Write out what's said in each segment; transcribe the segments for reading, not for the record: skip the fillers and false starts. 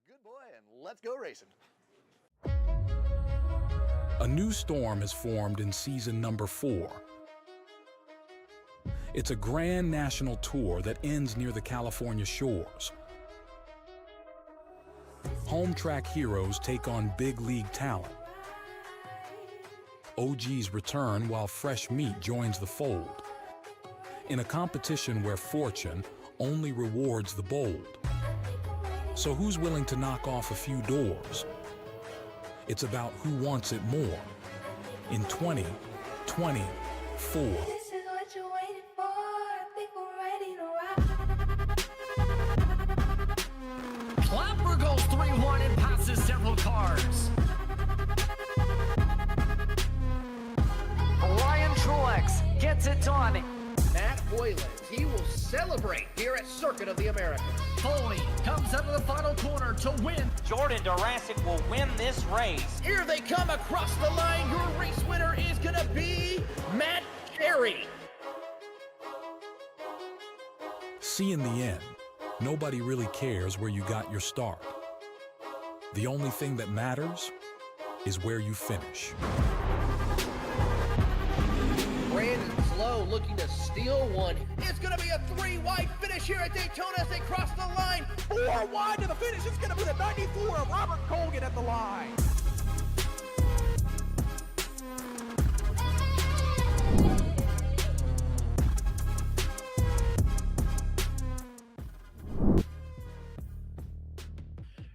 Good boy, and let's go racing. A new storm has formed in season number 4. It's a grand national tour that ends near the California shores. Home track heroes take on big league talent. OGs return while fresh meat joins the fold. In a competition where fortune only rewards the bold. So who's willing to knock off a few doors? It's about who wants it more in 2024. This is what you're waiting for. I think we're ready to rock. Clapper goes 3-1 and passes several cars. Ryan Truex gets it done. Matt Hoyland, he will celebrate here at Circuit of the Americas. Foley comes out of the final corner to win. Jordan Durasic will win this race. Here they come across the line. Your race winner is going to be Matt Cherry. See, in the end, nobody really cares where you got your start. The only thing that matters is where you finish. Brandon Slow looking to steal one. It's going to be a 3-wide finish here at Daytona as they cross the line. 4 wide to the finish. It's going to be the 94 of Robert Colgan at the line.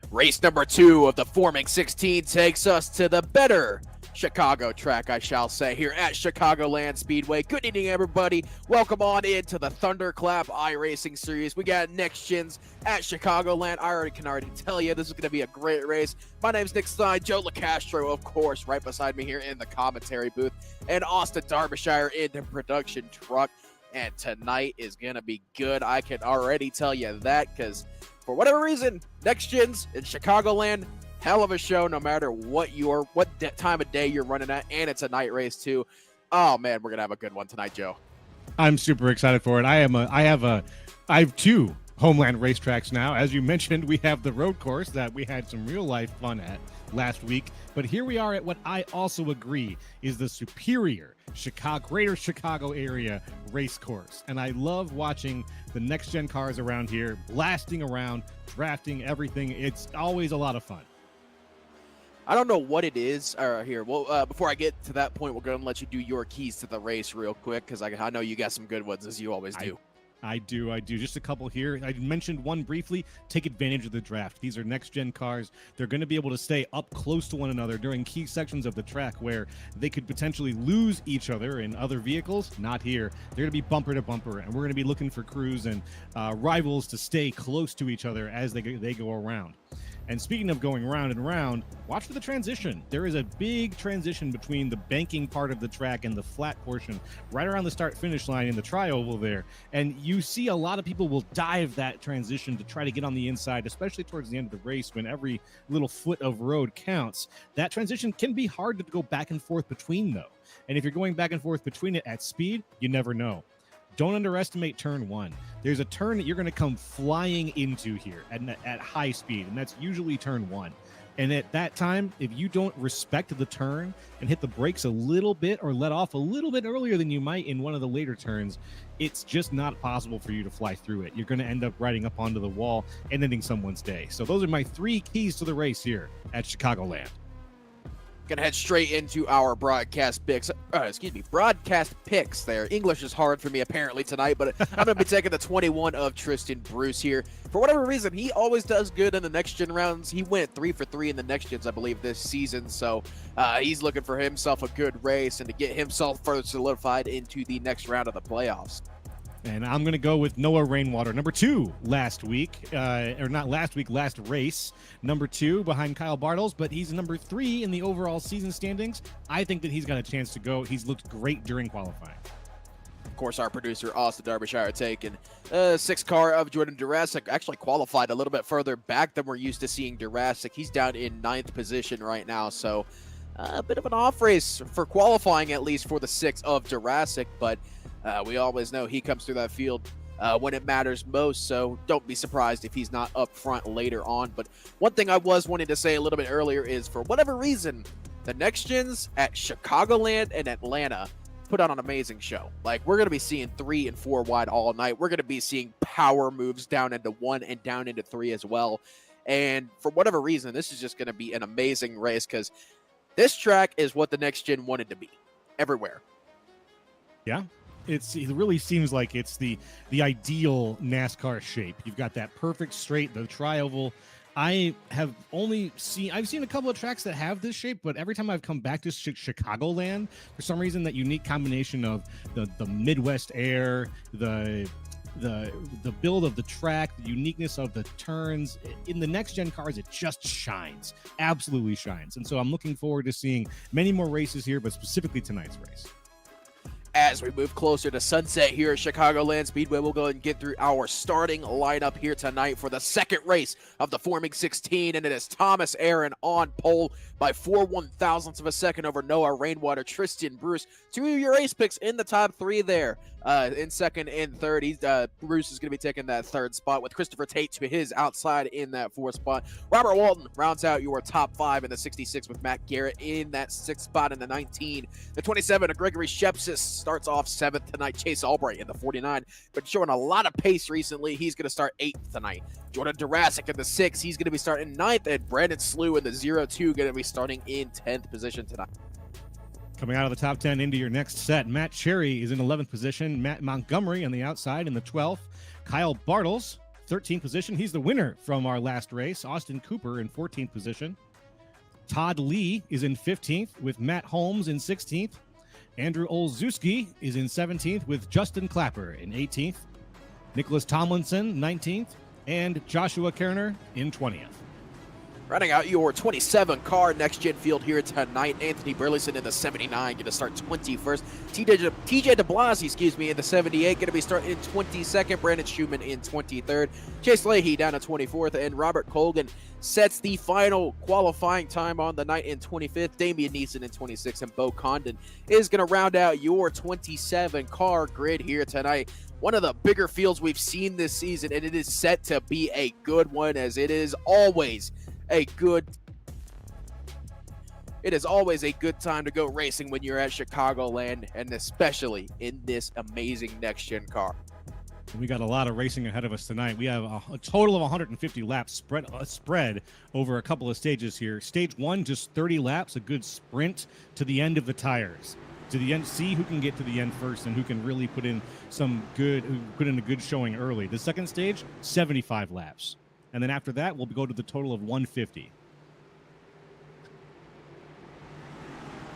Race number 2 of the forming 16 takes us to the better Chicago track, I shall say, here at Chicagoland Speedway. Good evening, everybody. Welcome on into the Thunderclap iRacing series. We got next gens at Chicagoland. I can already tell you this is going to be a great race. My name's Nick Stein, Joe LaCastro, of course, right beside me here in the commentary booth, and Austin Derbyshire in the production truck. And tonight is going to be good. I can already tell you that, because for whatever reason, next gens in Chicagoland, hell of a show, no matter what time of day you're running at, and it's a night race too. Oh man, we're gonna have a good one tonight, Joe. I'm super excited for it. I have 2 Homeland racetracks now. As you mentioned, we have the road course that we had some real life fun at last week, but here we are at what I also agree is the superior greater Chicago area race course. And I love watching the next gen cars around here blasting around, drafting everything. It's always a lot of fun. I don't know what it is here. Well, before I get to that point, we're going to let you do your keys to the race real quick, because I know you got some good ones, as you always do. I do. Just a couple here. I mentioned one briefly. Take advantage of the draft. These are next-gen cars. They're going to be able to stay up close to one another during key sections of the track where they could potentially lose each other in other vehicles. Not here. They're going to be bumper to bumper, and we're going to be looking for crews and rivals to stay close to each other as they go around. And speaking of going round and round, watch for the transition. There is a big transition between the banking part of the track and the flat portion right around the start-finish line in the tri-oval there. And you see a lot of people will dive that transition to try to get on the inside, especially towards the end of the race when every little foot of road counts. That transition can be hard to go back and forth between, though. And if you're going back and forth between it at speed, you never know. Don't underestimate turn 1. There's a turn that you're going to come flying into here at high speed, and that's usually turn 1. And at that time, if you don't respect the turn and hit the brakes a little bit or let off a little bit earlier than you might in one of the later turns, it's just not possible for you to fly through it. You're going to end up riding up onto the wall and ending someone's day. So those are my 3 keys to the race here at Chicagoland. Gonna head straight into our broadcast picks. Broadcast picks there. English is hard for me apparently tonight, but I'm gonna be taking the 21 of Tristan Bruce here. For whatever reason, he always does good in the next gen rounds. He went 3 for 3 in the next gens, I believe, this season. So he's looking for himself a good race and to get himself further solidified into the next round of the playoffs. And I'm going to go with Noah Rainwater, number 2 last race. Number 2 behind Kyle Bartels, but he's number 3 in the overall season standings. I think that he's got a chance to go. He's looked great during qualifying. Of course, our producer, Austin Derbyshire, taking 6 car of Jordan Durasic. Actually qualified a little bit further back than we're used to seeing Durasic. He's down in 9th position right now, so a bit of an off race for qualifying, at least for the 6 of Durasic, but we always know he comes through that field when it matters most. So don't be surprised if he's not up front later on. But one thing I was wanting to say a little bit earlier is, for whatever reason, the next gens at Chicagoland and Atlanta put on an amazing show. Like, we're going to be seeing 3 and 4 wide all night. We're going to be seeing power moves down into 1 and down into 3 as well. And for whatever reason, this is just going to be an amazing race, because this track is what the next gen wanted to be everywhere. Yeah. It really seems like it's the ideal NASCAR shape. You've got that perfect straight, the tri-oval. I've seen a couple of tracks that have this shape, but every time I've come back to Chicagoland, for some reason, that unique combination of the Midwest air, the build of the track, the uniqueness of the turns, in the next gen cars, it just shines, absolutely shines. And so I'm looking forward to seeing many more races here, but specifically tonight's race. As we move closer to sunset here at Chicagoland Speedway, we'll go ahead and get through our starting lineup here tonight for the second race of the Forming 16, and it is Thomas Aaron on pole by 4/1000ths of a second over Noah Rainwater, Tristan Bruce. 2 of your race picks in the top 3 there. In second and third, Bruce is going to be taking that 3rd spot, with Christopher Tate to his outside in that 4th spot. Robert Walton rounds out your top 5 in the 66, with Matt Garrett in that 6th spot in the 19. The 27, Gregory Shepsis starts off 7th tonight. Chase Albright in the 49, but showing a lot of pace recently. He's going to start 8th tonight. Jordan Durasic in the 6, he's going to be starting 9th, and Brandon Slew in the 02 going to be starting in 10th position tonight. Coming out of the top 10 into your next set, Matt Cherry is in 11th position. Matt Montgomery on the outside in the 12th. Kyle Bartles, 13th position. He's the winner from our last race. Austin Cooper in 14th position. Todd Lee is in 15th with Matt Holmes in 16th. Andrew Olszewski is in 17th with Justin Clapper in 18th. Nicholas Tomlinson, 19th. And Joshua Kerner in 20th. Running out your 27 car next gen field here tonight, Anthony Burleson in the 79 going to start 21st. TJ DeBlasi, in the 78 going to be starting in 22nd. Brandon Schumann in 23rd. Chase Leahy down to 24th, and Robert Colgan sets the final qualifying time on the night in 25th. Damian Neeson in 26th, and Bo Condon is going to round out your 27 car grid here tonight. One of the bigger fields we've seen this season, and it is set to be a good one, as it is always a good time to go racing when you're at Chicagoland, and especially in this amazing next gen car. We got a lot of racing ahead of us tonight. We have a total of 150 laps spread over a couple of stages here. Stage 1, just 30 laps, a good sprint to the end of the tires. To the end, see who can get to the end first and who can really put in a good showing early. The second stage, 75 laps. And then after that, we'll go to the total of 150.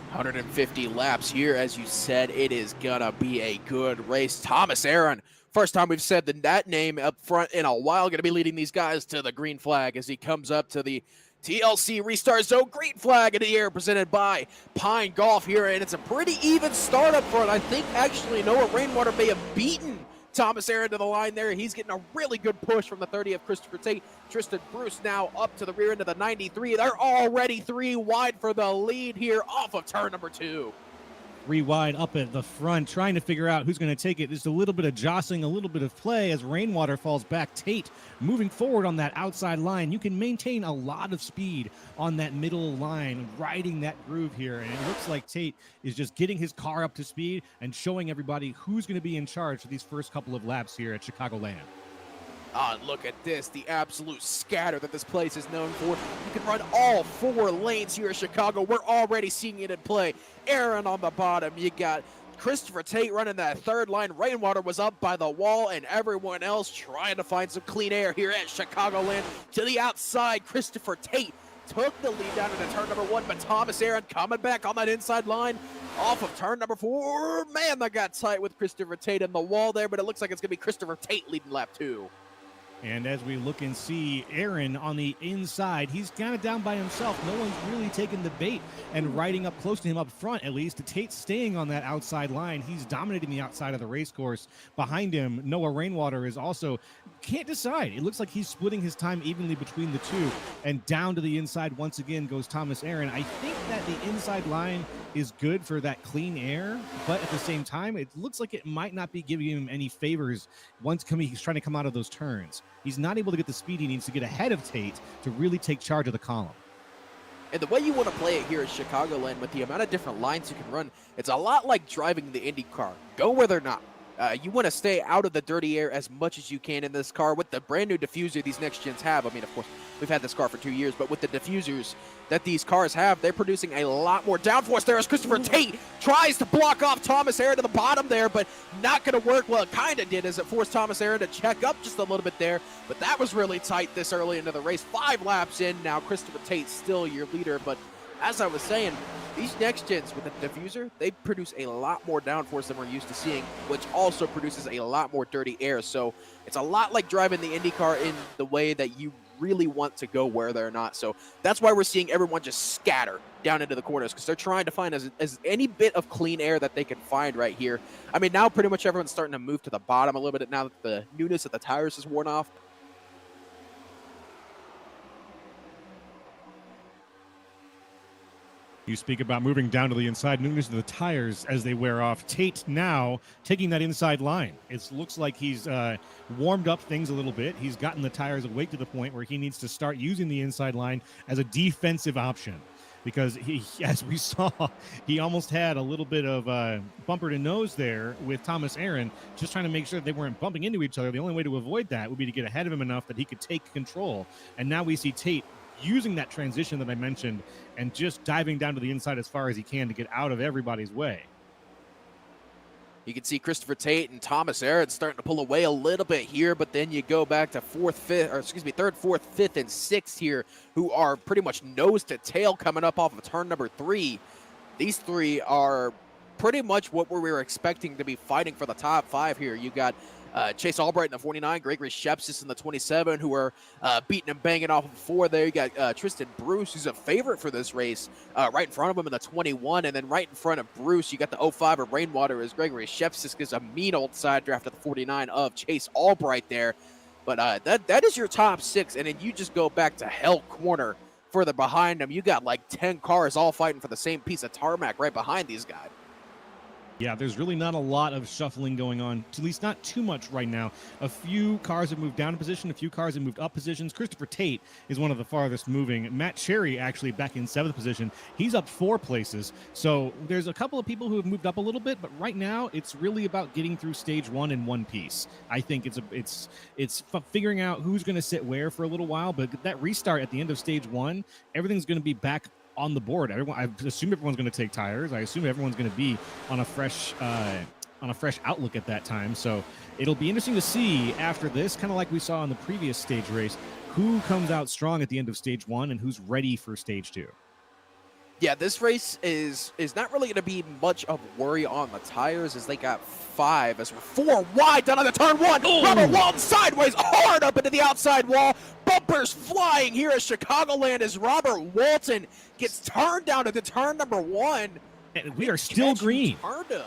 150 laps here. As you said, it is going to be a good race. Thomas Aaron, first time we've said that name up front in a while, going to be leading these guys to the green flag as he comes up to the TLC restart zone. Green flag in the air presented by Pine Golf here, and it's a pretty even start up front. I think actually Noah Rainwater may have beaten Thomas Aaron to the line there. He's getting a really good push from the 30 of Christopher Tate. Tristan Bruce now up to the rear end of the 93. They're already 3 wide for the lead here off of turn number 2. 3 wide up at the front, trying to figure out who's going to take it. Just a little bit of jostling, a little bit of play as Rainwater falls back. Tate moving forward on that outside line. You can maintain a lot of speed on that middle line, riding that groove here. And it looks like Tate is just getting his car up to speed and showing everybody who's going to be in charge for these first couple of laps here at Chicagoland. Look at this, the absolute scatter that this place is known for. You can run all 4 lanes here in Chicago. We're already seeing it in play. Aaron on the bottom. You got Christopher Tate running that 3rd line. Rainwater was up by the wall, and everyone else trying to find some clean air here at Chicagoland. To the outside, Christopher Tate took the lead down into turn number 1, but Thomas Aaron coming back on that inside line off of turn number 4. Man, that got tight with Christopher Tate in the wall there, but it looks like it's going to be Christopher Tate leading lap 2. And as we look and see Aaron on the inside, he's kind of down by himself. No one's really taking the bait and riding up close to him up front, at least. Tate staying on that outside line. He's dominating the outside of the race course. Behind him, Noah Rainwater is also can't decide. It looks like he's splitting his time evenly between the two. And down to the inside once again goes Thomas Aaron. I think that the inside line is good for that clean air, but at the same time, it looks like it might not be giving him any favors once he's trying to come out of those turns. He's not able to get the speed he needs to get ahead of Tate to really take charge of the column. And the way you want to play it here at Chicagoland with the amount of different lines you can run, it's a lot like driving the Indy car. Go where they're not. You want to stay out of the dirty air as much as you can in this car with the brand new diffuser these next gens have. I mean, of course, we've had this car for 2 years, but with the diffusers that these cars have, they're producing a lot more downforce there as Christopher Tate tries to block off Thomas Aaron to the bottom there, but not going to work. Well, it kind of did as it forced Thomas Aaron to check up just a little bit there, but that was really tight this early into the race. 5 laps in now, Christopher Tate still your leader, but as I was saying, these next gens with the diffuser, they produce a lot more downforce than we're used to seeing, which also produces a lot more dirty air. So it's a lot like driving the Indy car in the way that you really want to go where they're not. So that's why we're seeing everyone just scatter down into the corners, because they're trying to find as any bit of clean air that they can find right here. I mean, now pretty much everyone's starting to move to the bottom a little bit now that the newness of the tires is worn off. You speak about moving down to the inside, newness of the tires as they wear off. Tate now taking that inside line. It looks like he's warmed up things a little bit. He's gotten the tires awake to the point where he needs to start using the inside line as a defensive option, because he, as we saw, he almost had a little bit of bumper to nose there with Thomas Aaron, just trying to make sure they weren't bumping into each other. The only way to avoid that would be to get ahead of him enough that he could take control. And now we see Tate using that transition that I mentioned and just diving down to the inside as far as he can to get out of everybody's way. You can see Christopher Tate and Thomas Aaron starting to pull away a little bit here, but then you go back to third, fourth, fifth, and sixth here, who are pretty much nose to tail coming up off of turn number 3. These 3 are pretty much what we were expecting to be fighting for the top 5 here. You got Chase Albright in the 49, Gregory Shepsis in the 27, who are beating and banging off of 4 there. You got Tristan Bruce, who's a favorite for this race, right in front of him in the 21, and then right in front of Bruce, you got the 05 of Rainwater as Gregory Shepsis gives a mean old side draft at the 49 of Chase Albright there. But that is your top 6, and then you just go back to Hell Corner further behind them. You got like 10 cars all fighting for the same piece of tarmac right behind these guys. Yeah, there's really not a lot of shuffling going on, at least not too much right now. A few cars have moved down a position, a few cars have moved up positions. Christopher Tate is one of the farthest moving. Matt Cherry actually back in 7th position. He's up 4 places. So there's a couple of people who have moved up a little bit, but right now it's really about getting through stage 1 in one piece. I think it's figuring out who's going to sit where for a little while, but that restart at the end of stage 1, everything's going to be back on the board. I assume everyone's going to take tires. I assume everyone's going to be on a fresh outlook at that time. So it'll be interesting to see after this, kind of like we saw in the previous stage race, who comes out strong at the end of stage 1 and who's ready for stage 2. Yeah, this race is not really going to be much of worry on the tires, as they got 5 as we're 4 wide down on the turn 1. Ooh. Robert Walton sideways hard up into the outside wall. Bumpers flying here at Chicagoland as Robert Walton gets turned down to the turn number 1. And we are still green. Turned him.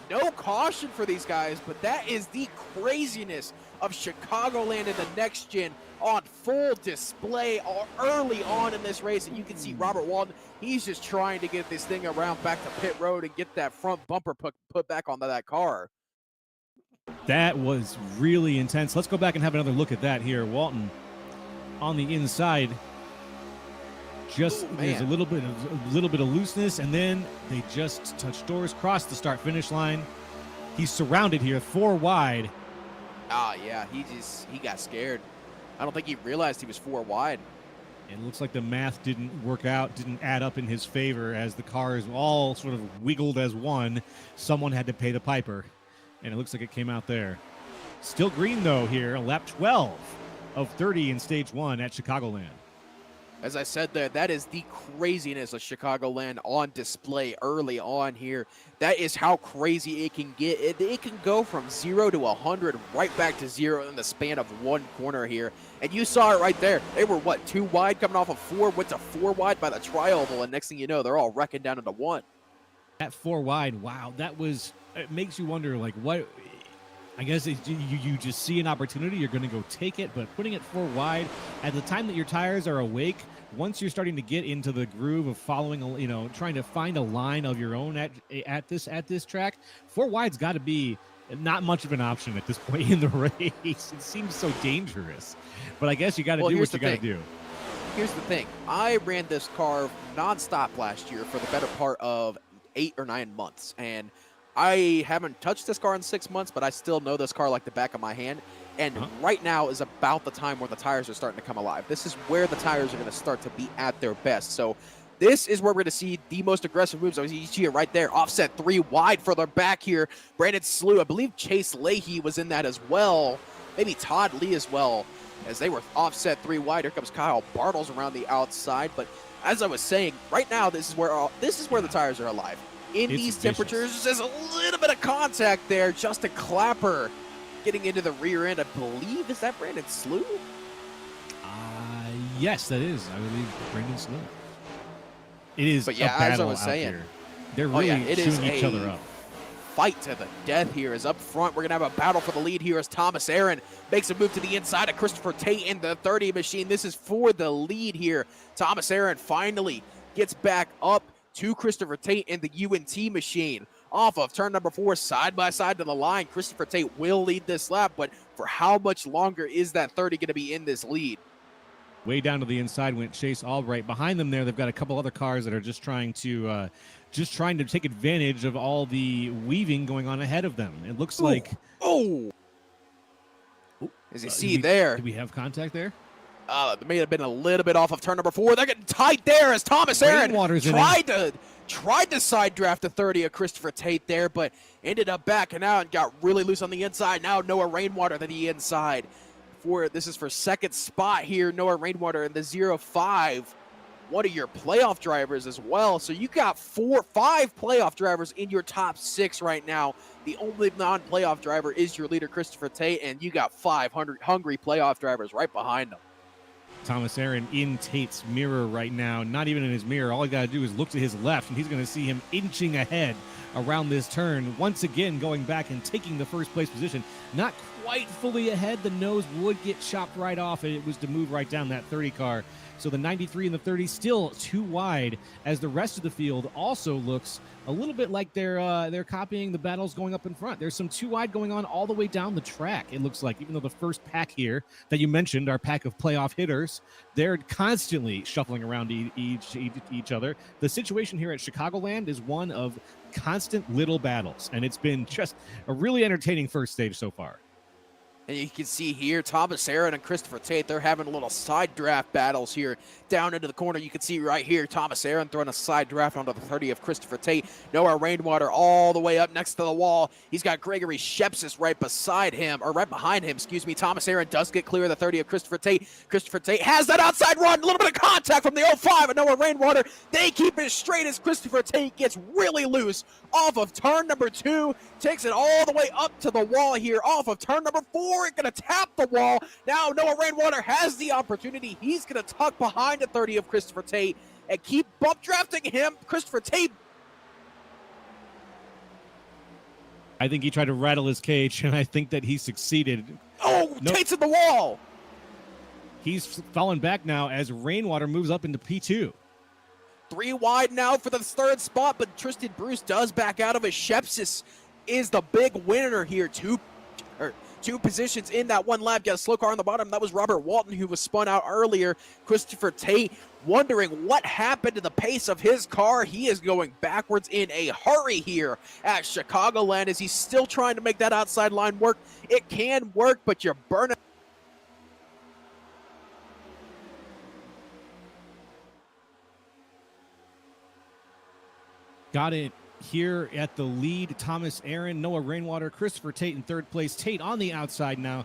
No caution for these guys, but that is the craziness of Chicagoland in the next gen on full display early on in this race. And you can see Robert Walton, he's just trying to get this thing around back to pit road and get that front bumper put back onto that car. That was really intense. Let's go back and have another look at that here. Walton on the inside. Just there's a little bit of looseness, and then they just touch doors, cross the start finish line. He's surrounded here, 4 wide. Ah, yeah, he got scared. I don't think he realized he was 4 wide. It looks like the math didn't work out, didn't add up in his favor as the cars all sort of wiggled as one. Someone had to pay the piper, and it looks like it came out there. Still green, though, here, lap 12 of 30 in stage 1 at Chicagoland. As I said there, that is the craziness of Chicagoland on display early on here. That is how crazy it can get. It can go from 0 to 100 right back to 0 in the span of 1 corner here. And you saw it right there. They were, 2 wide coming off of 4, went to 4 wide by the tri-oval, and next thing you know, they're all wrecking down into 1. That 4 wide, wow, that was, it makes you wonder, like, what, I guess you just see an opportunity, you're going to go take it, but putting it 4 wide at the time that your tires are awake, once you're starting to get into the groove of following, trying to find a line of your own at this track, 4 wide's got to be not much of an option at this point in the race. It seems so dangerous, but I guess you got to do what you got to do. Here's the thing. I ran this car nonstop last year for the better part of 8 or 9 months, and I haven't touched this car in 6 months, but I still know this car like the back of my hand. And right now is about the time where the tires are starting to come alive. This is where the tires are going to start to be at their best. So this is where we're going to see the most aggressive moves. You see it right there. Offset 3 wide further back here. Brandon Slew, I believe Chase Leahy was in that as well. Maybe Todd Lee as well, as they were offset 3 wide. Here comes Kyle Bartles around the outside. But as I was saying, right now this is where the tires are alive. In these temperatures, there's a little bit of contact there. Justin Clapper getting into the rear end, I believe. Is that Brandon Slew? Yes, that is. I believe Brandon Slew. It is but yeah, a battle as I was saying, here. They're really chewing each other up. Fight to the death here. Is up front. We're going to have a battle for the lead here as Thomas Aaron makes a move to the inside of Christopher Tate in the 30 machine. This is for the lead here. Thomas Aaron finally gets back up to Christopher Tate in the UNT machine. Off of turn number 4, side by side to the line. Christopher Tate will lead this lap, but for how much longer is that 30 going to be in this lead? Way down to the inside went Chase Albright. Behind them there, they've got a couple other cars that are just trying to take advantage of all the weaving going on ahead of them. It looks like... As you see there... Do we have contact there? There may have been a little bit off of turn number 4. They're getting tight there as Thomas Aaron tried to side draft the 30 of Christopher Tate there, but ended up backing out and got really loose on the inside. Now Noah Rainwater to the inside. This is for second spot here. Noah Rainwater in the 0-5. One of your playoff drivers as well. So you got 5 playoff drivers in your top 6 right now. The only non-playoff driver is your leader, Christopher Tate, and you got 5 hungry playoff drivers right behind them. Thomas Aaron in Tate's mirror right now. Not even in his mirror. All he got to do is look to his left, and he's going to see him inching ahead around this turn. Once again, going back and taking the first place position. Not quite fully ahead. The nose would get chopped right off, and it was to move right down that 30 car. So the 93 and the 30 still too wide, as the rest of the field also looks a little bit like they're copying the battles going up in front. There's some too wide going on all the way down the track, it looks like, even though the first pack here that you mentioned, our pack of playoff hitters, they're constantly shuffling around each other. The situation here at Chicagoland is one of constant little battles, and it's been just a really entertaining first stage so far. And you can see here, Thomas Aaron and Christopher Tate, they're having a little side draft battles here down into the corner. You can see right here, Thomas Aaron throwing a side draft onto the 30 of Christopher Tate. Noah Rainwater all the way up next to the wall. He's got Gregory Shepsis right beside him, or right behind him, excuse me. Thomas Aaron does get clear of the 30 of Christopher Tate. Christopher Tate has that outside run, a little bit of contact from the 05 of Noah Rainwater. They keep it straight as Christopher Tate gets really loose off of turn number 2, takes it all the way up to the wall here off of turn number 4. It's going to tap the wall. Now Noah Rainwater has the opportunity. He's going to tuck behind the 30 of Christopher Tate and keep bump drafting him. Christopher Tate. I think he tried to rattle his cage, and I think that he succeeded. Tate's in the wall. He's fallen back now as Rainwater moves up into P2. 3 wide now for the 3rd spot, but Tristan Bruce does back out of it. Shepsis is the big winner here. Two positions in that one lap. Got a slow car on the bottom. That was Robert Walton, who was spun out earlier. Christopher Tate wondering what happened to the pace of his car. He is going backwards in a hurry here at Chicagoland as he's still trying to make that outside line work. It can work, but you're burning. Got it here at the lead. Thomas Aaron, Noah Rainwater, Christopher Tate in 3rd place. Tate on the outside now.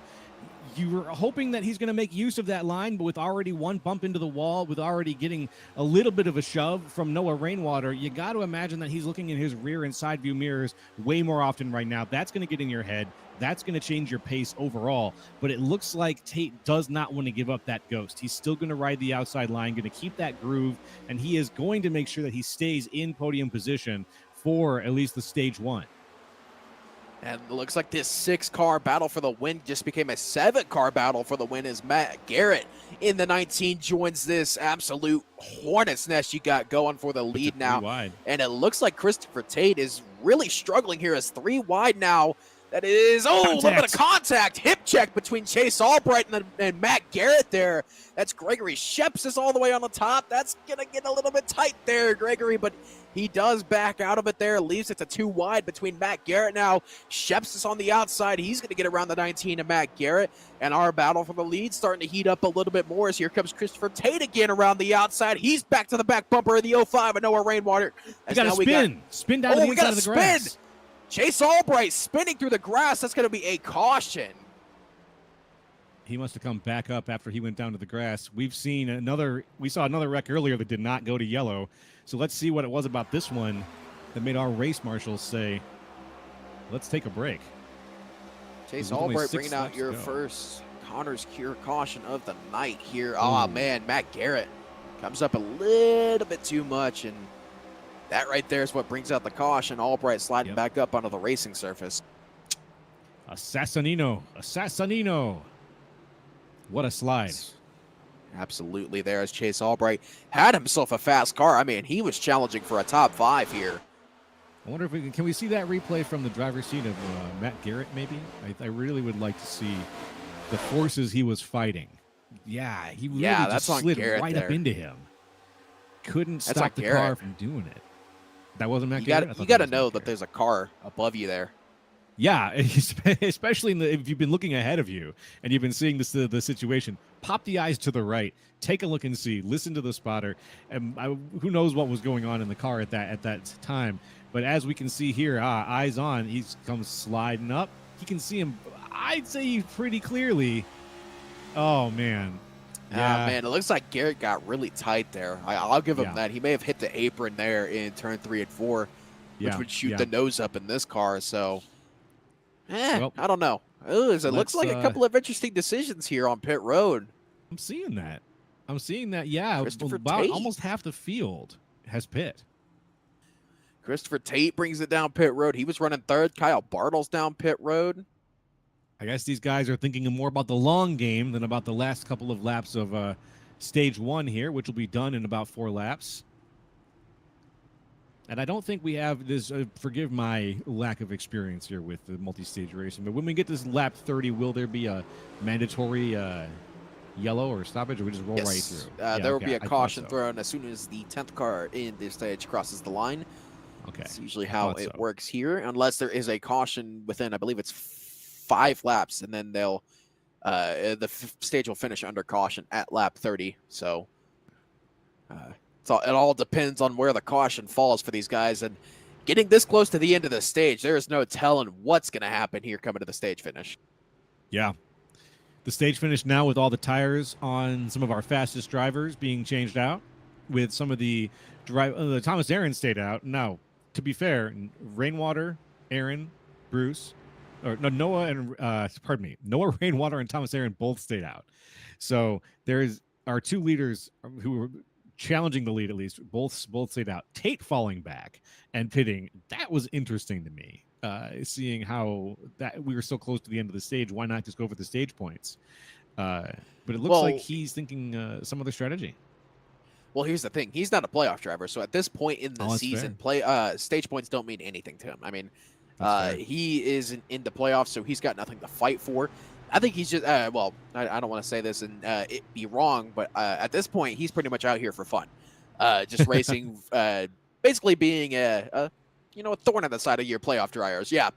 You were hoping that he's going to make use of that line, but with already one bump into the wall, with already getting a little bit of a shove from Noah Rainwater, you got to imagine that he's looking in his rear and side view mirrors way more often right now. That's going to get in your head. That's going to change your pace overall. But it looks like Tate does not want to give up that ghost. He's still going to ride the outside line, going to keep that groove, and he is going to make sure that he stays in podium position for at least the stage 1. And it looks like this 6-car battle for the win just became a 7-car battle for the win as Matt Garrett in the 19 joins this absolute hornet's nest you got going for the lead now. Wide. And it looks like Christopher Tate is really struggling here as 3 wide now. That is, a little bit of contact. Hip check between Chase Albright and Matt Garrett there. That's Gregory Sheps is all the way on the top. That's going to get a little bit tight there, Gregory, but he does back out of it there. Leaves it to 2 wide between Matt Garrett now. Sheps is on the outside. He's going to get around the 19 to Matt Garrett. And our battle for the lead starting to heat up a little bit more as here comes Christopher Tate again around the outside. He's back to the back bumper of the 05 and Noah Rainwater. You got to spin. Spin down to the inside of the grass. Chase Albright spinning through the grass. That's going to be a caution. He must have come back up after he went down to the grass. We saw another wreck earlier that did not go to yellow. So let's see what it was about this one that made our race marshals say, let's take a break. Chase Albright bringing out your first Connors Cure caution of the night here. Oh, man, Matt Garrett comes up a little bit too much, and that right there is what brings out the caution. Albright sliding back up onto the racing surface. Assassinino. What a slide. Absolutely there as Chase Albright had himself a fast car. I mean, he was challenging for a top 5 here. I wonder if can we see that replay from the driver's seat of Matt Garrett maybe? I really would like to see the forces he was fighting. Yeah, he really just slid right up into him. Couldn't stop the car from doing it. That wasn't Matt Garrett? You got to know that there's a car above you there. Yeah, especially if you've been looking ahead of you and you've been seeing the situation. Pop the eyes to the right, take a look and see, listen to the spotter, and who knows what was going on in the car at that time. But as we can see here, eyes on, he comes sliding up. He can see him, I'd say, pretty clearly. Oh, man. Yeah, man, it looks like Garrett got really tight there. I'll give him that. He may have hit the apron there in turn 3 and 4, which would shoot the nose up in this car. So, well, I don't know. It looks like a couple of interesting decisions here on pit road. I'm seeing that. Yeah, about almost half the field has pit. Christopher Tate brings it down pit road. He was running 3rd. Kyle Bartles down pit road. I guess these guys are thinking more about the long game than about the last couple of laps of stage 1 here, which will be done in about 4 laps. And I don't think we have this, forgive my lack of experience here with the multi-stage racing, but when we get this lap 30, will there be a mandatory yellow or stoppage, or we just roll right through? There will be a caution thrown as soon as the 10th car in this stage crosses the line. Okay. That's usually how it works here, unless there is a caution within, I believe it's 5 laps, and then they'll the stage will finish under caution at lap 30. So it all depends on where the caution falls for these guys, and getting this close to the end of the stage, there is no telling what's going to happen here coming to the stage finish. Yeah, the stage finish now with all the tires on some of our fastest drivers being changed out, with some of the Thomas Aaron stayed out. Now, to be fair, Rainwater, Aaron, Bruce. Noah, Rainwater, and Thomas Aaron both stayed out. So there's our 2 leaders who were challenging the lead, at least, both stayed out. Tate falling back and pitting, that was interesting to me. Seeing how that we were so close to the end of the stage, why not just go for the stage points? But it looks like he's thinking some other strategy. Well, here's the thing. He's not a playoff driver, so at this point in the season, stage points don't mean anything to him. I mean, he is in the playoffs, so he's got nothing to fight for. I think he's just, I don't want to say this and it be wrong, but at this point, he's pretty much out here for fun. Just racing, basically being a thorn in the side of your playoff drivers. Yeah,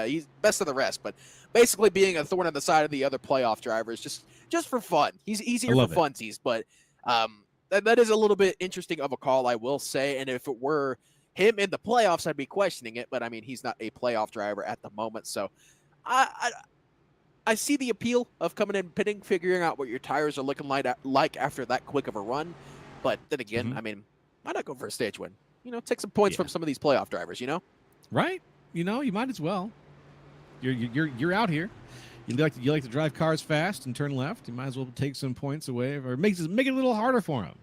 he's best of the rest, but basically being a thorn in the side of the other playoff drivers, just for fun. He's here for funsies, but that is a little bit interesting of a call, I will say, and if it were him in the playoffs, I'd be questioning it, but I mean, he's not a playoff driver at the moment, so I see the appeal of coming in pitting, figuring out what your tires are looking like after that quick of a run, but then again, I mean, why not go for a stage win? Take some points from some of these playoff drivers, Right? You might as well. You're out here. You like to drive cars fast and turn left. You might as well take some points away, or make it a little harder for them.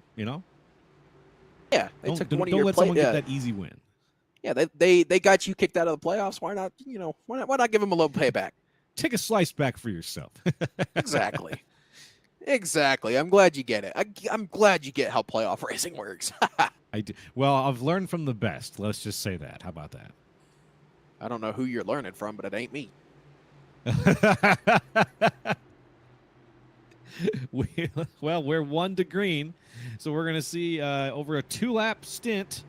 Yeah, don't let someone get that easy win. Yeah, they got you kicked out of the playoffs. Why not? Why not give them a little payback? Take a slice back for yourself. Exactly. Exactly. I'm glad you get it. I'm glad you get how playoff racing works. I do. Well, I've learned from the best. Let's just say that. How about that? I don't know who you're learning from, but it ain't me. We're 1 to green, so we're going to see over a 2-lap stint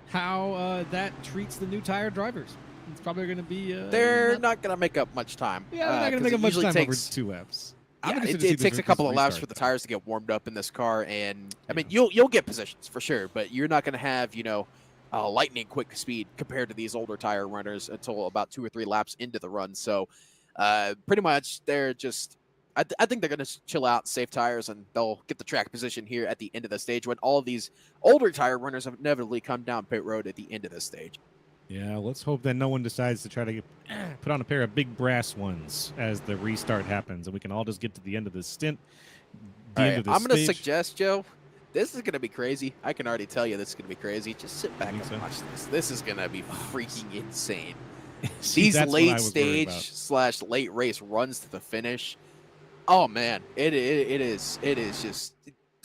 how that treats the new tire drivers. It's probably going to be... they're not going to make up much time. Yeah, they're not going to make up much time over 2 laps. Yeah, it takes a couple of laps for the tires to get warmed up in this car, and I mean you'll get positions for sure, but you're not going to have lightning quick speed compared to these older tire runners until about 2 or 3 laps into the run. So pretty much they're just I think they're going to chill out, save tires, and they'll get the track position here at the end of the stage when all of these older tire runners have inevitably come down pit road at the end of this stage. Yeah, let's hope that no one decides to try to put on a pair of big brass ones as the restart happens, and we can all just get to the end of this stint. I'm going to suggest, Joe, this is going to be crazy. I can already tell you this is going to be crazy. Just sit back and watch this. This is going to be freaking insane. These late stage / late race runs to the finish. Oh man, it is just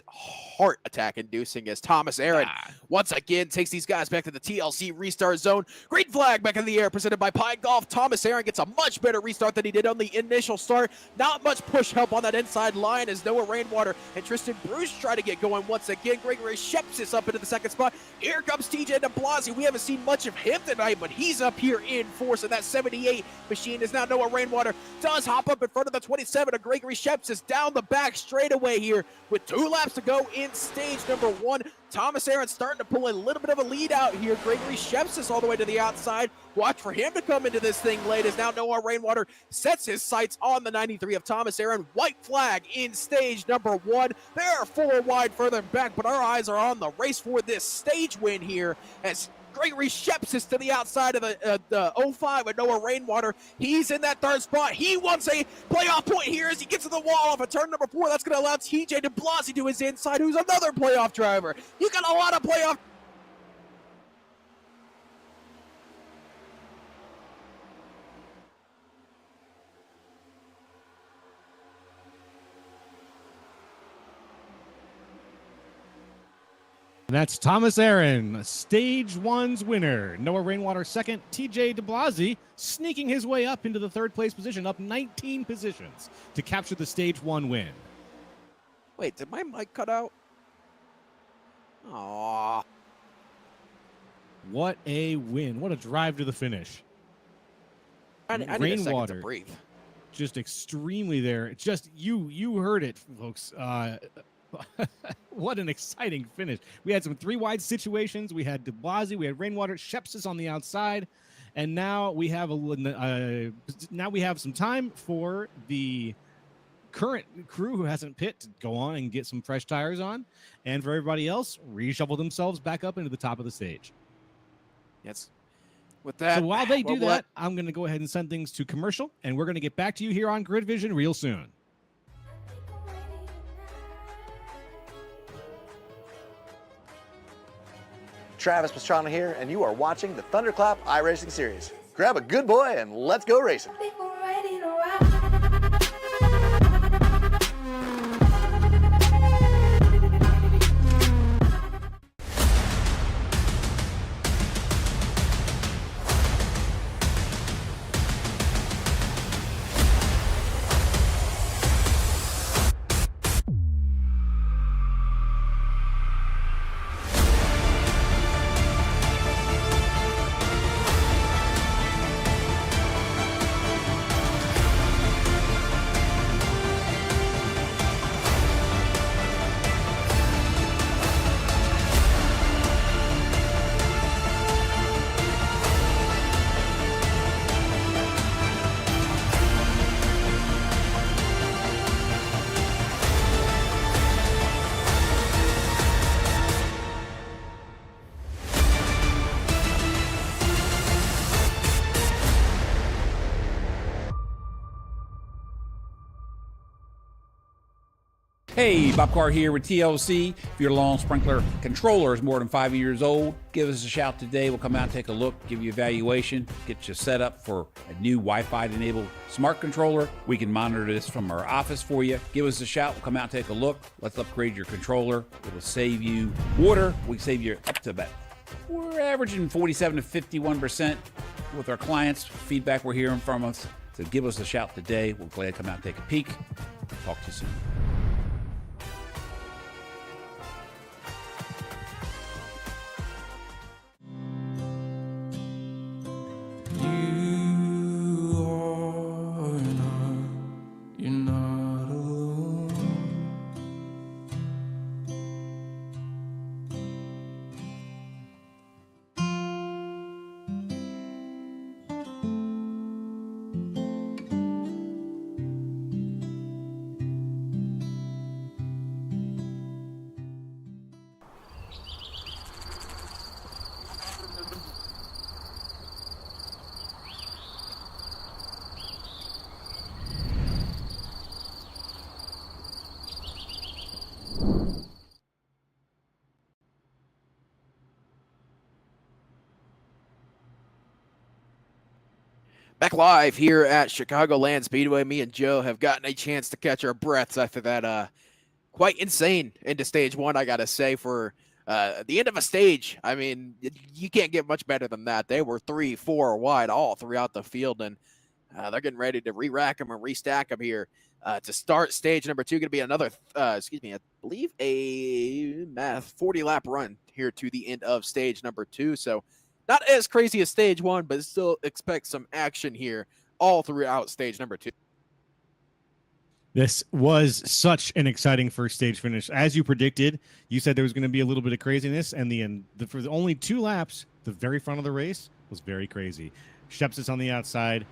heart attack inducing as Thomas Aaron once again takes these guys back to the TLC restart zone. Green flag back in the air presented by Pine Golf. Thomas Aaron gets a much better restart than he did on the initial start. Not much push help on that inside line as Noah Rainwater and Tristan Bruce try to get going once again. Gregory Shepsis up into the second spot. Here comes TJ DeBlasi. We haven't seen much of him tonight, but he's up here in force, and that 78 machine is now Noah Rainwater. Does hop up in front of the 27 of Gregory Shepsis down the back straightaway here with 2 laps to go in stage number 1. Thomas Aaron starting to pull a little bit of a lead out here. Gregory Shepsis all the way to the outside. Watch for him to come into this thing late as now Noah Rainwater sets his sights on the 93 of Thomas Aaron. White flag in stage number 1. There are 4 wide further back, but our eyes are on the race for this stage win here as Gregory Shepsis to the outside of the 05 with Noah Rainwater. He's in that 3rd spot. He wants a playoff point here as he gets to the wall off of turn number 4. That's going to allow TJ DeBlasi to his inside, who's another playoff driver. You got a lot of playoff. And that's Thomas Aaron, stage 1's winner. Noah Rainwater 2nd. TJ DeBlasi sneaking his way up into the 3rd place position, up 19 positions to capture the stage 1 win. Wait, did my mic cut out? Aww. What a win. What a drive to the finish. I need a second to breathe. Just extremely there. Just you heard it, folks. What an exciting finish. We had some 3-wide situations. We had DeBlasi, we had Rainwater, Shepsis on the outside, and now we have some time for the current crew who hasn't pit to go on and get some fresh tires on, and for everybody else, reshuffle themselves back up into the top of the stage. Yes. With that, so while they do that, I'm going to go ahead and send things to commercial, and we're going to get back to you here on Grid Vision real soon. Travis Pastrana here, and you are watching the Thunderclap iRacing Series. Grab a good boy and let's go racing. I think we're ready to ride. Hey, Bob Carr here with TLC. If your lawn sprinkler controller is more than 5 years old, give us a shout today. We'll come out and take a look, give you a evaluation, get you set up for a new Wi-Fi enabled smart controller. We can monitor this from our office for you. Give us a shout. We'll come out and take a look. Let's upgrade your controller. It'll save you water. We can save you up to about, we're averaging 47 to 51% with our clients. Feedback we're hearing from us. So give us a shout today. We're glad to come out and take a peek. Talk to you soon. Back live here at Chicagoland Speedway. Me and Joe have gotten a chance to catch our breaths after that quite insane into stage one, I gotta say, for the end of a stage. I mean, you can't get much better than that. They were 3-4 wide all throughout the field, and they're getting ready to re-rack them and restack them here to start stage number two. Going to be another, I believe a 40-lap run here to the end of stage number two. So not as crazy as stage one, but still expect some action here all throughout stage number two. This was such an exciting first stage finish. As you predicted, you said there was going to be a little bit of craziness, and for the only 2 laps, the very front of the race was very crazy. Shepsis on the outside,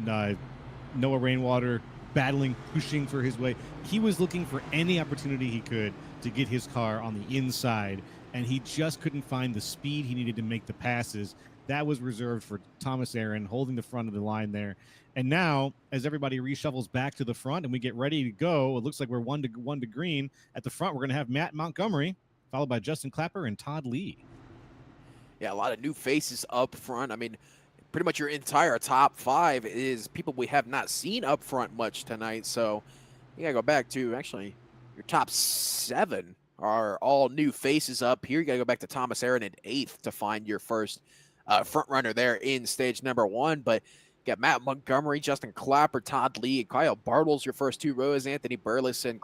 Noah Rainwater battling, pushing for his way. He was looking for any opportunity he could to get his car on the inside, and he just couldn't find the speed he needed to make the passes. That was reserved for Thomas Aaron holding the front of the line there. And now, as everybody reshuffles back to the front and we get ready to go, it looks like we're one to green. At the front, we're going to have Matt Montgomery, followed by Justin Clapper and Todd Lee. Yeah, a lot of new faces up front. I mean, pretty much your entire top 5 is people we have not seen up front much tonight. So you got to go back to actually your top 7 are all new faces up here. You got to go back to Thomas Aaron in 8th to find your first front runner there in stage number 1. But you got Matt Montgomery, Justin Clapper, Todd Lee, and Kyle Bartles, your first 2 rows. Anthony Burleson,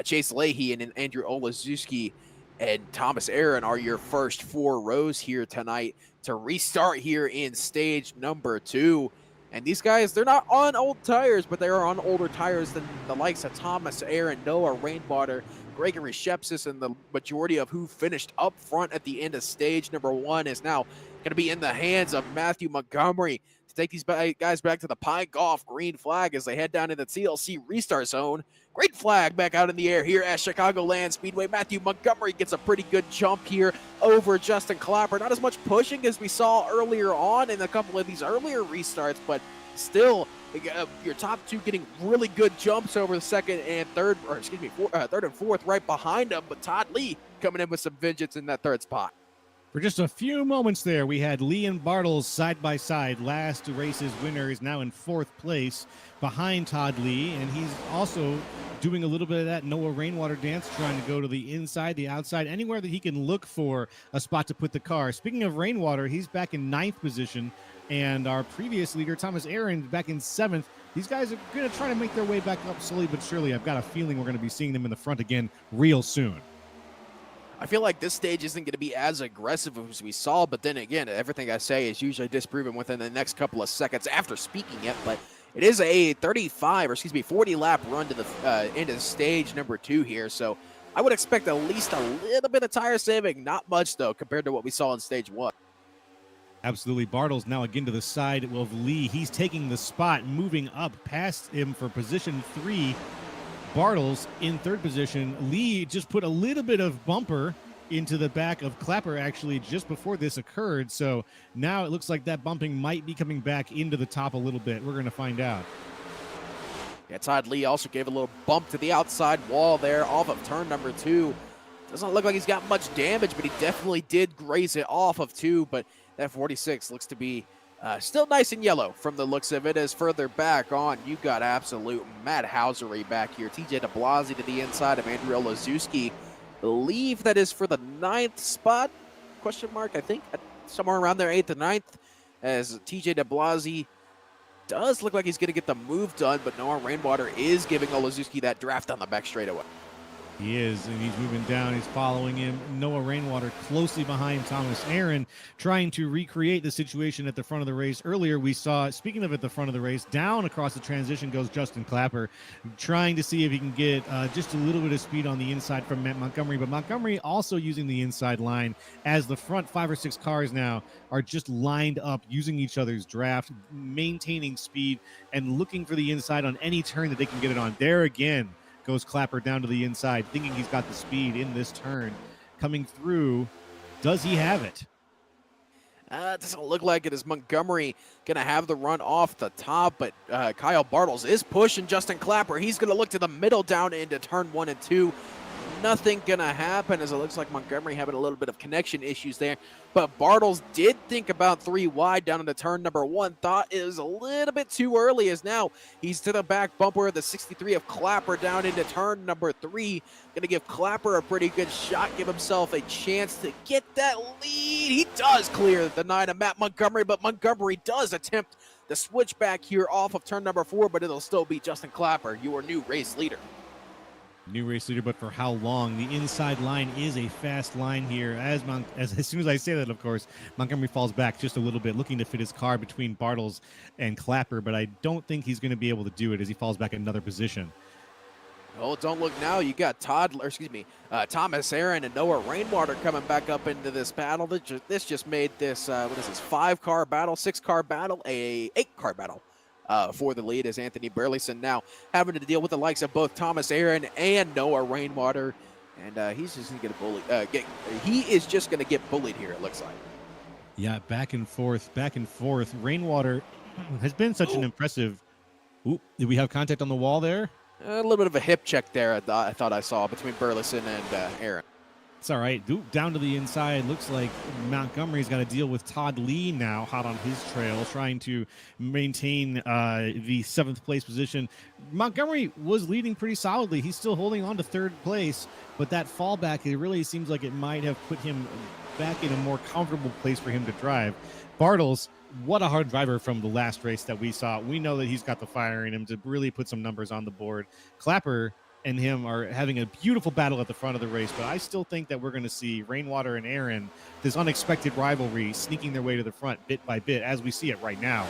Chase Leahy, and Andrew Olazewski and Thomas Aaron are your first 4 rows here tonight to restart here in stage number 2. And these guys, they're not on old tires, but they are on older tires than the likes of Thomas Aaron, Noah Rainwater, Gregory Shepsis, and the majority of who finished up front at the end of stage number 1 is now going to be in the hands of Matthew Montgomery to take these guys back to the Pine Golf green flag as they head down into the TLC restart zone. Great flag back out in the air here at Chicagoland Speedway. Matthew Montgomery gets a pretty good jump here over Justin Clapper. Not as much pushing as we saw earlier on in a couple of these earlier restarts, but still your top 2 getting really good jumps over the third and fourth right behind them. But Todd Lee coming in with some vengeance in that 3rd spot. For just a few moments there, we had Lee and Bartles side by side. Last race's winner is now in 4th place behind Todd Lee, and he's also doing a little bit of that Noah Rainwater dance, trying to go to the inside, the outside, anywhere that he can look for a spot to put the car. Speaking of Rainwater, he's back in 9th position, and our previous leader, Thomas Aaron, back in 7th. These guys are going to try to make their way back up slowly but surely. I've got a feeling we're going to be seeing them in the front again real soon. I feel like this stage isn't going to be as aggressive as we saw, but then again, everything I say is usually disproven within the next couple of seconds after speaking it. But it is a 40-lap run to the into stage number 2 here, so I would expect at least a little bit of tire saving. Not much, though, compared to what we saw in stage 1. Absolutely. Bartles now again to the side of Lee. He's taking the spot, moving up past him for position 3. Bartles in 3rd position. Lee just put a little bit of bumper into the back of Clapper actually just before this occurred. So now it looks like that bumping might be coming back into the top a little bit. We're going to find out. Yeah, Todd Lee also gave a little bump to the outside wall there off of turn number 2. Doesn't look like he's got much damage, but he definitely did graze it off of 2. But that 46 looks to be still nice and yellow from the looks of it. As further back on, you got absolute madhousery back here. TJ DeBlasi to the inside of Andrew Olazewski. Believe that is for the 9th spot, question mark, I think, somewhere around there, 8th and 9th, as TJ DeBlasi does look like he's going to get the move done, but Noah Rainwater is giving Olazewski that draft on the back straightaway. He is, and he's moving down. He's following him. Noah Rainwater closely behind Thomas Aaron, trying to recreate the situation at the front of the race. Earlier, we saw, speaking of at the front of the race, down across the transition goes Justin Clapper, trying to see if he can get just a little bit of speed on the inside from Matt Montgomery. But Montgomery also using the inside line, as the front 5 or 6 cars now are just lined up, using each other's draft, maintaining speed, and looking for the inside on any turn that they can get it on. There again goes Clapper down to the inside, thinking he's got the speed in this turn. Coming through, does he have it? It doesn't look like it. Is Montgomery going to have the run off the top, but Kyle Bartles is pushing Justin Clapper. He's going to look to the middle down into turn 1 and 2. Nothing going to happen, as it looks like Montgomery having a little bit of connection issues there. But Bartles did think about 3 wide down into turn number 1. Thought it was a little bit too early, as now he's to the back bumper of the 63 of Clapper down into turn number 3. Going to give Clapper a pretty good shot, give himself a chance to get that lead. He does clear the 9 of Matt Montgomery, but Montgomery does attempt the switch back here off of turn number 4, but it'll still be Justin Clapper, your new race leader. New race leader, but for how long? The inside line is a fast line here. As soon as I say that, of course, Montgomery falls back just a little bit, looking to fit his car between Bartles and Clapper, but I don't think he's going to be able to do it as he falls back another position. Oh, don't look now. You got Thomas Aaron and Noah Rainwater coming back up into this battle. This just made this, 5-car battle, 6-car battle, a 8-car battle. For the lead, as Anthony Burleson now having to deal with the likes of both Thomas Aaron and Noah Rainwater, and he's just going to get bullied. He is just going to get bullied here, it looks like. Yeah, back and forth. Rainwater has been such an impressive. Ooh, did we have contact on the wall there? A little bit of a hip check there. I thought I saw between Burleson and Aaron. It's all right. Down to the inside. Looks like Montgomery's got to deal with Todd Lee now, hot on his trail, trying to maintain the 7th place position. Montgomery was leading pretty solidly. He's still holding on to 3rd place, but that fallback, it really seems like it might have put him back in a more comfortable place for him to drive. Bartles, what a hard driver from the last race that we saw. We know that he's got the fire in him to really put some numbers on the board. Clapper and him are having a beautiful battle at the front of the race, but I still think that we're going to see Rainwater and Aaron, this unexpected rivalry, sneaking their way to the front bit by bit as we see it right now.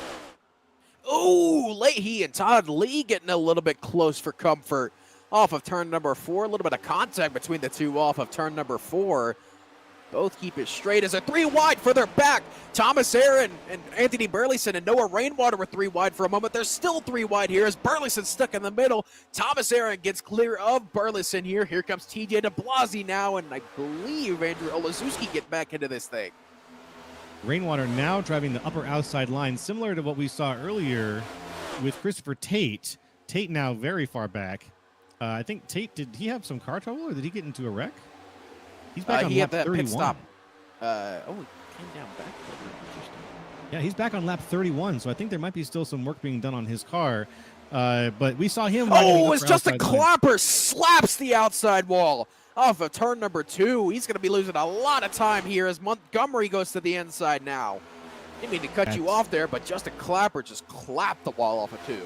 Oh, Leahy and Todd Lee getting a little bit close for comfort off of turn number 4. A little bit of contact between the two off of turn number 4. Both keep it straight as a 3 wide further back. Thomas Aaron and Anthony Burleson and Noah Rainwater were 3 wide for a moment. They're still 3 wide here as Burleson stuck in the middle. Thomas Aaron gets clear of Burleson here. Here comes TJ DeBlasi now, and I believe Andrew Olazewski get back into this thing. Rainwater now driving the upper outside line, similar to what we saw earlier with Christopher Tate. Tate now very far back. I think Tate, did he have some car trouble or did he get into a wreck? He's back on lap 31. Pit stop. He came down back. Yeah, he's back on lap 31, so I think there might be still some work being done on his car. But we saw him. Oh, it's just a Clapper slaps the outside wall off of turn number 2. He's going to be losing a lot of time here as Montgomery goes to the inside now. Didn't mean to cut you off there, but Justin Clapper just clapped the wall off of 2.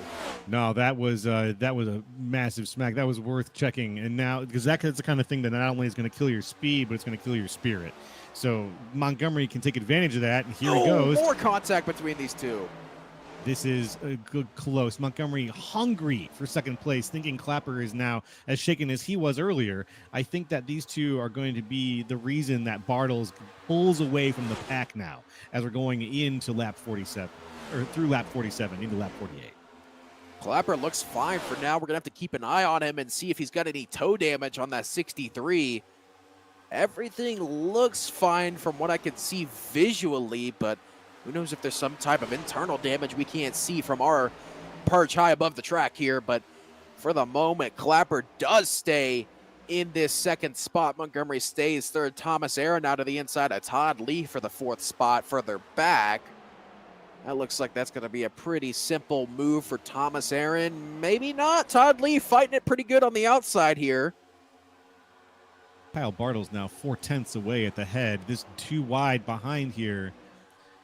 No, that was a massive smack. That was worth checking. And now, because that's the kind of thing that not only is going to kill your speed, but it's going to kill your spirit. So Montgomery can take advantage of that, and here he goes. More contact between these two. This is a good close. Montgomery hungry for 2nd place, thinking Clapper is now as shaken as he was earlier. I think that these two are going to be the reason that Bartles pulls away from the pack now as we're going into lap 47, or through lap 47 into lap 48. Clapper looks fine for now. We're going to have to keep an eye on him and see if he's got any toe damage on that 63. Everything looks fine from what I can see visually, but who knows if there's some type of internal damage we can't see from our perch high above the track here. But for the moment, Clapper does stay in this second spot. Montgomery stays third. Thomas Aaron out of the inside of Todd Lee for the fourth spot further back. That looks like that's going to be a pretty simple move for Thomas Aaron. Maybe not. Todd Lee fighting it pretty good on the outside here. Kyle Bartle's now 4/10 away at the head. This too wide behind here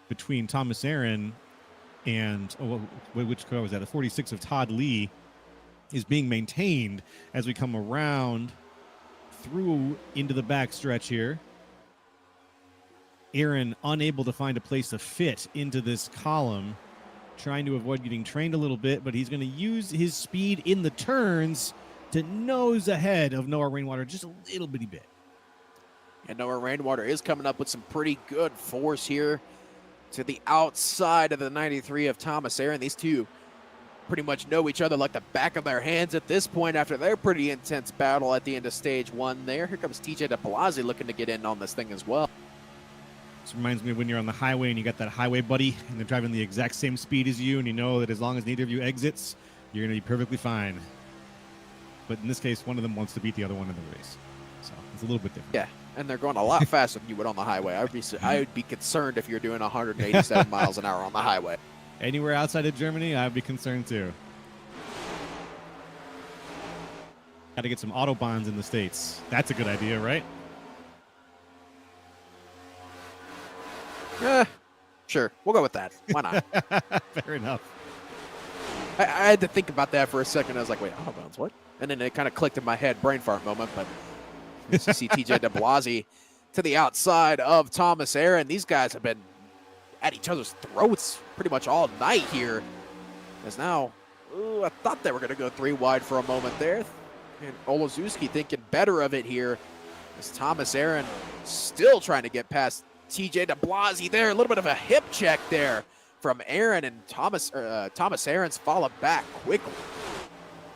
between Thomas Aaron and, which car was that? The 46 of Todd Lee is being maintained as we come around through into the back stretch here. Aaron unable to find a place to fit into this column, trying to avoid getting trained a little bit, but he's going to use his speed in the turns to nose ahead of Noah Rainwater just a little bitty bit. And Noah Rainwater is coming up with some pretty good force here to the outside of the 93 of Thomas Aaron. These two pretty much know each other like the back of their hands at this point after their pretty intense battle at the end of stage one there. Here comes TJ DeBlasi looking to get in on this thing as well. This reminds me of when you're on the highway and you got that highway buddy and they're driving the exact same speed as you, and you know that as long as neither of you exits, you're going to be perfectly fine. But in this case, one of them wants to beat the other one in the race. So it's a little bit different. Yeah, and they're going a lot faster than you would on the highway. I would be concerned if you're doing 187 miles an hour on the highway. Anywhere outside of Germany, I'd be concerned too. Got to get some Autobahns in the States. That's a good idea, right? Sure. We'll go with that. Why not? Fair enough. I had to think about that for a second. I was like, wait, Autobahns, what? And then it kind of clicked in my head, brain fart moment. But you see TJ DeBlasi to the outside of Thomas Aaron. These guys have been at each other's throats pretty much all night here. As now, I thought they were going to go three wide for a moment there. And Olazewski thinking better of it here as Thomas Aaron still trying to get past TJ DeBlasi there. A little bit of a hip check there from Aaron, and Thomas Aaron's followed back quickly.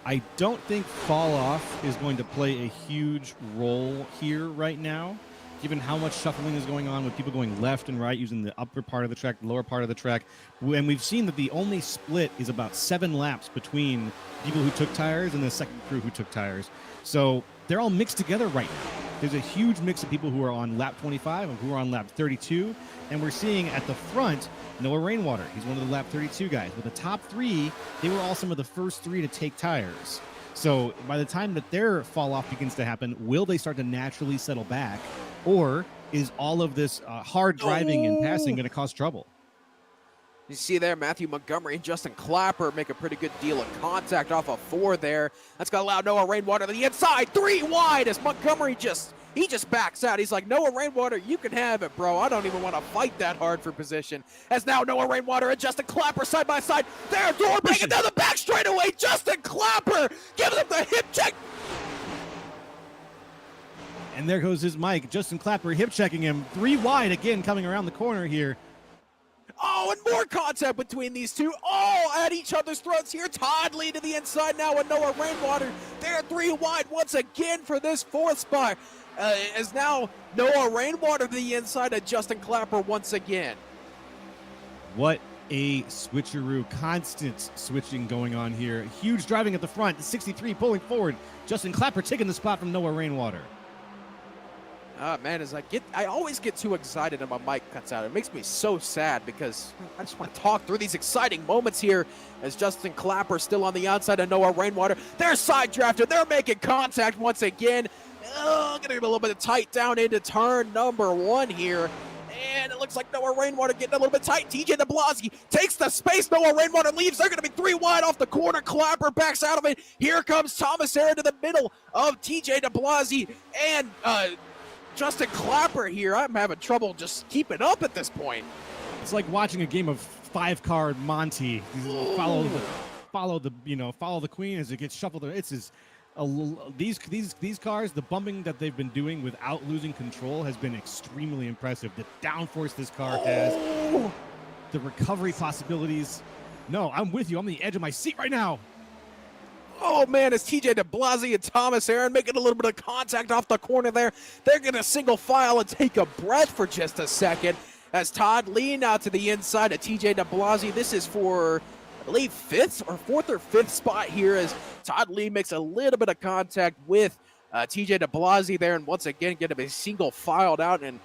I don't think fall off is going to play a huge role here right now, given how much shuffling is going on with people going left and right using the upper part of the track, the lower part of the track. And we've seen that the only split is about 7 laps between people who took tires and the second crew who took tires. So they're all mixed together right now. There's a huge mix of people who are on lap 25 and who are on lap 32. And we're seeing at the front, Noah Rainwater. He's one of the lap 32 guys. But the top 3, they were all some of the first 3 to take tires. So by the time that their fall off begins to happen, will they start to naturally settle back? Or is all of this hard driving and passing going to cause trouble? You see there, Matthew Montgomery and Justin Clapper make a pretty good deal of contact off of 4 there. That's going to allow Noah Rainwater to the inside, 3 wide as Montgomery just backs out. He's like, Noah Rainwater, you can have it, bro. I don't even want to fight that hard for position. As now Noah Rainwater and Justin Clapper side by side. There, door breaking down the back straightaway. Justin Clapper gives him the hip check. And there goes his mic. Justin Clapper hip checking him. 3 wide again coming around the corner here. Oh, and more contact between these two. All at each other's throats here. Todd Lee to the inside now with Noah Rainwater. They're 3 wide once again for this 4th spot. As now Noah Rainwater to the inside of Justin Clapper once again. What a switcheroo. Constant switching going on here. Huge driving at the front. 63 pulling forward. Justin Clapper taking the spot from Noah Rainwater. Man, as I always get too excited and my mic cuts out. It makes me so sad because I just want to talk through these exciting moments here as Justin Clapper still on the outside of Noah Rainwater. They're side drafted. They're making contact once again. Going to get a little bit of tight down into turn number 1 here. And it looks like Noah Rainwater getting a little bit tight. TJ DeBlasi takes the space. Noah Rainwater leaves. They're going to be 3 wide off the corner. Clapper backs out of it. Here comes Thomas Aaron to the middle of TJ DeBlasi and Justin Clapper here. I'm having trouble just keeping up at this point. It's like watching a game of 5-card Monty. Follow the queen as it gets shuffled. These cars, the bumping that they've been doing without losing control has been extremely impressive. The downforce this car has, the recovery possibilities. No, I'm with you. I'm on the edge of my seat right now. Oh, man, it's TJ DeBlasi and Thomas Aaron making a little bit of contact off the corner there. They're going to single file and take a breath for just a second as Todd Lee now to the inside of TJ DeBlasi. This is for, I believe, fourth or fifth spot here as Todd Lee makes a little bit of contact with TJ DeBlasi there, and once again get a single filed out. And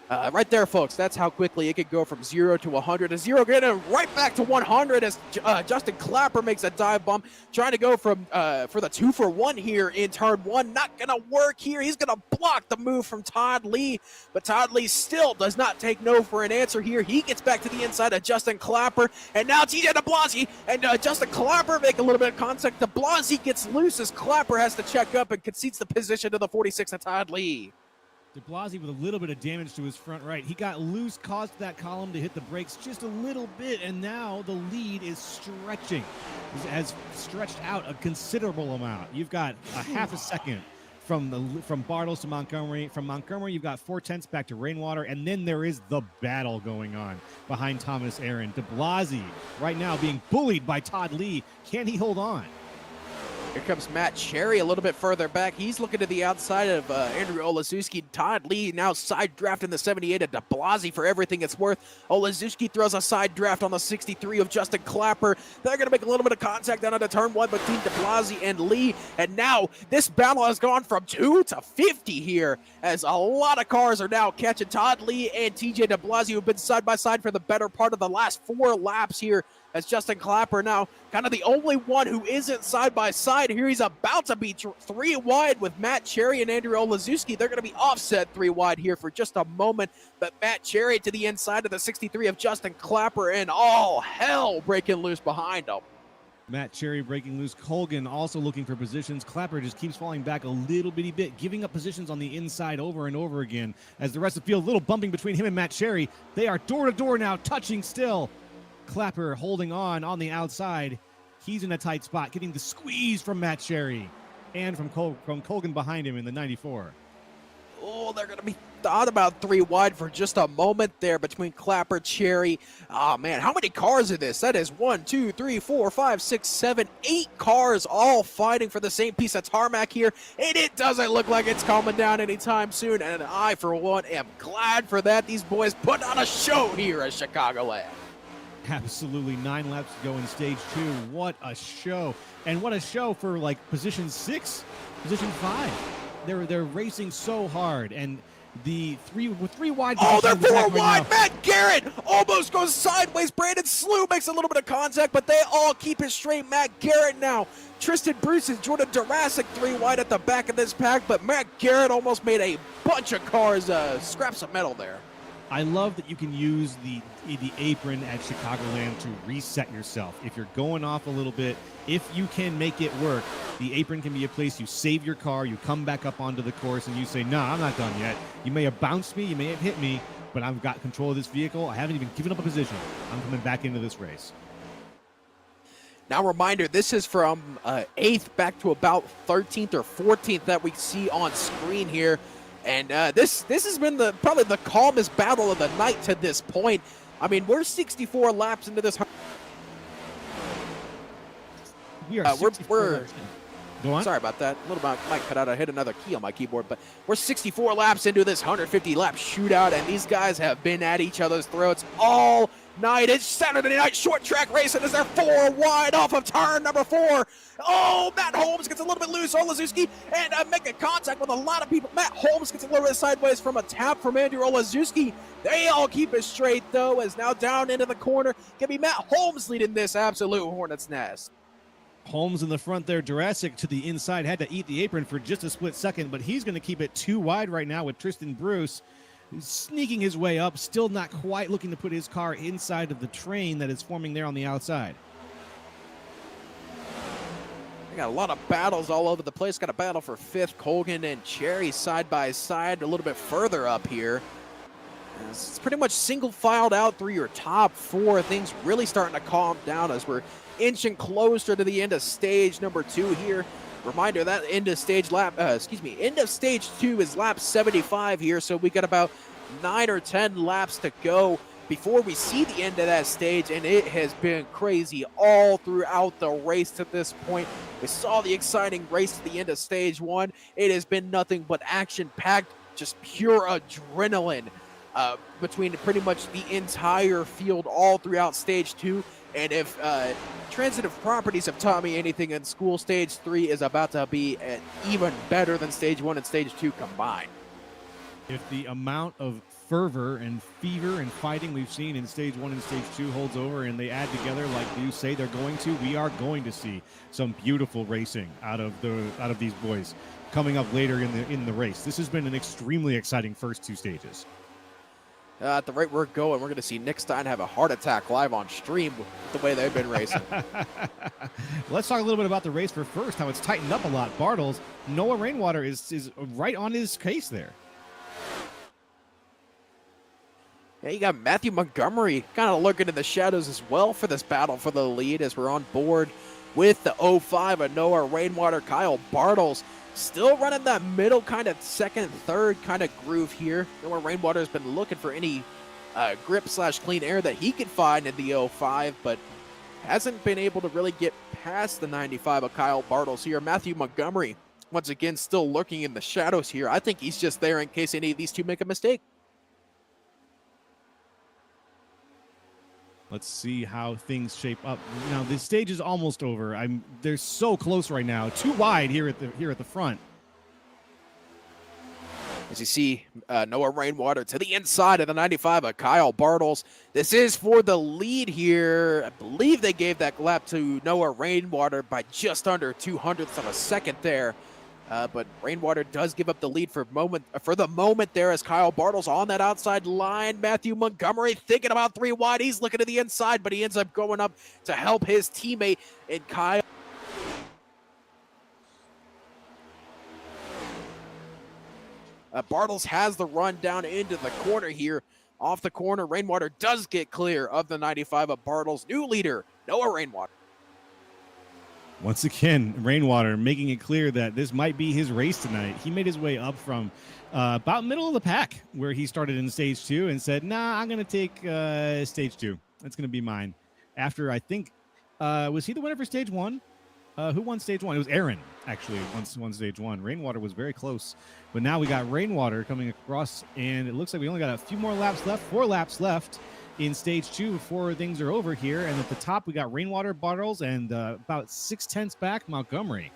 right there, folks, that's how quickly it could go from 0 to 100 to 0, getting right back to 100 as Justin Clapper makes a dive bomb, trying to go from for the 2-for-1 here in turn 1. Not going to work here. He's going to block the move from Todd Lee, but Todd Lee still does not take no for an answer here. He gets back to the inside of Justin Clapper, and now TJ DeBlasi and Justin Clapper make a little bit of contact. DeBlasi gets loose as Clapper has to check up and concedes the position to the 46 of Todd Lee. DeBlasi with a little bit of damage to his front right. He got loose, caused that column to hit the brakes just a little bit, and now the lead is stretching. It has stretched out a considerable amount. You've got a half a second from Bartles to Montgomery. From Montgomery, you've got 4/10 back to Rainwater, and then there is the battle going on behind Thomas Aaron. DeBlasi right now being bullied by Todd Lee. Can he hold on? Here comes Matt Cherry a little bit further back. He's looking to the outside of Andrew Oleszewski. Todd Lee now side draft in the 78 of DeBlasi for everything it's worth. Oleszewski throws a side draft on the 63 of Justin Clapper. They're going to make a little bit of contact down into turn 1 between DeBlasi and Lee. And now this battle has gone from 2 to 50 here, as a lot of cars are now catching Todd Lee and TJ DeBlasi, who've been side by side for the better part of the last 4 laps here, as Justin Clapper now kind of the only one who isn't side by side here. He's about to be 3 wide with Matt Cherry and Andrew Oleszewski. They're going to be offset 3 wide here for just a moment, but Matt Cherry to the inside of the 63 of Justin Clapper, and all hell breaking loose behind him. Matt Cherry breaking loose. Colgan also looking for positions. Clapper just keeps falling back a little bitty bit, giving up positions on the inside over and over again, as the rest of the field, a little bumping between him and Matt Cherry. They are door to door now, touching still. Clapper holding on the outside. He's in a tight spot, getting the squeeze from Matt Cherry and from Colgan behind him in the 94. Oh, they're going to be thought about 3 wide for just a moment there between Clapper, Cherry. Oh, man, how many cars are this? That is 1, 2, 3, 4, 5, 6, 7, 8 cars all fighting for the same piece of tarmac here, and it doesn't look like it's calming down anytime soon, and I, for one, am glad for that. These boys put on a show here at Chicagoland. Absolutely. 9 laps to go in stage 2. What a show. And what a show for like position 6, position 5. They're racing so hard, and the 3 wide. Oh, they're 4 wide. Matt Garrett almost goes sideways. Brandon Slew makes a little bit of contact, but they all keep it straight. Matt Garrett now. Tristan Bruce and Jordan Durasic 3 wide at the back of this pack, but Matt Garrett almost made a bunch of cars scrap some metal there. I love that you can use the apron at Chicagoland to reset yourself. If you're going off a little bit, if you can make it work, the apron can be a place you save your car, you come back up onto the course, and you say, no, I'm not done yet. You may have bounced me, you may have hit me, but I've got control of this vehicle. I haven't even given up a position. I'm coming back into this race. Now, reminder, this is from 8th back to about 13th or 14th that we see on screen here. And this has been probably the calmest battle of the night to this point. I mean, we're 64 laps into this. We are Go on. Sorry about that. A little bit might cut out. I hit another key on my keyboard, but we're 64 laps into this 150-lap shootout, and these guys have been at each other's throats all night. It's Saturday night short track racing as they're 4 wide off of turn number 4. Oh, Matt Holmes gets a little bit loose. Oleszewski and making contact with a lot of people. Matt Holmes gets a little bit sideways from a tap from Andrew Oleszewski. They all keep it straight, though, as now down into the corner can be Matt Holmes leading this absolute hornet's nest. Holmes in the front there. Durasic to the inside. Had to eat the apron for just a split second, but he's going to keep it 2 wide right now with Tristan Bruce. He's sneaking his way up, still not quite looking to put his car inside of the train that is forming there on the outside. We got a lot of battles all over the place. Got a battle for 5th. Colgan and Cherry side by side a little bit further up here. It's pretty much single filed out through your top 4. Things really starting to calm down as we're inching closer to the end of stage number 2 here. Reminder that end of stage 2 is lap 75 here, so we got about 9 or 10 laps to go before we see the end of that stage, and it has been crazy all throughout the race to this point. We saw the exciting race to the end of stage 1. It has been nothing but action-packed, just pure adrenaline between pretty much the entire field all throughout stage 2. And if transitive properties have taught me anything in school, stage 3 is about to be even better than stage 1 and stage 2 combined. If the amount of fervor and fever and fighting we've seen in stage 1 and stage 2 holds over and they add together like you say they're going to, we are going to see some beautiful racing out of these boys coming up later in the race. This has been an extremely exciting first 2 stages. At the rate we're going, we're going to see Nick Stein have a heart attack live on stream with the way they've been racing. Let's talk a little bit about the race for first, how it's tightened up a lot. Bartles, Noah Rainwater is right on his case there. Yeah, you got Matthew Montgomery kind of lurking in the shadows as well for this battle for the lead as we're on board with the 05 of Noah Rainwater. Kyle Bartles still running that middle kind of second, third kind of groove here. Noah Rainwater has been looking for any grip/clean air that he could find in the 05, but hasn't been able to really get past the 95 of Kyle Bartles here. Matthew Montgomery, once again, still lurking in the shadows here. I think he's just there in case any of these two make a mistake. Let's see how things shape up. Now this stage is almost over. They're so close right now. Too wide here at the front. As you see, Noah Rainwater to the inside of the 95 of Kyle Bartles. This is for the lead here. I believe they gave that lap to Noah Rainwater by just under 200ths of a second there. But Rainwater does give up the lead for the moment there as Kyle Bartles on that outside line. Matthew Montgomery thinking about 3 wide. He's looking to the inside, but he ends up going up to help his teammate in Kyle. Bartles has the run down into the corner here. Off the corner, Rainwater does get clear of the 95 of Bartles. New leader, Noah Rainwater. Once again, Rainwater making it clear that this might be his race tonight. He made his way up from about middle of the pack where he started in stage 2 and said, nah, I'm going to take stage 2. That's going to be mine. After, I think, was he the winner for stage 1? Who won stage 1? It was Aaron, actually, won stage 1. Rainwater was very close. But now we got Rainwater coming across, and it looks like we only got a few more laps left, 4 laps left in stage 2 before things are over here. And at the top, we got Rainwater, Bartles, and about 6/10 back, Montgomery.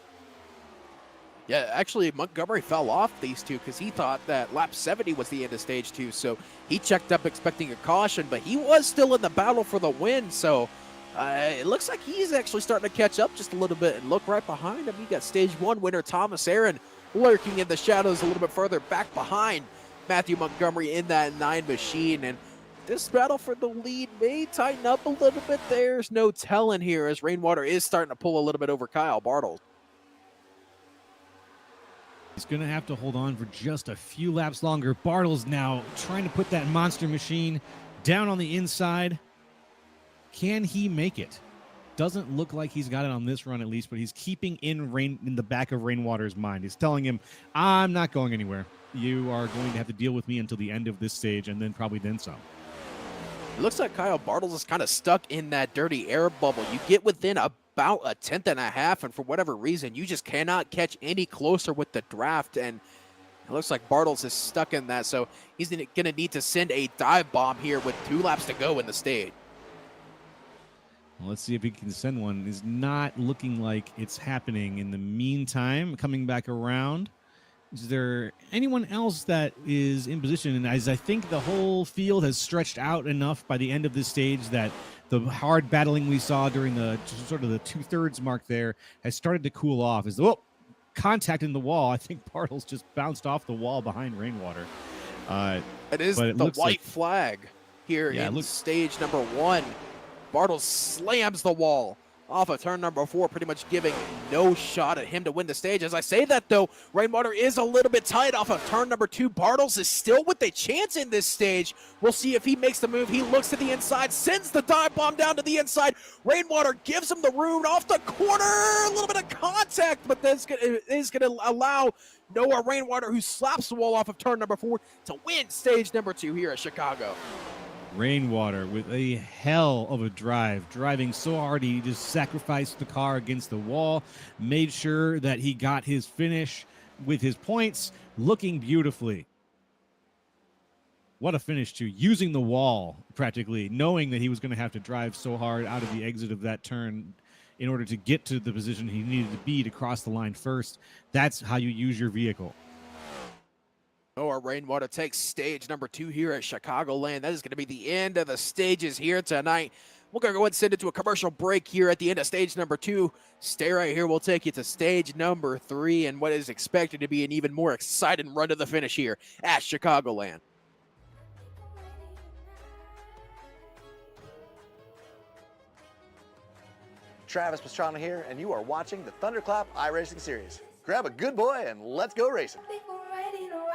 Yeah, actually, Montgomery fell off these two because he thought that lap 70 was the end of stage 2. So he checked up expecting a caution, but he was still in the battle for the win. So it looks like he's actually starting to catch up just a little bit. And look right behind him, you got stage 1 winner Thomas Aaron lurking in the shadows a little bit further back behind Matthew Montgomery in that 9 machine. And this battle for the lead may tighten up a little bit. There's no telling here as Rainwater is starting to pull a little bit over Kyle Bartles. He's going to have to hold on for just a few laps longer. Bartles now trying to put that monster machine down on the inside. Can he make it? Doesn't look like he's got it on this run at least, but he's keeping in the back of Rainwater's mind. He's telling him, I'm not going anywhere. You are going to have to deal with me until the end of this stage and then probably then some. It looks like Kyle Bartles is kind of stuck in that dirty air bubble. You get within about 1/10.5, and for whatever reason, you just cannot catch any closer with the draft. And it looks like Bartles is stuck in that, so he's going to need to send a dive bomb here with 2 laps to go in the stage. Well, let's see if he can send one. It's not looking like it's happening. In the meantime, coming back around, is there anyone else that is in position? And as I think the whole field has stretched out enough by the end of this stage that the hard battling we saw during the sort of the 2/3 mark there has started to cool off. As contact in the wall, I think Bartles just bounced off the wall behind Rainwater. It is the white flag here in stage number 1. Bartles slams the wall off of turn number 4, pretty much giving no shot at him to win the stage. As I say that, though, Rainwater is a little bit tight off of turn number 2. Bartles is still with a chance in this stage. We'll see if he makes the move. He looks to the inside, sends the dive bomb down to the inside. Rainwater gives him the room off the corner. A little bit of contact, but this is going to allow Noah Rainwater, who slaps the wall off of turn number 4, to win stage number 2 here at Chicago. Rainwater with a hell of a drive, driving so hard he just sacrificed the car against the wall, made sure that he got his finish with his points, looking beautifully. What a finish, too. Using the wall, practically, knowing that he was going to have to drive so hard out of the exit of that turn in order to get to the position he needed to be to cross the line first. That's how you use your vehicle. Noah Rainwater takes stage number 2 here at Chicagoland. That is going to be the end of the stages here tonight. We're going to go ahead and send it to a commercial break here at the end of stage number 2. Stay right here. We'll take you to stage number 3 and what is expected to be an even more exciting run to the finish here at Chicagoland. Travis Pastrana here, and you are watching the Thunderclap iRacing Series. Grab a good boy and let's go racing. I think we're ready to ride.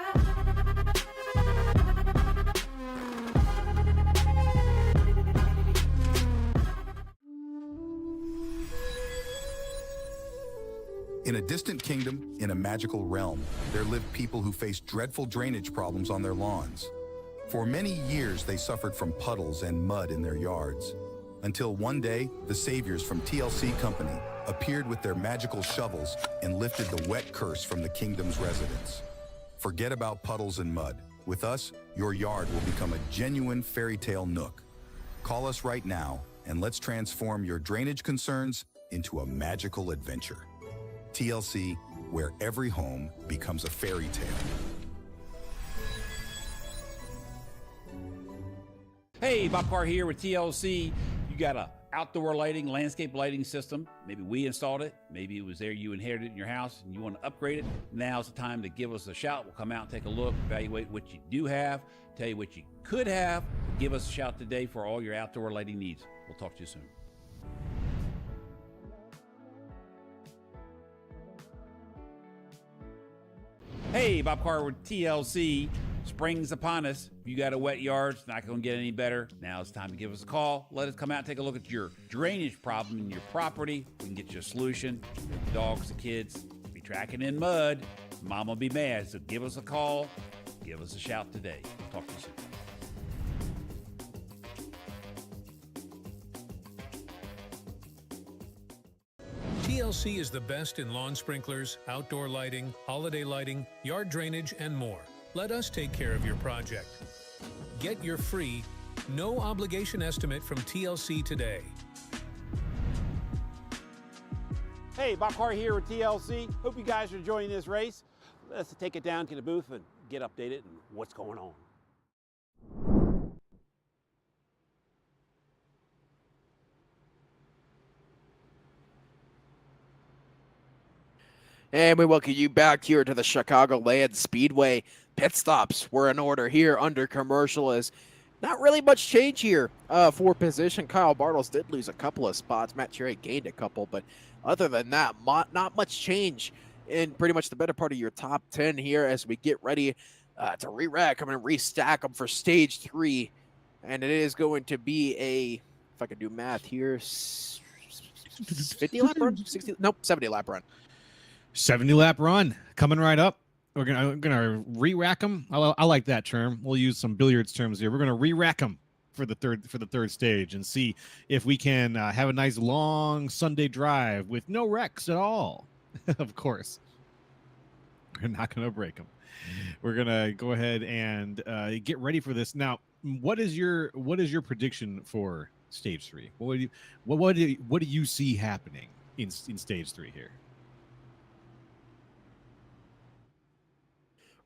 In a distant kingdom, in a magical realm, there lived people who faced dreadful drainage problems on their lawns. For many years, they suffered from puddles and mud in their yards. Until one day, the saviors from TLC Company appeared with their magical shovels and lifted the wet curse from the kingdom's residents. Forget about puddles and mud. With us, your yard will become a genuine fairy tale nook. Call us right now, and let's transform your drainage concerns into a magical adventure. TLC, where every home becomes a fairy tale. Hey, Bob Carr here with TLC. You got a outdoor lighting, landscape lighting system. Maybe we installed it. Maybe it was there you inherited in your house and you want to upgrade it. Now's the time to give us a shout. We'll come out and take a look, evaluate what you do have, tell you what you could have. Give us a shout today for all your outdoor lighting needs. We'll talk to you soon. Hey, Bob Carr with TLC. Spring's upon us. If you got a wet yard, it's not going to get any better. Now it's time to give us a call. Let us come out and take a look at your drainage problem in your property. We can get you a solution. The dogs, the kids be tracking in mud. Mom will be mad. So give us a call. Give us a shout today. We'll talk to you soon. TLC is the best in lawn sprinklers, outdoor lighting, holiday lighting, yard drainage, and more. Let us take care of your project. Get your free, no obligation estimate from TLC today. Hey, Bob Carr here with TLC. Hope you guys are enjoying this race. Let's take it down to the booth and get updated on what's going on. And we welcome you back here to the Chicagoland Speedway. Pit stops were in order here under commercial. Is not really much change here for position. Kyle Bartles did lose a couple of spots. Matt Cherry gained a couple, but other than that, not much change in pretty much the better part of your top 10 here as we get ready to re-rack them and restack them for stage 3. And it is going to be a, if I can do math here, 50 lap run? 60? Nope, 70 lap run. 70-lap run coming right up. We're gonna re-rack them. I like that term. We'll use some billiards terms here. We're gonna re-rack them for the third stage and see if we can have a nice long Sunday drive with no wrecks at all. Of course, we're not gonna break them. We're gonna go ahead and get ready for this now. What is your prediction for stage 3? What do you see happening in stage 3 here?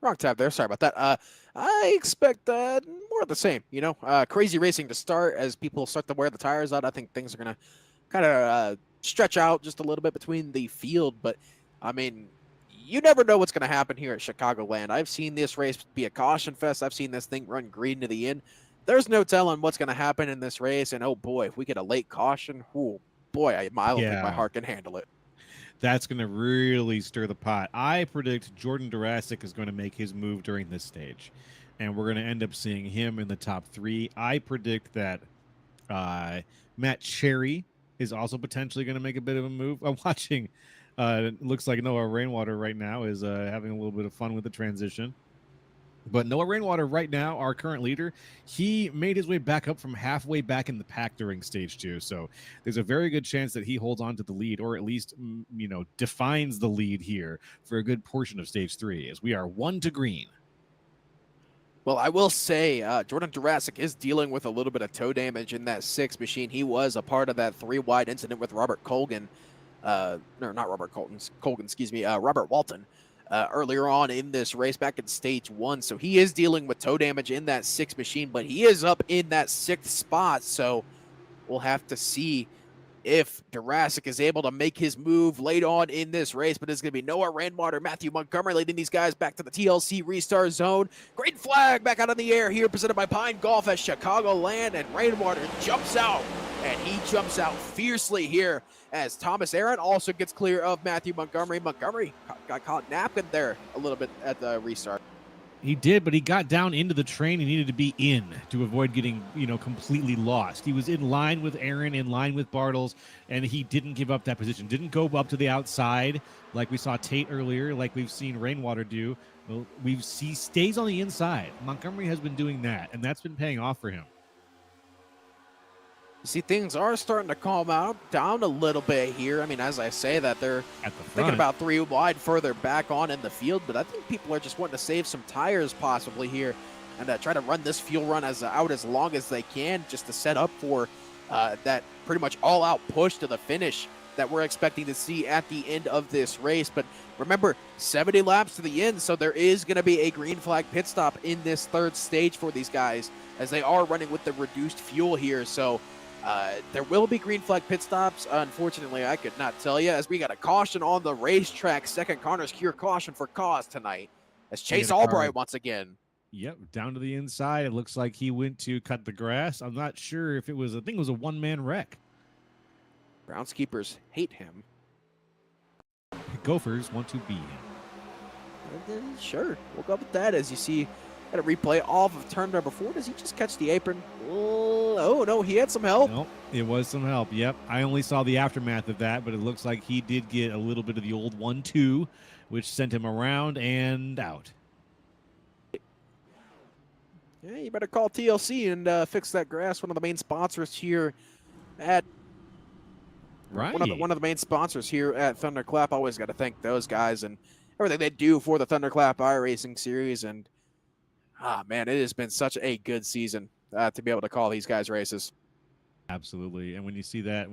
Wrong tab there. Sorry about that. I expect more of the same. You know, crazy racing to start as people start to wear the tires out. I think things are going to kind of stretch out just a little bit between the field. But, I mean, you never know what's going to happen here at Chicagoland. I've seen this race be a caution fest. I've seen this thing run green to the end. There's no telling what's going to happen in this race. And, oh, boy, if we get a late caution, oh, boy, I don't think my heart can handle it. That's going to really stir the pot. I predict Jordan Durasic is going to make his move during this stage, and we're going to end up seeing him in the top 3. I predict that Matt Cherry is also potentially going to make a bit of a move. I'm watching. It looks like Noah Rainwater right now is having a little bit of fun with the transition. But Noah Rainwater right now, our current leader, he made his way back up from halfway back in the pack during stage 2. So there's a very good chance that he holds on to the lead, or at least, defines the lead here for a good portion of stage 3, as we are 1 to green. Well, I will say Jordan Jurassic is dealing with a little bit of toe damage in that 6 machine. He was a part of that 3 wide incident with Robert Colgan. No, not Robert Colgan, excuse me, Robert Walton. Earlier on in this race back in stage 1. So he is dealing with toe damage in that 6 machine, but he is up in that 6th spot. So we'll have to see if Jurassic is able to make his move late on in this race, but it's going to be Noah Randwater, Matthew Montgomery leading these guys back to the TLC restart zone. Green flag back out in the air here, presented by Pine Golf at Chicagoland, and Rainwater jumps out, and he jumps out fiercely here as Thomas Aaron also gets clear of Matthew Montgomery. Montgomery got caught napping there a little bit at the restart. He did, but he got down into the train. He needed to be in to avoid getting, completely lost. He was in line with Aaron, in line with Bartles, and he didn't give up that position. Didn't go up to the outside like we saw Tate earlier, like we've seen Rainwater do. Well, he stays on the inside. Montgomery has been doing that, and that's been paying off for him. You see, things are starting to calm down a little bit here. I mean, as I say that, they're thinking about 3 wide further back on in the field, but I think people are just wanting to save some tires possibly here and try to run this fuel run out as long as they can, just to set up for that pretty much all-out push to the finish that we're expecting to see at the end of this race. But remember, 70 laps to the end, so there is going to be a green flag pit stop in this 3rd stage for these guys, as they are running with the reduced fuel here. So there will be green flag pit stops. Unfortunately, I could not tell you, as we got a caution on the racetrack. Second Connors cure caution for cause tonight, as Chase Albright once again. Yep, down to the inside. It looks like he went to cut the grass. I'm not sure if it was, I think it was a one-man wreck. Groundskeepers hate him. Gophers want to be him. Sure, we'll go with that. As you see, got a replay off of turn number 4. Does he just catch the apron? Oh, no, he had some help. Nope, it was some help. Yep, I only saw the aftermath of that, but it looks like he did get a little bit of the old 1-2, which sent him around and out. Yeah, you better call TLC and fix that grass. One of the main sponsors here at one of the main sponsors here at Thunderclap. Always got to thank those guys and everything they do for the Thunderclap iRacing series. And man, it has been such a good season to be able to call these guys races. Absolutely. And when you see that,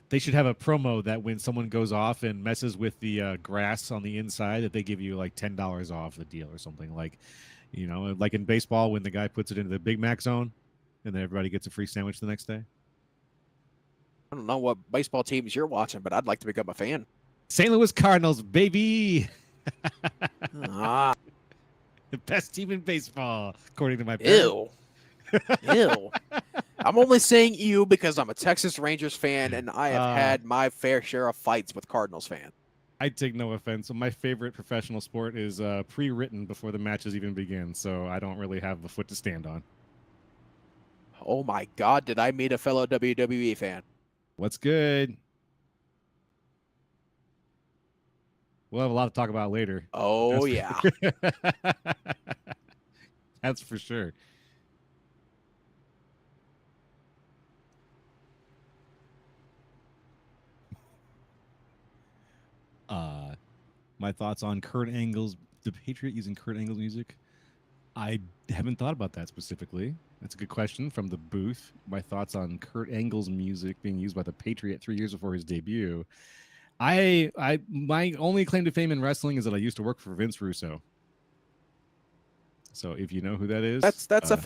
they should have a promo that when someone goes off and messes with the grass on the inside, that they give you like $10 off the deal or something. Like, like in baseball when the guy puts it into the Big Mac zone and then everybody gets a free sandwich the next day. I don't know what baseball teams you're watching, but I'd like to become a fan. St. Louis Cardinals, baby. The best team in baseball, according to my parents. Ew. I'm only saying ew because I'm a Texas Rangers fan, and I have had my fair share of fights with Cardinals fans. I take no offense. My favorite professional sport is pre-written before the matches even begin, so I don't really have a foot to stand on. Oh my God, did I meet a fellow WWE fan? What's good? We'll have a lot to talk about later. Oh, yeah. That's for sure. My thoughts on Kurt Angle's, the Patriot using Kurt Angle's music. I haven't thought about that specifically. That's a good question from the booth. My thoughts on Kurt Angle's music being used by the Patriot 3 years before his debut. My only claim to fame in wrestling is that I used to work for Vince Russo. So if you know who that is, that's a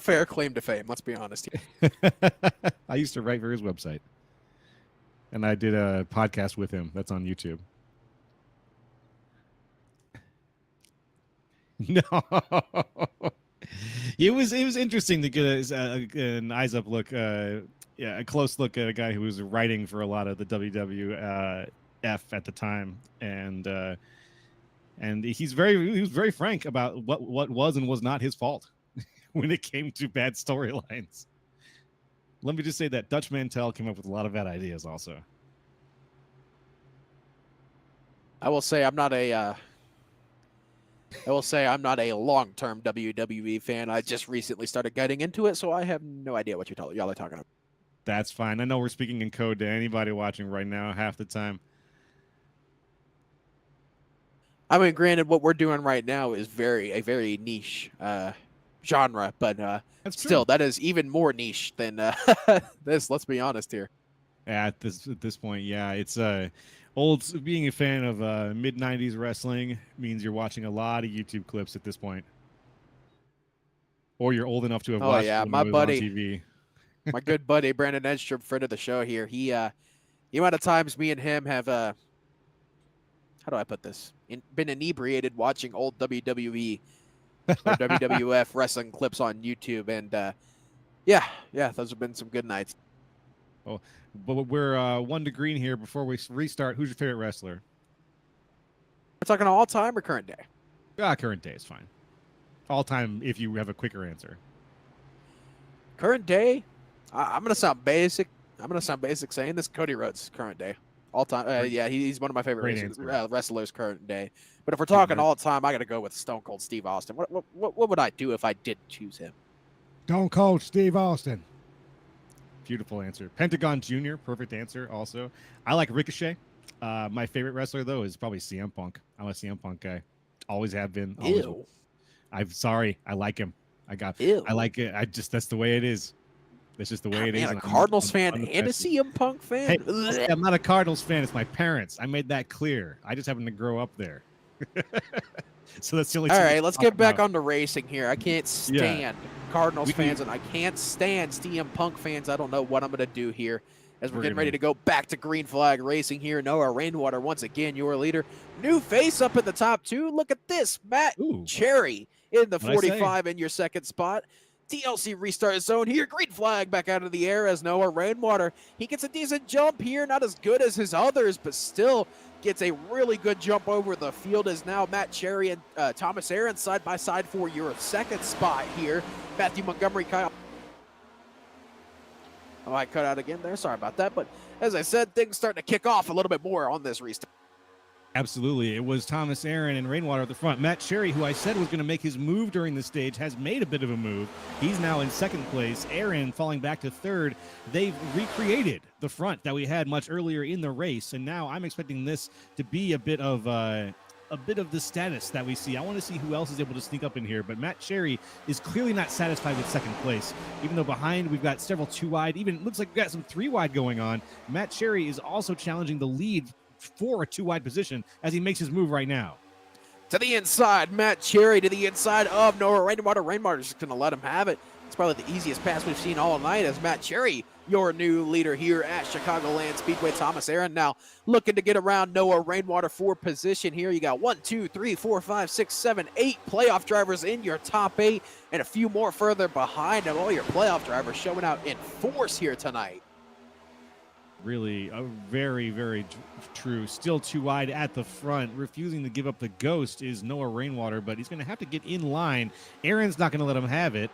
fair claim to fame. Let's be honest here. I used to write for his website, and I did a podcast with him. That's on YouTube. No, it was interesting to get an eyes up look, a close look at a guy who was writing for a lot of the WWF at the time, and he was very frank about what was and was not his fault when it came to bad storylines. Let me just say that Dutch Mantel came up with a lot of bad ideas also. I will say I'm not a long-term WWE fan. I just recently started getting into it, so I have no idea what y'all are talking about. That's fine. I know we're speaking in code to anybody watching right now half the time. I mean, granted, what we're doing right now is a very niche genre, but still, that is even more niche than this. Let's be honest here. At this point, yeah, it's being a fan of mid '90s wrestling means you're watching a lot of YouTube clips at this point, or you're old enough to have watched it when my it was buddy, on TV. my good buddy Brandon Edstrom, friend of the show here. He the amount of times me and him have how do I put this? Been inebriated watching old WWE or WWF wrestling clips on YouTube, and yeah, those have been some good nights. Oh, but we're 1 to green here. Before we restart, who's your favorite wrestler? We're talking all time or current day? Current day is fine. All time, if you have a quicker answer. Current day, I'm gonna sound basic. Saying this: Cody Rhodes, current day, all time. Yeah, he's one of my favorite wrestlers, current day. But if we're talking all time, I got to go with Stone Cold Steve Austin. What would I do if I didn't choose him? Stone Cold Steve Austin. Beautiful answer. Pentagon Jr., perfect answer also. I like Ricochet. My favorite wrestler, though, is probably CM Punk. I'm a CM Punk guy. Always have been. Always. Ew. I'm sorry. I like him. Ew. I like it. That's the way it is. That's just the way it is. A Cardinals fan and a CM Punk fan? Hey, I'm not a Cardinals fan. It's my parents. I made that clear. I just happened to grow up there. So that's the only. All right, let's get back on to racing here. I can't stand Cardinals fans, and I can't stand CM Punk fans. I don't know what I'm going to do here as we're getting ready to go back to green flag racing here. Noah Rainwater, once again, your leader. New face up in the top 2. Look at this. Matt Cherry in the 45 in your second spot. TLC restart zone here. Green flag back out of the air as Noah Rainwater. He gets a decent jump here. Not as good as his others, but still gets a really good jump over the field as now Matt Cherry and Thomas Aaron side by side for your second spot here. Matthew Montgomery, Kyle. Oh, I cut out again there. Sorry about that. But as I said, things starting to kick off a little bit more on this restart. Absolutely. It was Thomas Aaron and Rainwater at the front. Matt Cherry, who I said was going to make his move during the stage, has made a bit of a move. He's now in second place. Aaron falling back to third. They've recreated the front that we had much earlier in the race, and now I'm expecting this to be a bit of the status that we see. I want to see who else is able to sneak up in here, but Matt Cherry is clearly not satisfied with second place. Even though behind we've got several 2-wide, even looks like we've got some 3-wide going on. Matt Cherry is also challenging the lead for a 2-wide position as he makes his move right now. To the inside, Matt Cherry to the inside of Noah Rainwater. Rainwater's just going to let him have it. It's probably the easiest pass we've seen all night as Matt Cherry, your new leader here at Chicagoland Speedway. Thomas Aaron now looking to get around Noah Rainwater for position here. You got 1, 2, 3, 4, 5, 6, 7, 8 playoff drivers in your top 8 and a few more further behind, and all your playoff drivers showing out in force here tonight. Really a very, very true. Still 2-wide at the front. Refusing to give up the ghost is Noah Rainwater, but he's going to have to get in line. Aaron's not going to let him have it.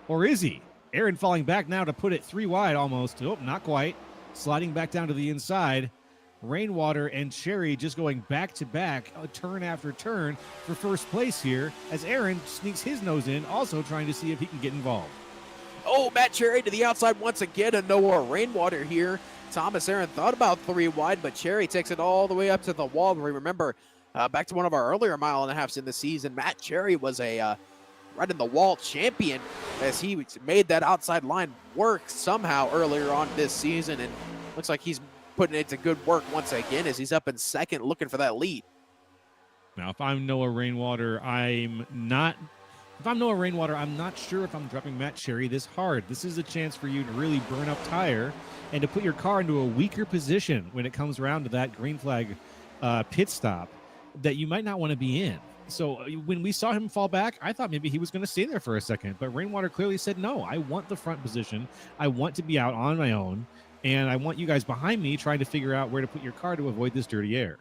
Or is he? Aaron falling back now to put it 3-wide almost. Oh, not quite. Sliding back down to the inside. Rainwater and Cherry just going back to back, turn after turn for first place here as Aaron sneaks his nose in, also trying to see if he can get involved. Oh, Matt Cherry to the outside once again, and Noah Rainwater here. Thomas Aaron thought about 3-wide, but Cherry takes it all the way up to the wall. We remember back to one of our earlier 1.5 in the season, Matt Cherry was a right in the wall champion as he made that outside line work somehow earlier on this season, and looks like he's putting it to good work once again as he's up in second looking for that lead. Now, if I'm Noah Rainwater, I'm not sure if I'm dropping Matt Cherry this hard. This is a chance for you to really burn up tire and to put your car into a weaker position when it comes around to that green flag pit stop that you might not want to be in. So when we saw him fall back, I thought maybe he was going to stay there for a second, but Rainwater clearly said, no, I want the front position. I want to be out on my own, and I want you guys behind me trying to figure out where to put your car to avoid this dirty air.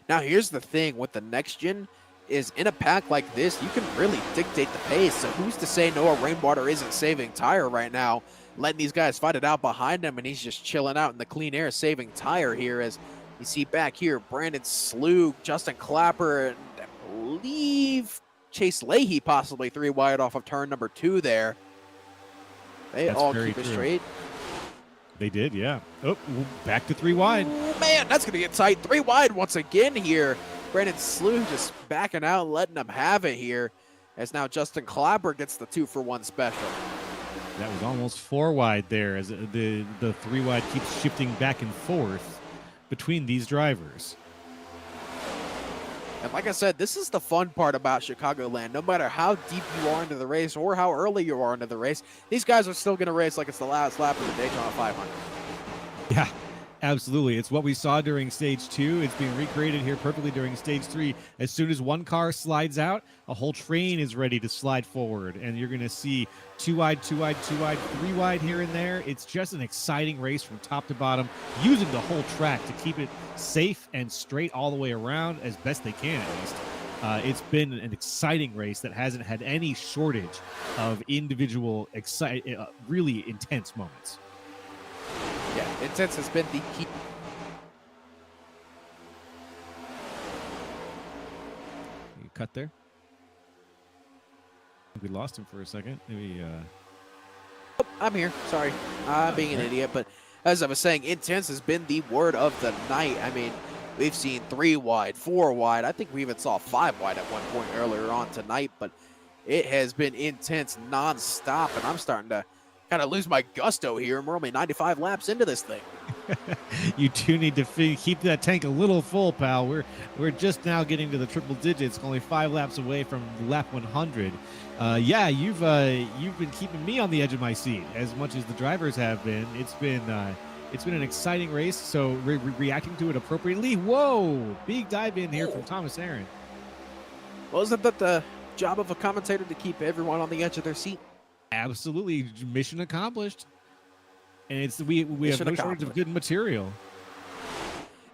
Now, here's the thing with the next gen is in a pack like this, you can really dictate the pace. So who's to say Noah Rainwater isn't saving tire right now, letting these guys fight it out behind him, and he's just chilling out in the clean air, saving tire here. As you see back here, Brandon Slug, Justin Clapper, and I believe Chase Leahy possibly 3-wide off of turn number 2 there. They all keep it straight. They did, yeah. Oh, back to 3-wide. Oh, man, that's going to get tight. 3-wide once again here. Brandon Slug just backing out, letting them have it here as now Justin Clapper gets the 2-for-1 special. That was almost 4 wide there as the 3 wide keeps shifting back and forth between these drivers. And like I said, this is the fun part about Chicagoland. No matter how deep you are into the race or how early you are into the race, these guys are still going to race like it's the last lap of the Daytona 500. Yeah, absolutely. It's what we saw during stage 2. It's being recreated here perfectly during stage 3. As soon as one car slides out, a whole train is ready to slide forward. And you're going to see 2 wide, 2 wide, 2 wide, 3 wide here and there. It's just an exciting race from top to bottom, using the whole track to keep it safe and straight all the way around as best they can, at least. It's been an exciting race that hasn't had any shortage of individual, really intense moments. Yeah, intense has been the key. You cut there? We lost him for a second. Maybe. Oh, I'm here. Sorry, I'm being an idiot. But as I was saying, intense has been the word of the night. I mean, we've seen 3 wide, 4 wide. I think we even saw 5 wide at one point earlier on tonight. But it has been intense nonstop, and I'm starting to kind of lose my gusto here, and we're only 95 laps into this thing. You do need to keep that tank a little full, pal. We're just now getting to the triple digits, only 5 laps away from lap 100. Yeah, you've been keeping me on the edge of my seat as much as the drivers have been. It's been an exciting race, so reacting to it appropriately. Whoa, big dive in here from Thomas Aaron. Well, isn't that the job of a commentator, to keep everyone on the edge of their seat? Absolutely, mission accomplished. And we have no shortage of good material.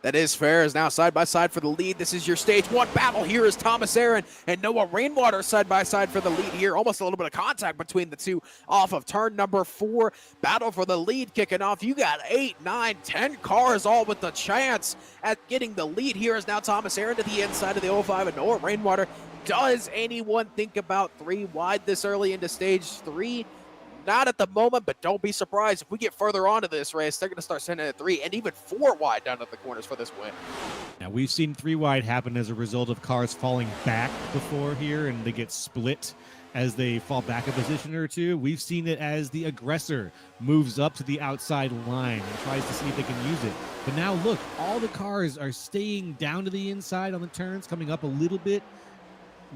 That is fair, as now side by side for the lead. This is your stage 1 battle. Here is Thomas Aaron and Noah Rainwater side by side for the lead here. Almost a little bit of contact between the two off of turn number 4. Battle for the lead kicking off. You got 8, 9, 10 cars all with the chance at getting the lead. Here is now Thomas Aaron to the inside of the 05 and Noah Rainwater. Does anyone think about 3 wide this early into stage 3? Not at the moment, but don't be surprised if we get further on to this race. They're going to start sending it 3 and even 4 wide down to the corners for this win. Now, we've seen 3 wide happen as a result of cars falling back before here, and they get split as they fall back a position or two. We've seen it as the aggressor moves up to the outside line and tries to see if they can use it. But now, look, all the cars are staying down to the inside on the turns, coming up a little bit.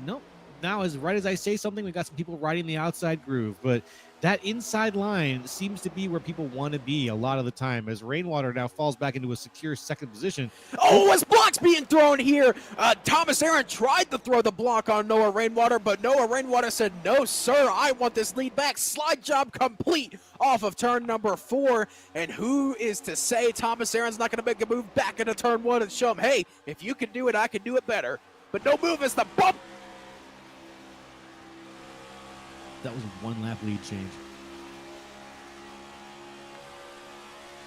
Nope. Now, right as I say something, we got some people riding the outside groove, but that inside line seems to be where people want to be a lot of the time, as Rainwater now falls back into a secure second position. Oh, as blocks being thrown here. Thomas Aaron tried to throw the block on Noah Rainwater, but Noah Rainwater said, no, sir, I want this lead back. Slide job complete off of turn number 4. And who is to say Thomas Aaron's not going to make a move back into turn 1 and show him, hey, if you can do it, I can do it better. But no move as the bump. That was a 1 lap lead change.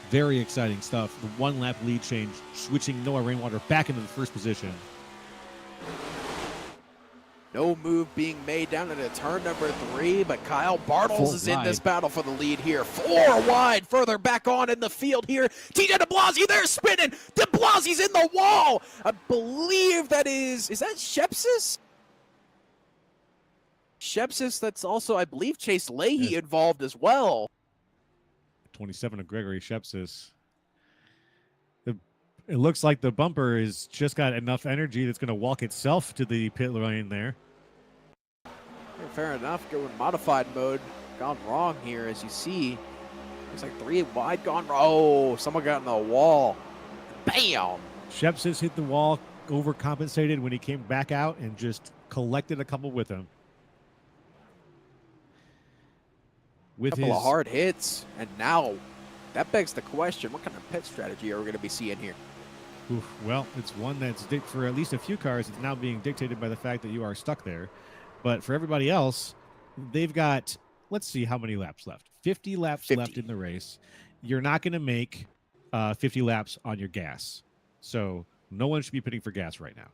Very exciting stuff. The 1 lap lead change, switching Noah Rainwater back into the first position. No move being made down into turn number 3, but Kyle Bartles is in this battle for the lead here. 4 wide, further back on in the field here. TJ DeBlasi, they're spinning. DeBlasi's in the wall. I believe that is that Shepsis? Shepsis, that's also, I believe, Chase Leahy involved as well. 27 of Gregory Shepsis. It looks like the bumper has just got enough energy that's going to walk itself to the pit lane there. Fair enough, going modified mode. Gone wrong here, as you see. Looks like 3 wide gone wrong. Oh, someone got in the wall. Bam! Shepsis hit the wall, overcompensated when he came back out, and just collected a couple with him. With couple of hard hits, and now that begs the question, what kind of pit strategy are we going to be seeing here? Oof, well, it's one that's for at least a few cars, it's now being dictated by the fact that you are stuck there. But for everybody else, they've got, let's see how many laps left. 50 laps left in the race. You're not going to make 50 laps on your gas. So no one should be pitting for gas right now.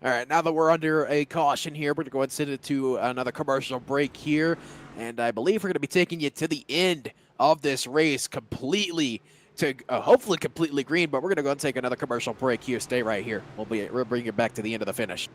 All right, now that we're under a caution here, we're going to go ahead and send it to another commercial break here. And I believe we're going to be taking you to the end of this race completely to hopefully completely green, but we're going to go and take another commercial break here. Stay right here. We'll bring you back to the end of the finish.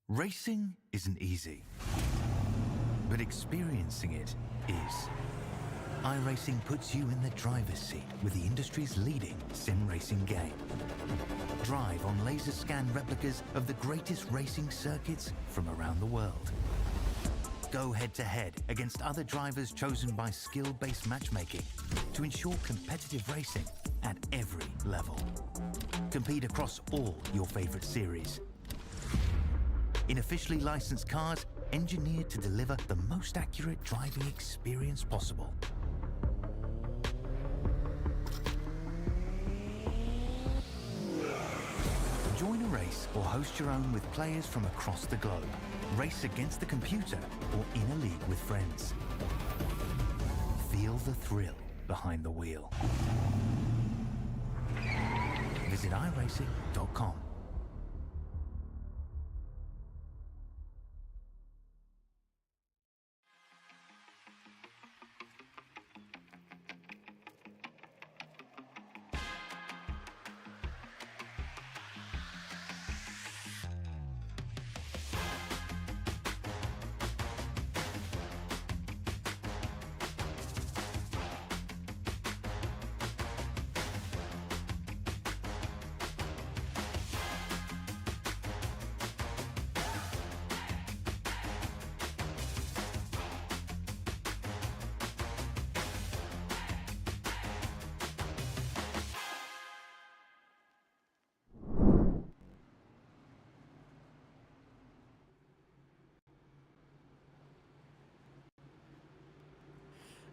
Racing isn't easy, but experiencing it is. iRacing puts you in the driver's seat with the industry's leading sim racing game. Drive on laser scan replicas of the greatest racing circuits from around the world. Go head-to-head against other drivers chosen by skill-based matchmaking to ensure competitive racing at every level. Compete across all your favorite series. In officially licensed cars, engineered to deliver the most accurate driving experience possible. Join a race or host your own with players from across the globe. Race against the computer or in a league with friends. Feel the thrill behind the wheel. Visit iRacing.com.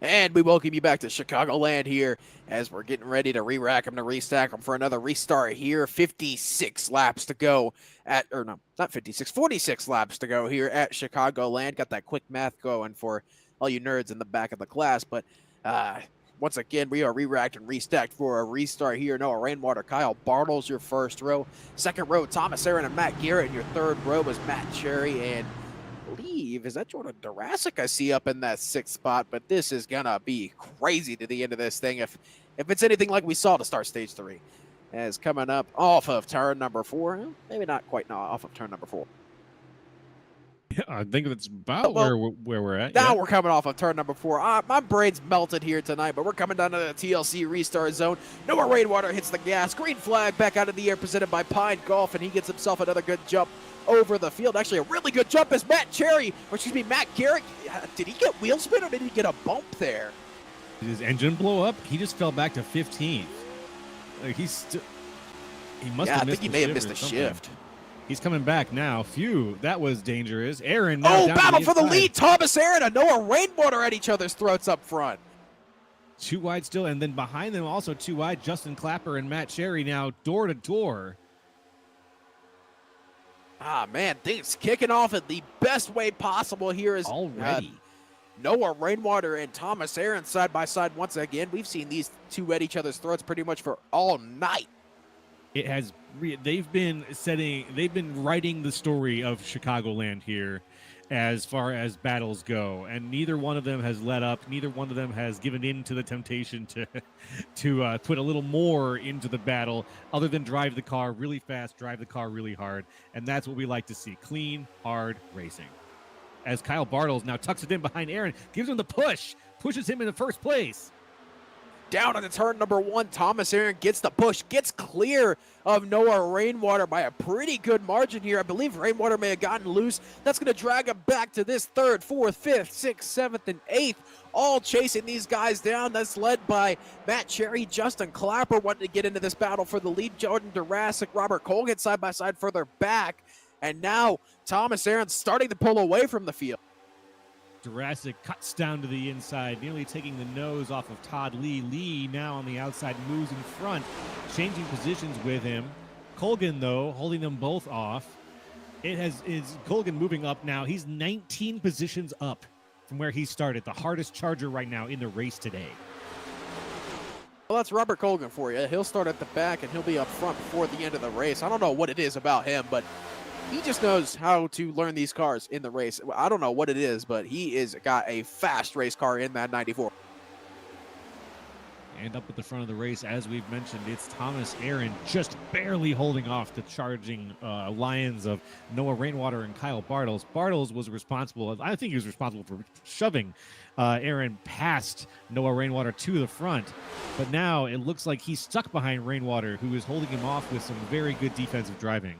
And we welcome you back to Chicagoland here as we're getting ready to re-rack them to restack them for another restart here. 56 laps to go at, or no, not 56, 46 laps to go here at Chicagoland. Got that quick math going for all you nerds in the back of the class. But once again, we are re-racked and restacked for a restart here. Noah Rainwater, Kyle Bartles, your first row. Second row, Thomas Aaron and Matt Garrett. And your third row was Matt Cherry and believe, is that Jordan Durasic I see up in that sixth spot, but this is gonna be crazy to the end of this thing if it's anything like we saw to start stage 3. As coming up off of turn number 4, maybe not quite, no, off of turn number 4. Yeah, I think that's about where we're at. Now yeah. we're coming off of turn number 4. My brain's melted here tonight, but we're coming down to the TLC restart zone. Noah Rainwater hits the gas. Green flag back out of the air presented by Pine Golf, and he gets himself another good jump over the field. Actually, a really good jump is Matt Cherry, or excuse me, Matt Garrett. Did he get wheel spin or did he get a bump there? Did his engine blow up? He just fell back to 15th. Like he must have missed I think he may have missed the shift. He's coming back now. Phew, that was dangerous. Aaron. Battle for the lead. Thomas Aaron and Noah Rainwater at each other's throats up front. Too wide still, and then behind them also too wide. Justin Clapper and Matt Cherry now door to door. Ah, man, things kicking off in the best way possible here is already. Noah Rainwater and Thomas Aaron side by side once again. We've seen these two at each other's throats pretty much for all night. It has. They've been writing the story of Chicagoland here as far as battles go, and neither one of them has let up. Neither one of them has given in to the temptation to put a little more into the battle other than drive the car really fast, drive the car really hard, and that's what we like to see. Clean, hard racing. As Kyle Bartles now tucks it in behind Aaron, gives him the push, pushes him into first place. Down into turn number 1, Thomas Aaron gets the push, gets clear of Noah Rainwater by a pretty good margin here. I believe Rainwater may have gotten loose. That's going to drag him back to this 3rd, 4th, 5th, 6th, 7th, and 8th, all chasing these guys down. That's led by Matt Cherry, Justin Clapper wanting to get into this battle for the lead. Jordan Durasic, Robert Colgan side by side further back. And now Thomas Aaron starting to pull away from the field. Durasic cuts down to the inside, nearly taking the nose off of Todd Lee. Lee now on the outside moves in front, changing positions with him. Colgan, though, holding them both off. Is Colgan moving up now. He's 19 positions up from where he started. The hardest charger right now in the race today. Well, that's Robert Colgan for you. He'll start at the back and he'll be up front before the end of the race. I don't know what it is about him, but he just knows how to learn these cars in the race. I don't know what it is, but he is got a fast race car in that 94. And up at the front of the race, as we've mentioned, it's Thomas Aaron just barely holding off the charging lions of Noah Rainwater and Kyle Bartles. Bartles was responsible, I think he was responsible for shoving Aaron past Noah Rainwater to the front. But now it looks like he's stuck behind Rainwater, who is holding him off with some very good defensive driving.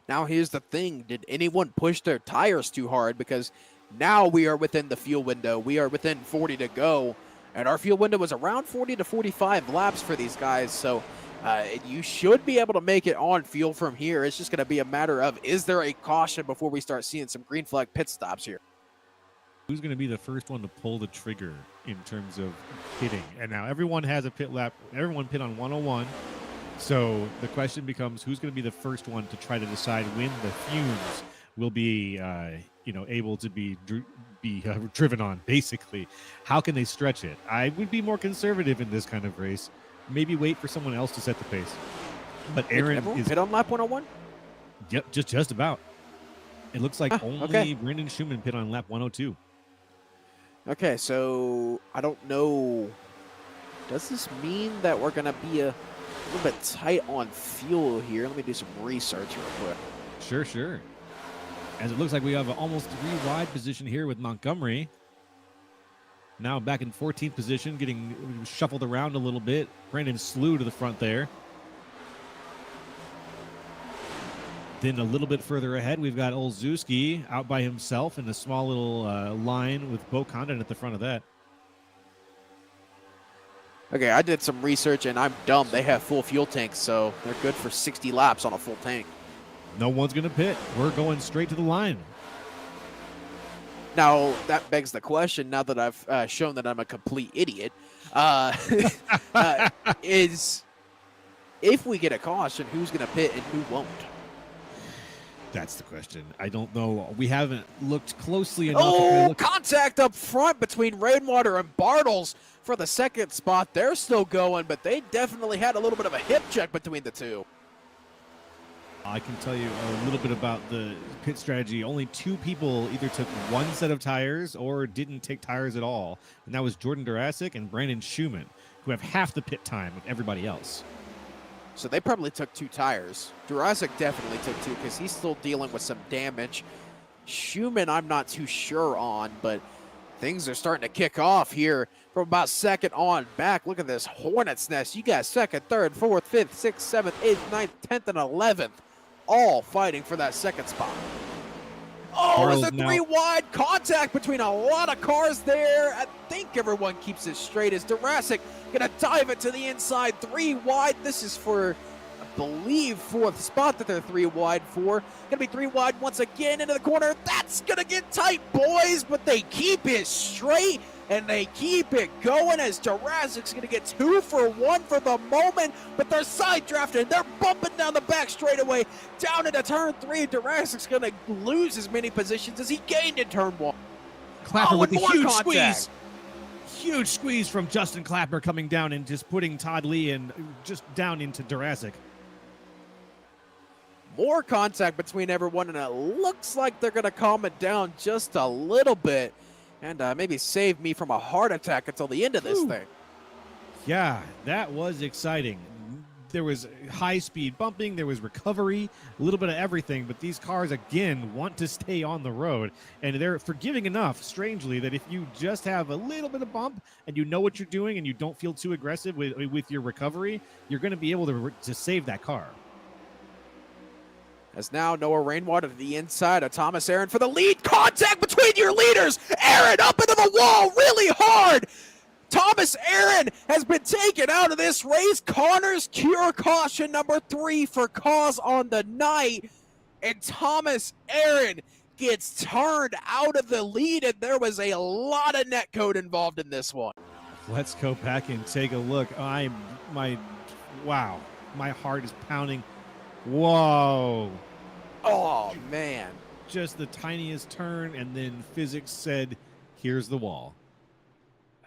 Now here's the thing. Did anyone push their tires too hard? Because now we are within the fuel window. We are within 40 to go. And our fuel window was around 40 to 45 laps for these guys. So you should be able to make it on fuel from here. It's just going to be a matter of, is there a caution before we start seeing some green flag pit stops here? Who's going to be the first one to pull the trigger in terms of pitting? And now everyone has a pit lap. Everyone pit on 101. So the question becomes, who's going to be the first one to try to decide when the fumes will be, able to be driven on, basically. How can they stretch it? I would be more conservative in this kind of race. Maybe wait for someone else to set the pace. But Aaron is pit on lap 101? Yep, just about. It looks like only Brandon Schumann pit on lap 102. Okay, so I don't know. Does this mean that we're going to be a little bit tight on fuel here? Let me do some research real quick. Sure. As it looks like we have an almost 3 wide position here with Montgomery. Now back in 14th position, getting shuffled around a little bit. Brandon Slew to the front there. Then a little bit further ahead, we've got Olszewski out by himself in a small little line with Bo Condon at the front of that. Okay, I did some research, and I'm dumb. They have full fuel tanks, so they're good for 60 laps on a full tank. No one's going to pit. We're going straight to the line. Now, that begs the question, now that I've shown that I'm a complete idiot, is if we get a caution, who's going to pit and who won't? That's the question. I don't know. We haven't looked closely enough. Oh, contact up front between Rainwater and Bartles for the second spot. They're still going, but they definitely had a little bit of a hip check between the two. I can tell you a little bit about the pit strategy. Only 2 people either took one set of tires or didn't take tires at all. And that was Jordan Durasic and Brandon Schumann, who have half the pit time of everybody else. So they probably took 2 tires. Durasic definitely took 2 because he's still dealing with some damage. Schumann, I'm not too sure on, but things are starting to kick off here from about second on back. Look at this hornet's nest. You got second, third, fourth, fifth, sixth, seventh, eighth, ninth, 10th, and 11th, all fighting for that second spot. Oh, is there 3 wide contact between a lot of cars there? I think everyone keeps it straight as Durasic gonna dive it to the inside, 3 wide. This is for, I believe, 4th spot that they're 3 wide for. Gonna be 3 wide once again into the corner. That's gonna get tight, boys, but they keep it straight and they keep it going as Durasic's gonna get 2 for 1 for the moment, but they're side drafting. They're bumping down the back straightaway down into turn 3. Durasic's gonna lose as many positions as he gained in turn 1. Clapper with a huge squeeze. Huge squeeze from Justin Clapper coming down and just putting Todd Lee and just down into Durasic. More contact between everyone, and it looks like they're going to calm it down just a little bit and maybe save me from a heart attack until the end of this thing. Yeah, that was exciting. There was high-speed bumping, there was recovery, a little bit of everything, but these cars, again, want to stay on the road, and they're forgiving enough, strangely, that if you just have a little bit of bump and you know what you're doing and you don't feel too aggressive with your recovery, you're going to be able to save that car. As now Noah Rainwater to the inside of Thomas Aaron for the lead. Contact between your leaders. Aaron up into the wall really hard. Thomas Aaron has been taken out of this race. Connor's cure caution number 3 for cause on the night. And Thomas Aaron gets turned out of the lead, and there was a lot of netcode involved in this one. Let's go back and take a look. Wow, my heart is pounding. Whoa. Oh, man. Just the tiniest turn, and then physics said, here's the wall.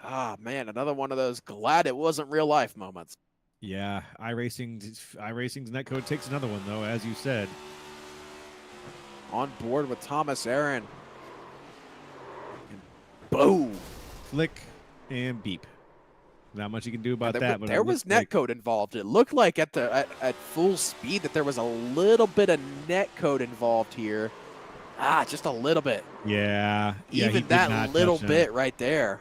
Ah, man, another one of those glad it wasn't real life moments. Yeah, iRacing's netcode takes another one, though, as you said. On board with Thomas Aaron. And boom. Flick and beep. Not much you can do about that. But there was netcode involved. It looked like at full speed that there was a little bit of netcode involved here. Just a little bit. Yeah. Even that little bit right there.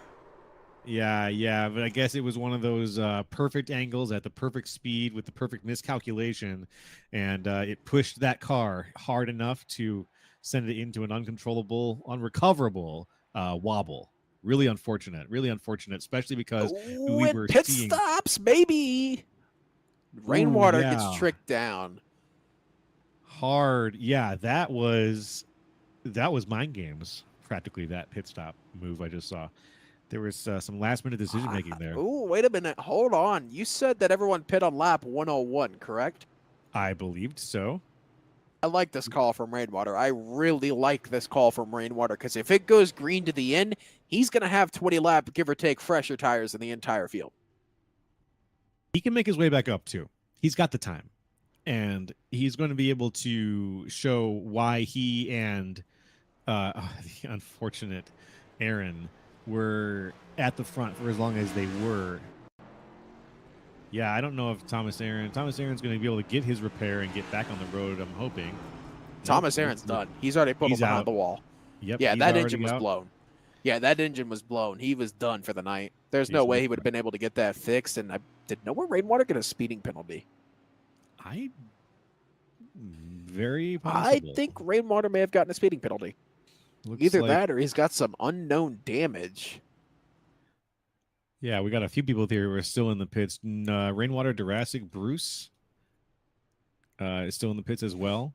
Yeah. But I guess it was one of those perfect angles at the perfect speed with the perfect miscalculation. And it pushed that car hard enough to send it into an uncontrollable, unrecoverable wobble. Really unfortunate, especially because we were pit seeing stops, maybe. Rainwater gets tricked down. Hard. Yeah, that was mind games, practically, that pit stop move I just saw. There was some last-minute decision-making there. Oh, wait a minute. Hold on. You said that everyone pit on lap 101, correct? I believed so. I like this call from Rainwater. I really like this call from Rainwater because if it goes green to the end, he's going to have 20 lap, give or take, fresher tires in the entire field. He can make his way back up, too. He's got the time. And he's going to be able to show why he and the unfortunate Aaron were at the front for as long as they were. Yeah, I don't know if Thomas Aaron's going to be able to get his repair and get back on the road, I'm hoping. Thomas Aaron's done. He's already put him behind the wall. Yep. Yeah, that engine was blown. Yeah, that engine was blown. He was done for the night. There's no way he would have been able to get that fixed. And I did know where Rainwater get a speeding penalty. Very possible. I think Rainwater may have gotten a speeding penalty. Either that or he's got some unknown damage. Yeah, we got a few people here who are still in the pits. Rainwater, Jurassic, Bruce is still in the pits as well.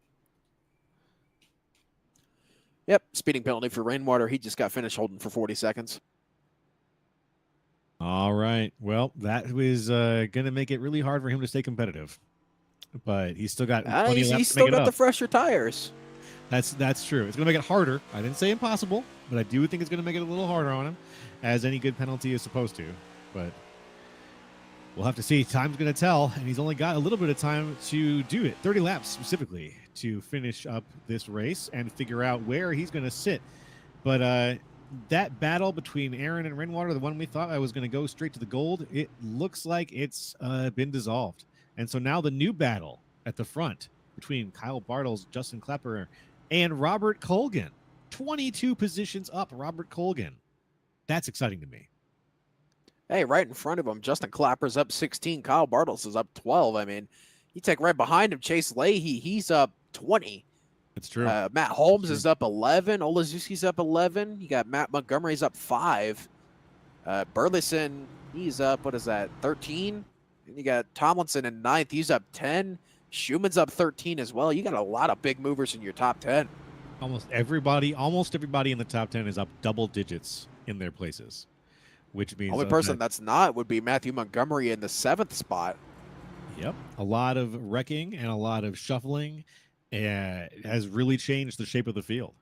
Yep, speeding penalty for Rainwater. He just got finished holding for 40 seconds. All right. Well, that was going to make it really hard for him to stay competitive. But he's still got plenty left. He's still got the fresher tires. That's true. It's going to make it harder. I didn't say impossible, but I do think it's going to make it a little harder on him, as any good penalty is supposed to. But we'll have to see. Time's going to tell, and he's only got a little bit of time to do it, 30 laps specifically, to finish up this race and figure out where he's going to sit. But that battle between Aaron and Rainwater, the one we thought I was going to go straight to the gold, it looks like it's been dissolved. And so now the new battle at the front between Kyle Bartels, Justin Clapper, and Robert Colgan. 22 positions up, Robert Colgan. That's exciting to me. Hey, right in front of him, Justin Clapper's up 16. Kyle Bartels is up 12. I mean, you take right behind him, Chase Leahy, he's up 20. That's true. Matt Holmes is up 11. Olazewski's up 11. You got Matt Montgomery's up 5. Burleson, he's up, 13? And you got Tomlinson in 9th. He's up 10. Schumann's up 13 as well. You got a lot of big movers in your top 10. Almost everybody in the top 10 is up double digits in their places, which means the only person that's not would be Matthew Montgomery in the 7th spot. Yep. A lot of wrecking and a lot of shuffling has really changed the shape of the field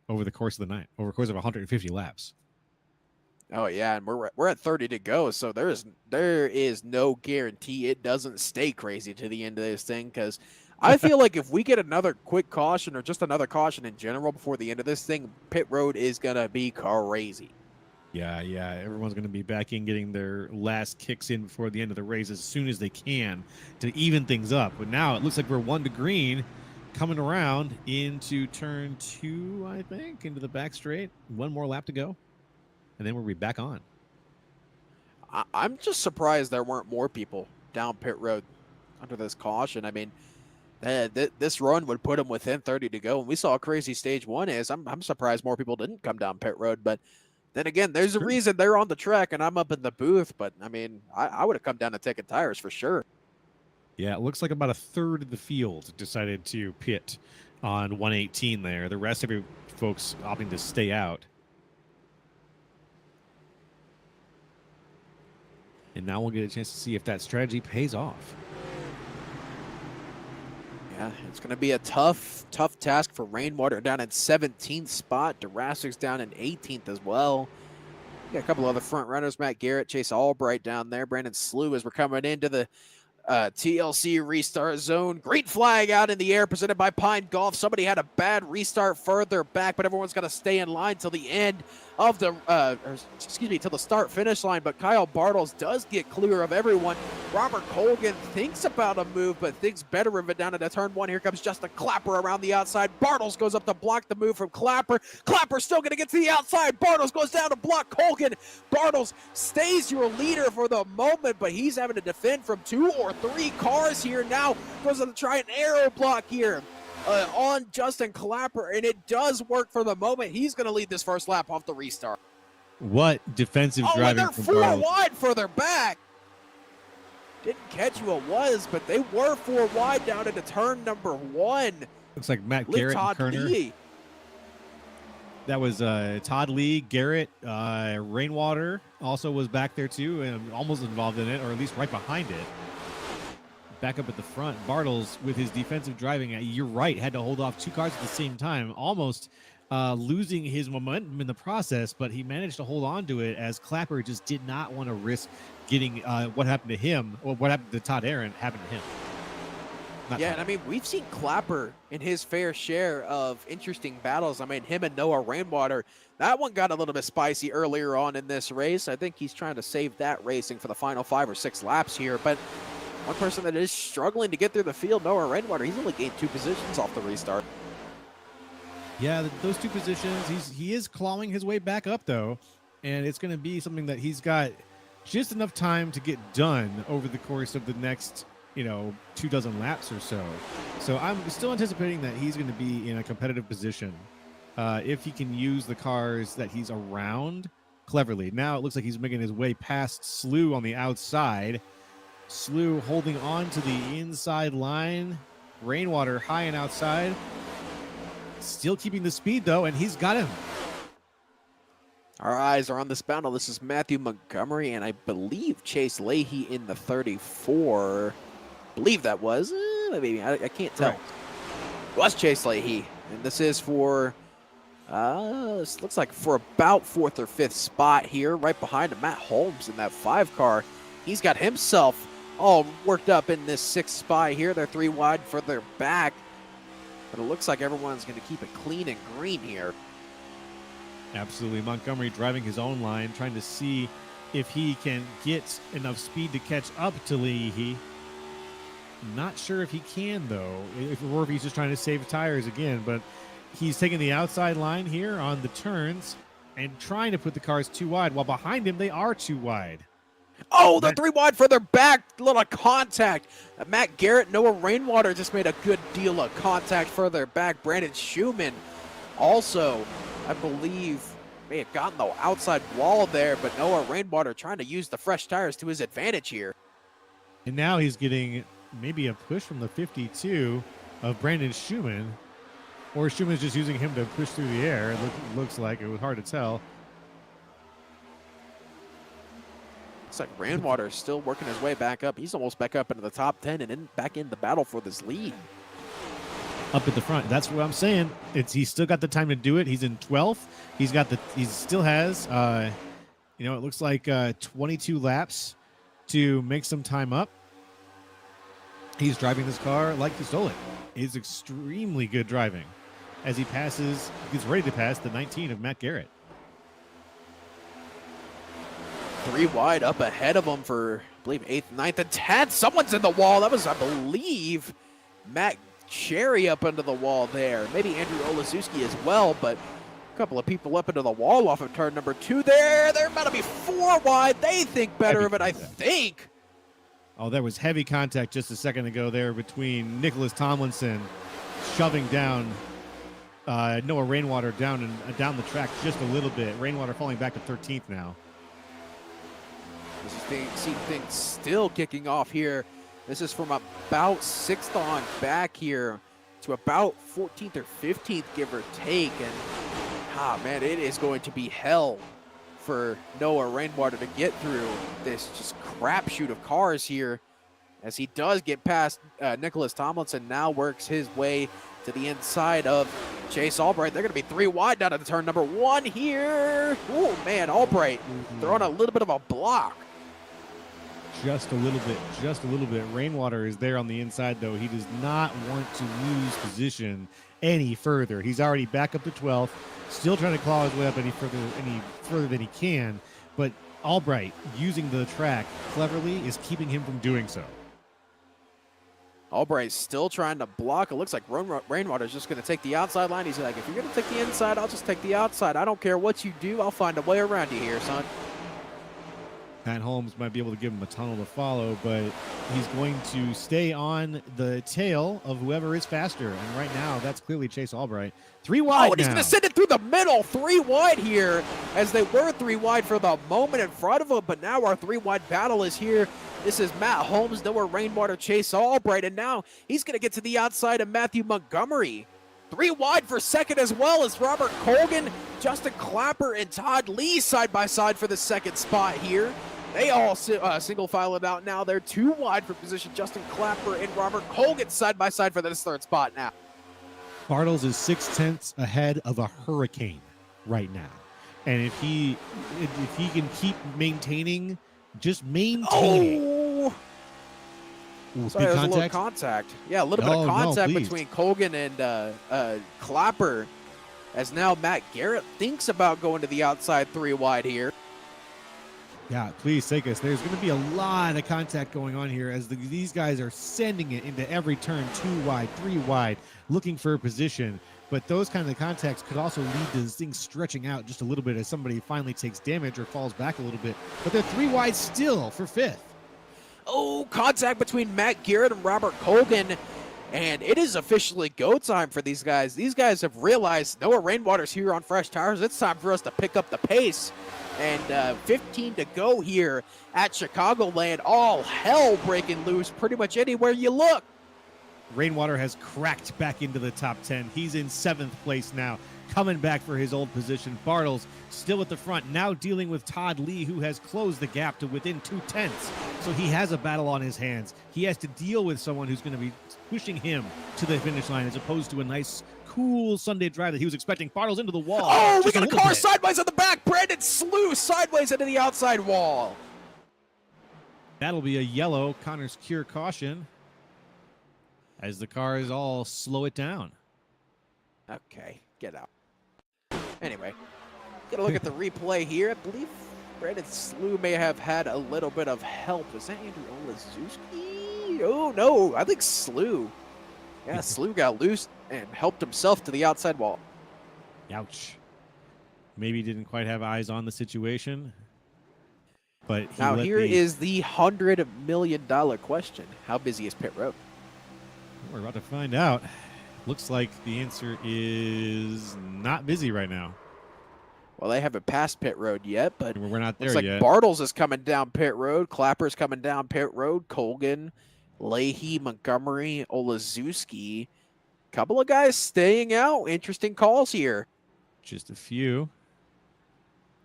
over the course of the night, over the course of 150 laps. Oh yeah, and we're at 30 to go, so there is no guarantee it doesn't stay crazy to the end of this thing, because I feel like if we get another quick caution or just another caution in general before the end of this thing, pit road is gonna be crazy. Yeah, everyone's gonna be back in, getting their last kicks in before the end of the race as soon as they can to even things up. But now it looks like we're 1 to green, coming around into turn 2, I think, into the back straight. 1 more lap to go. And then we'll be back on. I'm just surprised there weren't more people down pit road under this caution. I mean, this run would put them within 30 to go. And we saw how crazy stage 1 is. I'm surprised more people didn't come down pit road. But then again, there's a reason they're on the track and I'm up in the booth. But, I mean, I would have come down and taken tires for sure. Yeah, it looks like about a third of the field decided to pit on 118 there. The rest of you folks opting to stay out. And now we'll get a chance to see if that strategy pays off. Yeah, it's going to be a tough task for Rainwater down in 17th spot. Jurassic's down in 18th as well. You got a couple other front runners, Matt Garrett, Chase Albright down there. Brandon Slew as we're coming into the TLC restart zone. Green flag out in the air presented by Pine Golf. Somebody had a bad restart further back, but everyone's got to stay in line till the end of the, to the start-finish line, but Kyle Bartels does get clear of everyone. Robert Colgan thinks about a move, but thinks better of it down into turn 1. Here comes Justin Clapper around the outside. Bartels goes up to block the move from Clapper. Clapper's still going to get to the outside. Bartels goes down to block Colgan. Bartels stays your leader for the moment, but he's having to defend from 2 or 3 cars here now. Goes to try an aero block here. On Justin Clapper, and it does work for the moment. He's going to lead this first lap off the restart. What defensive driving and they're from 4 Bartels. wide further back. Didn't catch who it was, but they were 4 wide down into turn number 1. Looks like Matt Garrett and Todd Kerner. Lee. That was Todd Lee, Garrett, Rainwater also was back there too, and almost involved in it, or at least right behind it. Back up at the front, Bartels with his defensive driving, you're right, had to hold off 2 cars at the same time, almost losing his momentum in the process, but he managed to hold on to it as Clapper just did not want to risk getting what happened to him, or what happened to Todd Aaron happened to him. Yeah, and I mean, we've seen Clapper in his fair share of interesting battles. I mean, him and Noah Rainwater, that one got a little bit spicy earlier on in this race. I think he's trying to save that racing for the final 5 or 6 laps here, but one person that is struggling to get through the field, Noah Rainwater, he's only gained 2 positions off the restart. Yeah, those 2 positions, he is clawing his way back up though, and it's going to be something that he's got just enough time to get done over the course of the next, 24 laps or so. So I'm still anticipating that he's going to be in a competitive position if he can use the cars that he's around cleverly. Now it looks like he's making his way past Slew on the outside. Slew holding on to the inside line. Rainwater high and outside. Still keeping the speed though, and he's got him. Our eyes are on this battle. This is Matthew Montgomery, and I believe Chase Leahy in the 34. I believe that was, maybe, I can't tell. Right. It was Chase Leahy, and this is for, this looks like for about 4th or 5th spot here, right behind Matt Holmes in that 5 car. He's got himself all worked up in this 6th spot here. They're 3 wide further back, but it looks like everyone's going to keep it clean and green here. Absolutely. Montgomery driving his own line, trying to see if he can get enough speed to catch up to Leahy. Not sure if he can, though, or if he's just trying to save tires again. But he's taking the outside line here on the turns and trying to put the cars 2 wide, while behind him they are 2 wide. Oh, they're 3 wide further back. Little contact. Matt Garrett, Noah Rainwater just made a good deal of contact further back. Brandon Schumann also, I believe, may have gotten the outside wall there, but Noah Rainwater trying to use the fresh tires to his advantage here. And now he's getting maybe a push from the 52 of Brandon Schumann, or Schumann's just using him to push through the air. It looks like. It was hard to tell. Looks like Rainwater is still working his way back up. He's almost back up into the top 10 and back in the battle for this lead. Up at the front. That's what I'm saying. He's still got the time to do it. He's in 12th. He still has, it looks like 22 laps to make some time up. He's driving this car like he stole it. It's extremely good driving as he gets ready to pass the 19 of Matt Garrett. 3 wide up ahead of him for, I believe, 8th, 9th, and 10th. Someone's in the wall. That was, I believe, Matt Cherry up into the wall there. Maybe Andrew Olaszewski as well, but a couple of people up into the wall off of turn number 2 there. They're about to be 4 wide. They think better of it, I think. Oh, there was heavy contact just a second ago there between Nicholas Tomlinson shoving down Noah Rainwater down the track just a little bit. Rainwater falling back to 13th now. This is things still kicking off here. This is from about 6th on back here to about 14th or 15th, give or take. And, man, it is going to be hell for Noah Rainwater to get through this just crapshoot of cars here. As he does get past Nicholas Tomlinson, now works his way to the inside of Chase Albright. They're going to be 3 wide down at turn number 1 here. Oh, man, Albright throwing a little bit of a block. Just a little bit. Rainwater is there on the inside, though. He does not want to lose position any further. He's already back up to 12th, still trying to claw his way up any further than he can, but Albright, using the track cleverly, is keeping him from doing so. Albright's still trying to block. It looks like Rainwater's just going to take the outside line. He's like, if you're going to take the inside, I'll just take the outside. I don't care what you do. I'll find a way around you here, son. Pat Holmes might be able to give him a tunnel to follow, but he's going to stay on the tail of whoever is faster. And right now, that's clearly Chase Albright. 3 wide and he's going to send it through the middle. 3 wide here, as they were 3 wide for the moment in front of him. But now our 3 wide battle is here. This is Matt Holmes, Noah Rainwater, Chase Albright. And now he's going to get to the outside of Matthew Montgomery. 3 wide for second, as well as Robert Colgan, Justin Clapper, and Todd Lee side by side for the second spot here. They all single file it out now. They're 2 wide for position. Justin Clapper and Robert Colgan side by side for this third spot now. Bartles is 6/10 ahead of a hurricane right now. And if he can keep maintaining, just maintaining. Oh! Ooh, Sorry, big there's a little contact? contact. Yeah, a little bit of contact between Colgan and Clapper, as now Matt Garrett thinks about going to the outside 3 wide here. Yeah, please take us. There's going to be a lot of contact going on here as these guys are sending it into every turn, 2 wide, 3 wide, looking for a position. But those kind of contacts could also lead to things stretching out just a little bit as somebody finally takes damage or falls back a little bit. But they're 3 wide still for 5th. Oh, contact between Matt Garrett and Robert Colgan. And it is officially go time for these guys. These guys have realized Noah Rainwater's here on fresh tires. It's time for us to pick up the pace. And 15 to go here at Chicagoland. All hell breaking loose pretty much anywhere you look. Rainwater has cracked back into the top 10. He's in 7th place now, coming back for his old position. Bartles still at the front, now dealing with Todd Lee, who has closed the gap to within 2/10. So he has a battle on his hands. He has to deal with someone who's going to be pushing him to the finish line as opposed to a nice, cool Sunday drive that he was expecting. Bartles into the wall. Oh, we got a car sideways on the back. Brandon Slew sideways into the outside wall. That'll be a yellow Connor's Cure caution as the cars all slow it down. Okay, get out. Anyway, get a look at the replay here. I believe Brandon Slew may have had a little bit of help. Was that Andrew Olazuski? Oh, no, I think Slew. Yeah, Slew got loose and helped himself to the outside wall. Ouch. Maybe didn't quite have eyes on the situation. But now here is the $100 million question. How busy is pit road? We're about to find out. Looks like the answer is not busy right now. Well, they haven't passed pit road yet, but we're not there looks like yet. Bartles is coming down pit road. Clapper's coming down pit road. Colgan, Leahy, Montgomery, Olazuski. Couple of guys staying out. Interesting calls here. Just a few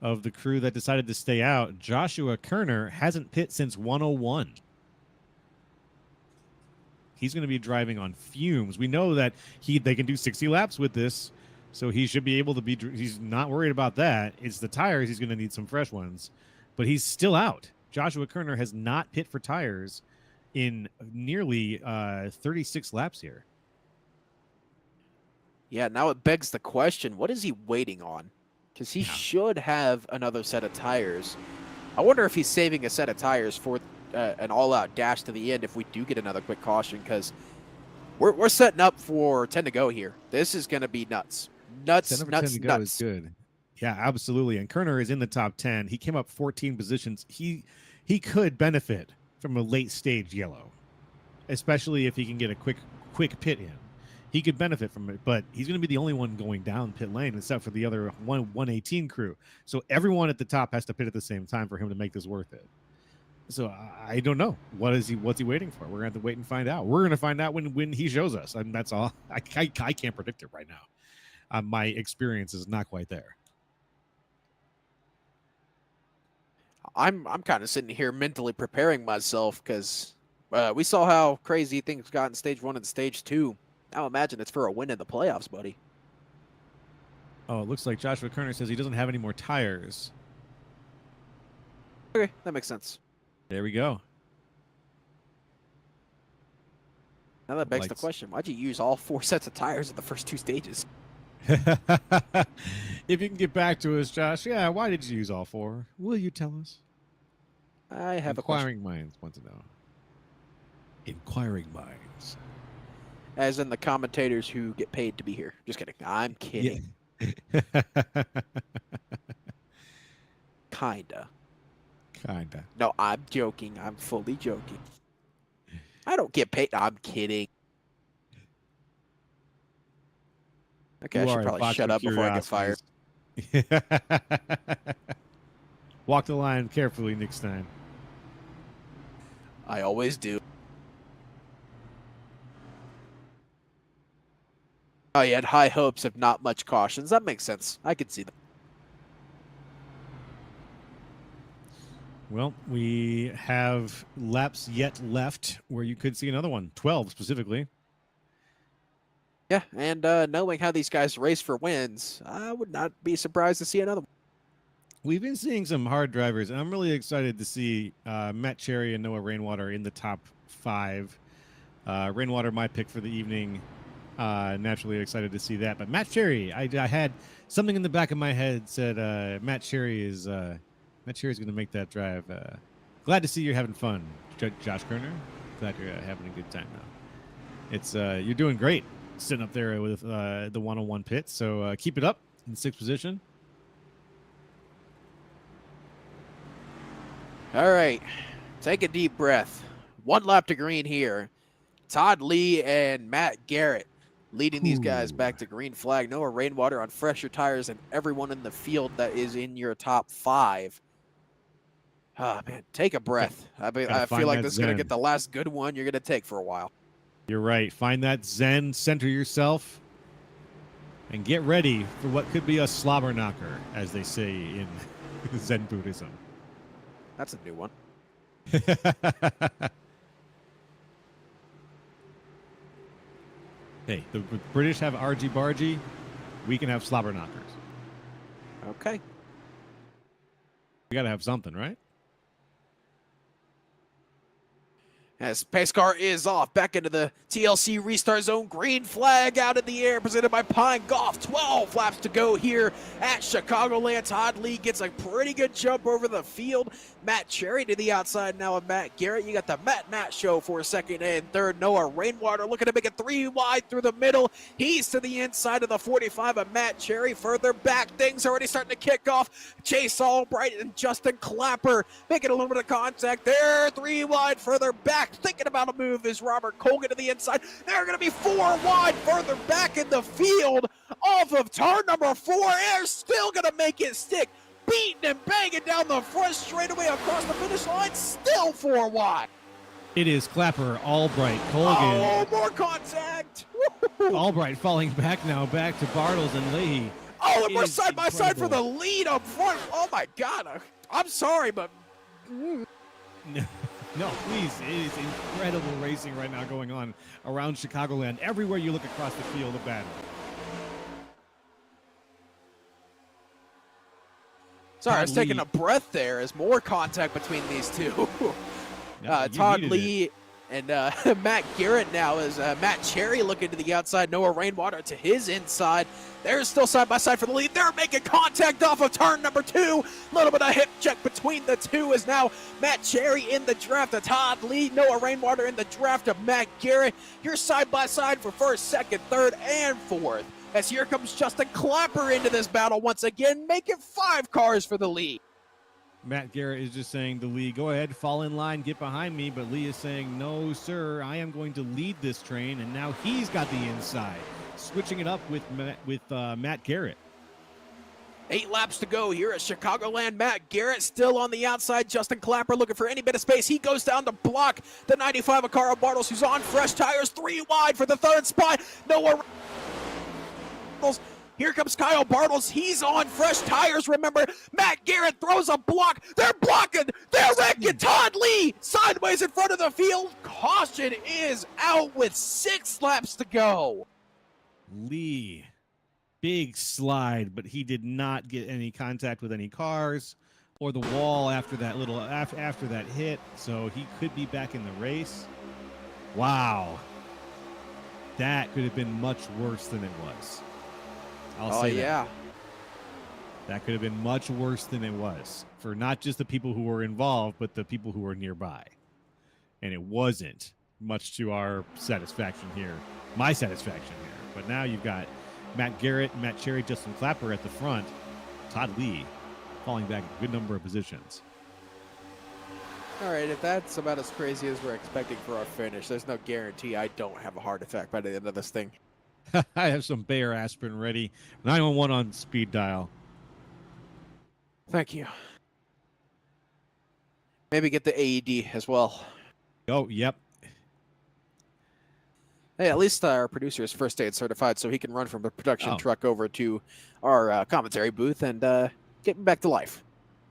of the crew that decided to stay out. Joshua Kerner hasn't pit since 101. He's going to be driving on fumes. We know that they can do 60 laps with this, so he should be able to be. He's not worried about that. It's the tires. He's going to need some fresh ones, but he's still out. Joshua Kerner has not pit for tires in nearly 36 laps here. Yeah, now it begs the question, what is he waiting on? Because he should have another set of tires. I wonder if he's saving a set of tires for an all-out dash to the end if we do get another quick caution, because we're setting up for 10 to go here. This is going to be nuts. Nuts. Is good. Yeah, absolutely. And Kerner is in the top 10. He came up 14 positions. He could benefit from a late stage yellow, especially if he can get a quick pit in. He could benefit from it, but he's going to be the only one going down pit lane except for the other 118 crew. So everyone at the top has to pit at the same time for him to make this worth it. So I don't know. What's he waiting for? We're going to have to wait and find out. We're going to find out when he shows us. And that's all. I can't predict it right now. My experience is not quite there. I'm kind of sitting here mentally preparing myself because we saw how crazy things got in stage 1 and stage 2. Now imagine it's for a win in the playoffs, buddy. Oh, it looks like Joshua Kerner says he doesn't have any more tires. Okay, that makes sense. There we go. Now that begs the question, why'd you use all 4 sets of tires in the first 2 stages? If you can get back to us, Josh, yeah, why did you use all 4? Will you tell us? I have Inquiring minds want to know. Inquiring minds. as in the commentators who get paid to be here. Just kidding. I'm kidding. Yeah. Kinda. Kinda. No, I'm joking. I'm fully joking. I don't get paid. I'm kidding. Okay, You I are should a probably box shut of up before I get fired. curiosities. Walk the line carefully next time. I always do. Oh, you had high hopes of not much cautions. That makes sense. I can see that. Well, we have laps yet left where you could see another one, 12 specifically. Yeah, and knowing how these guys race for wins, I would not be surprised to see another one. We've been seeing some hard drivers, and I'm really excited to see Matt Cherry and Noah Rainwater in the top 5. Rainwater, my pick for the evening. Naturally excited to see that. But Matt Cherry, I had something in the back of my head said Matt Cherry is going to make that drive. Glad to see you're having fun, Josh Kerner. Glad you're having a good time now. It's you're doing great sitting up there with the one-on-one pit. So keep it up in 6th position. All right, take a deep breath. 1 lap to green here. Todd Lee and Matt Garrett leading these guys back to green flag. Noah Rainwater on fresher tires and everyone in the field that is in your top 5. Ah, man, take a breath. I feel like this is going to get the last good one you're going to take for a while. You're right. Find that zen, center yourself, and get ready for what could be a slobber knocker, as they say in Zen Buddhism. That's a new one. Hey, the British have argy-bargy. We can have slobber knockers. Okay. We got to have something, right? As pace car is off, back into the TLC restart zone. Green flag out in the air, presented by Pine Golf. 12 laps to go here at Chicagoland. Todd Lee gets a pretty good jump over the field. Matt Cherry to the outside now of Matt Garrett. You got the Matt show for 2nd and 3rd. Noah Rainwater looking to make it 3 wide through the middle. He's to the inside of the 45 of Matt Cherry. Further back, things already starting to kick off. Chase Albright and Justin Clapper making a little bit of contact there. 3 wide further back. Thinking about a move is Robert Colgan to the inside. They're going to be 4 wide further back in the field off of turn number 4. They're still going to make it stick. Beating and banging down the front straightaway across the finish line. Still 4 wide. It is Clapper, Albright, Colgan. Oh, more contact. Albright falling back now, back to Bartles and Leahy. Oh, and we're side by side for the lead up front. Oh, my God. I'm sorry, but... No, please. It is incredible racing right now going on around Chicagoland. Everywhere you look across the field of battle. Sorry, I was taking a breath there as more contact between these two. Todd Lee and Matt Garrett now as Matt Cherry looking to the outside. Noah Rainwater to his inside. They're still side by side for the lead. They're making contact off of turn number 2. A little bit of hip check between the two is now Matt Cherry in the draft of Todd Lee. Noah Rainwater in the draft of Matt Garrett. You're side by side for 1st, 2nd, 3rd, and 4th. As here comes Justin Clapper into this battle once again, making 5 cars for the lead. Matt Garrett is just saying to Lee, go ahead, fall in line, get behind me. But Lee is saying, no, sir, I am going to lead this train. And now he's got the inside, switching it up with Matt Garrett. 8 laps to go here at Chicagoland. Matt Garrett still on the outside. Justin Clapper looking for any bit of space. He goes down to block the 95 of Carl Bartles, who's on fresh tires. 3 wide for the 3rd spot. Noah. Here comes Kyle Bartles. He's on fresh tires. Remember, Matt Garrett throws a block. They're blocking. They're wrecking. Todd Lee sideways in front of the field. Caution is out with 6 laps to go. Lee, big slide, but he did not get any contact with any cars or the wall after that after that hit, so he could be back in the race. Wow. That could have been much worse than it was. I'll say yeah. that. That could have been much worse than it was for not just the people who were involved, but the people who were nearby. And it wasn't much to our satisfaction here, my satisfaction here. But now you've got Matt Garrett, Matt Cherry, Justin Clapper at the front, Todd Lee falling back a good number of positions. All right, if that's about as crazy as we're expecting for our finish, there's no guarantee I don't have a heart attack by the end of this thing. I have some Bayer aspirin ready. 911 on speed dial. Thank you. Maybe get the AED as well. Oh, yep. Hey, at least our producer is first aid certified, so he can run from the production Oh. truck over to our commentary booth and get me back to life.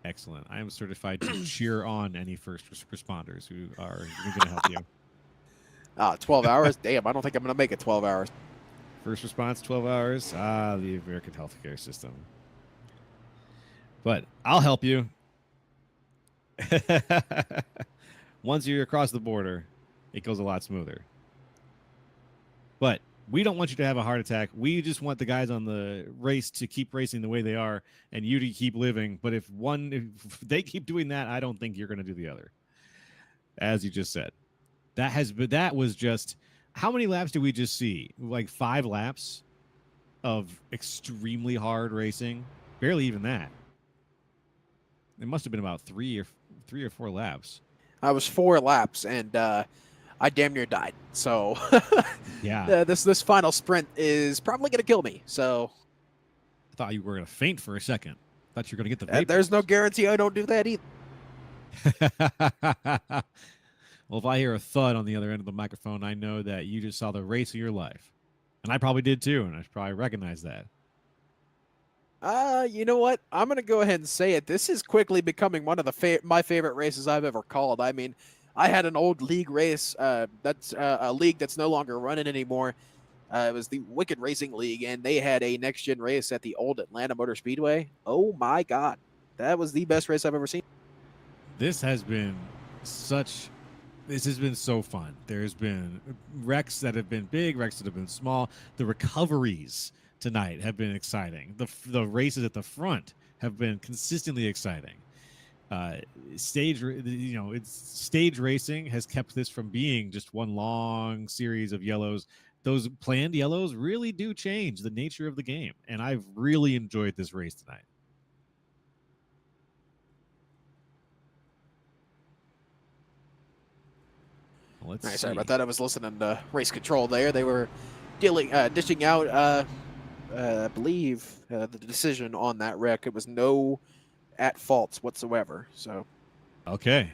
Excellent. I am certified to cheer on any first responders who are going to help you. 12 hours? Damn, I don't think I'm going to make it 12 hours. First response, 12 hours. The American healthcare system. But I'll help you. Once you're across the border, it goes a lot smoother. But we don't want you to have a heart attack. We just want the guys on the race to keep racing the way they are and you to keep living. But if they keep doing that, I don't think you're going to do the other. As you just said. That was just, how many laps did we just see? Like 5 laps of extremely hard racing? Barely even that. It must have been about 3 or 4 laps. I was 4 laps, and I damn near died. So yeah, this final sprint is probably going to kill me. So I thought you were going to faint for a second. Thought you were going to get the vapors. There's no guarantee I don't do that either. Well, if I hear a thud on the other end of the microphone, I know that you just saw the race of your life. And I probably did too, and I probably recognize that. You know what? I'm going to go ahead and say it. This is quickly becoming one of my favorite races I've ever called. I mean, I had an old league race that's a league that's no longer running anymore. It was the Wicked Racing League, and they had a next-gen race at the old Atlanta Motor Speedway. Oh, my God. That was the best race I've ever seen. This has been so fun. There's been wrecks that have been big, wrecks that have been small. The recoveries tonight have been exciting. The races at the front have been consistently exciting. Stage racing has kept this from being just one long series of yellows. Those planned yellows really do change the nature of the game, and I've really enjoyed this race tonight. Sorry about that. I was listening to race control there. They were dishing out, I believe, the decision on that wreck. It was no at faults whatsoever. So, okay,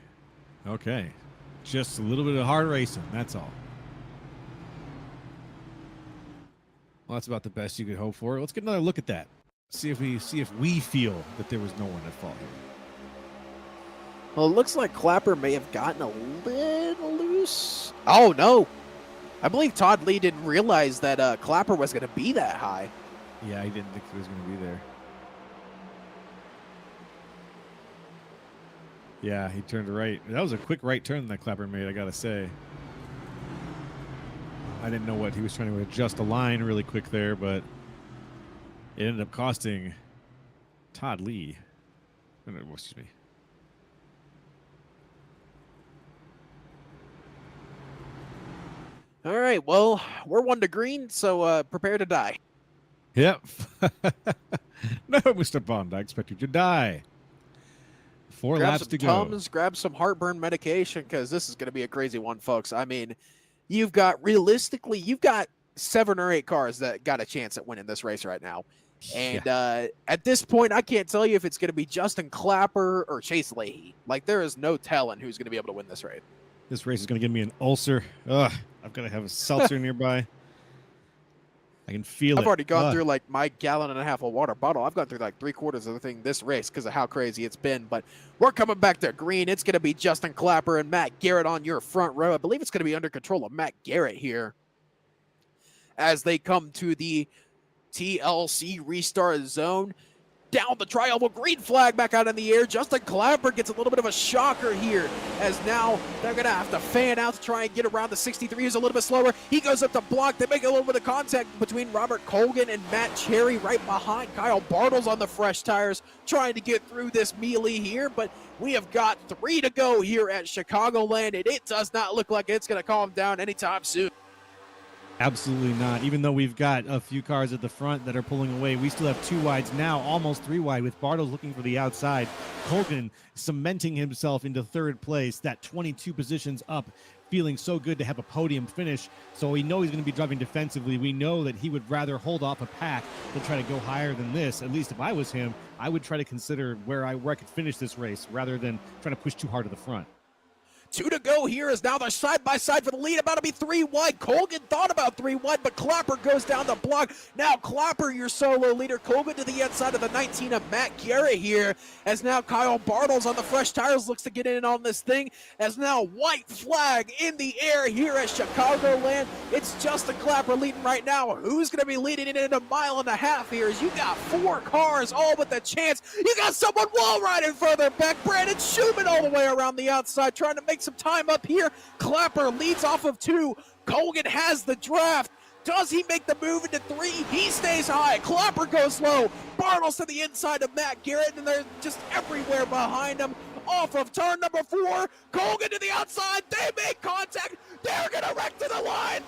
just a little bit of hard racing. That's all. Well, that's about the best you could hope for. Let's get another look at that. See if we feel that there was no one at fault here. Well, it looks like Clapper may have gotten a little loose. Oh, no. I believe Todd Lee didn't realize that Clapper was going to be that high. Yeah, he didn't think he was going to be there. Yeah, he turned right. That was a quick right turn that Clapper made, I got to say. I didn't know what he was trying to adjust the line really quick there, but it ended up costing Todd Lee. Excuse me. All right, well, we're 1 to green, so prepare to die. Yep. No, Mr. Bond, I expect you to die. 4 laps to go. Grab some Tums, grab some heartburn medication, because this is going to be a crazy one, folks. I mean, you've got 7 or 8 cars that got a chance at winning this race right now. And at this point, I can't tell you if it's going to be Justin Clapper or Chase Leahy. Like, there is no telling who's going to be able to win this race. This race is going to give me an ulcer. Ugh, I've got to have a seltzer nearby. I can feel it. I've already gone through like my 1.5 gallon of water bottle. I've gone through like 3/4 of the thing this race because of how crazy it's been. But we're coming back to green. It's going to be Justin Clapper and Matt Garrett on your front row. I believe it's going to be under control of Matt Garrett here as they come to the TLC restart zone. down the tri-oval, green flag back out in the air. Justin Clapper gets a little bit of a shocker here, as now they're gonna have to fan out to try and get around the 63. He's a little bit slower. He goes up to block. They make a little bit of contact between Robert Colgan and Matt Cherry right behind Kyle Bartles on the fresh tires, trying to get through this melee here, but we have got 3 to go here at Chicagoland, and it does not look like it's gonna calm down anytime soon. Absolutely not. Even though we've got a few cars at the front that are pulling away, we still have 2 wides now, almost 3 wide, with Bartles looking for the outside. Colgan cementing himself into 3rd place, that 22 positions up, feeling so good to have a podium finish. So we know he's going to be driving defensively. We know that he would rather hold off a pack than try to go higher than this. At least if I was him, I would try to consider where I could finish this race rather than trying to push too hard to the front. 2 to go here as now they're side by side for the lead, about to be 3 wide. Colgan thought about 3 wide, but Clapper goes down the block. Now Clapper, your solo leader. Colgan to the inside of the 19 of Matt Garrett here, as now Kyle Bartles on the fresh tires looks to get in on this thing, as now white flag in the air here at Chicagoland. It's Justin Clapper leading right now. Who's going to be leading it in a mile and a half here, as you got 4 cars all with a chance. You got someone wall riding further back. Brandon Schumann all the way around the outside trying to make some time up here. Clapper leads off of 2. Colgan has the draft. Does he make the move into 3? He stays high. Clapper goes low. Bartles to the inside of Matt Garrett, and they're just everywhere behind him. Off of turn number 4. Colgan to the outside. They make contact. They're going to wreck to the line.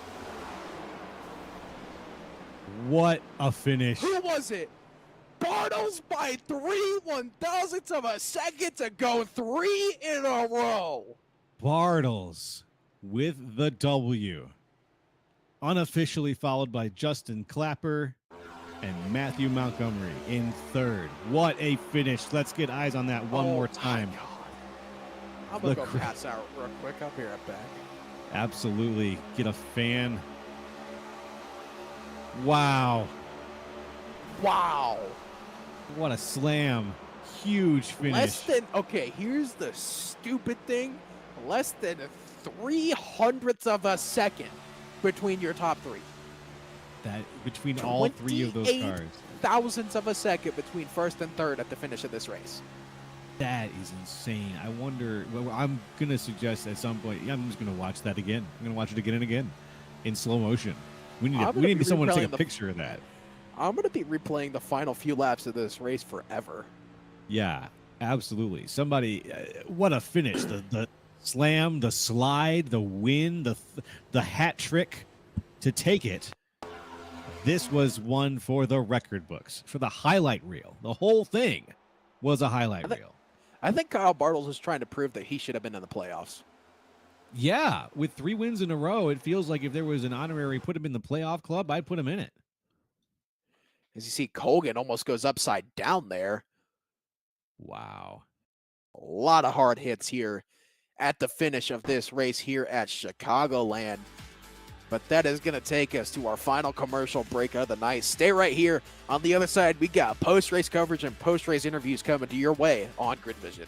What a finish. Who was it? Bartles by 3/1000ths of a second to go 3 in a row. Bartles with the W. Unofficially followed by Justin Clapper and Matthew Montgomery in 3rd. What a finish. Let's get eyes on that one more time. I'm going to go pass out real quick. I'll be right back. Absolutely. Get a fan. Wow. Wow. What a slam. Huge finish. Okay, here's the stupid thing. Less than 300ths of a second between your top 3. That between all 3 of those cars. Thousandths of a second between 1st and 3rd at the finish of this race. That is insane. I wonder, well, I'm going to suggest at some point, I'm just going to watch that again. I'm going to watch it again and again in slow motion. We need someone to take a picture of that. I'm going to be replaying the final few laps of this race forever. Yeah, absolutely. Somebody, what a finish. The slam, the slide, the win, the hat trick to take it. This was one for the record books, for the highlight reel. The whole thing was a highlight reel. I think Kyle Bartles was trying to prove that he should have been in the playoffs. Yeah, with 3 wins in a row, it feels like if there was an honorary put him in the playoff club, I'd put him in it. As you see, Colgan almost goes upside down there. Wow. A lot of hard hits here at the finish of this race here at Chicagoland. But that is going to take us to our final commercial break of the night. Stay right here. On the other side, we got post-race coverage and post-race interviews coming to your way on Grid Vision.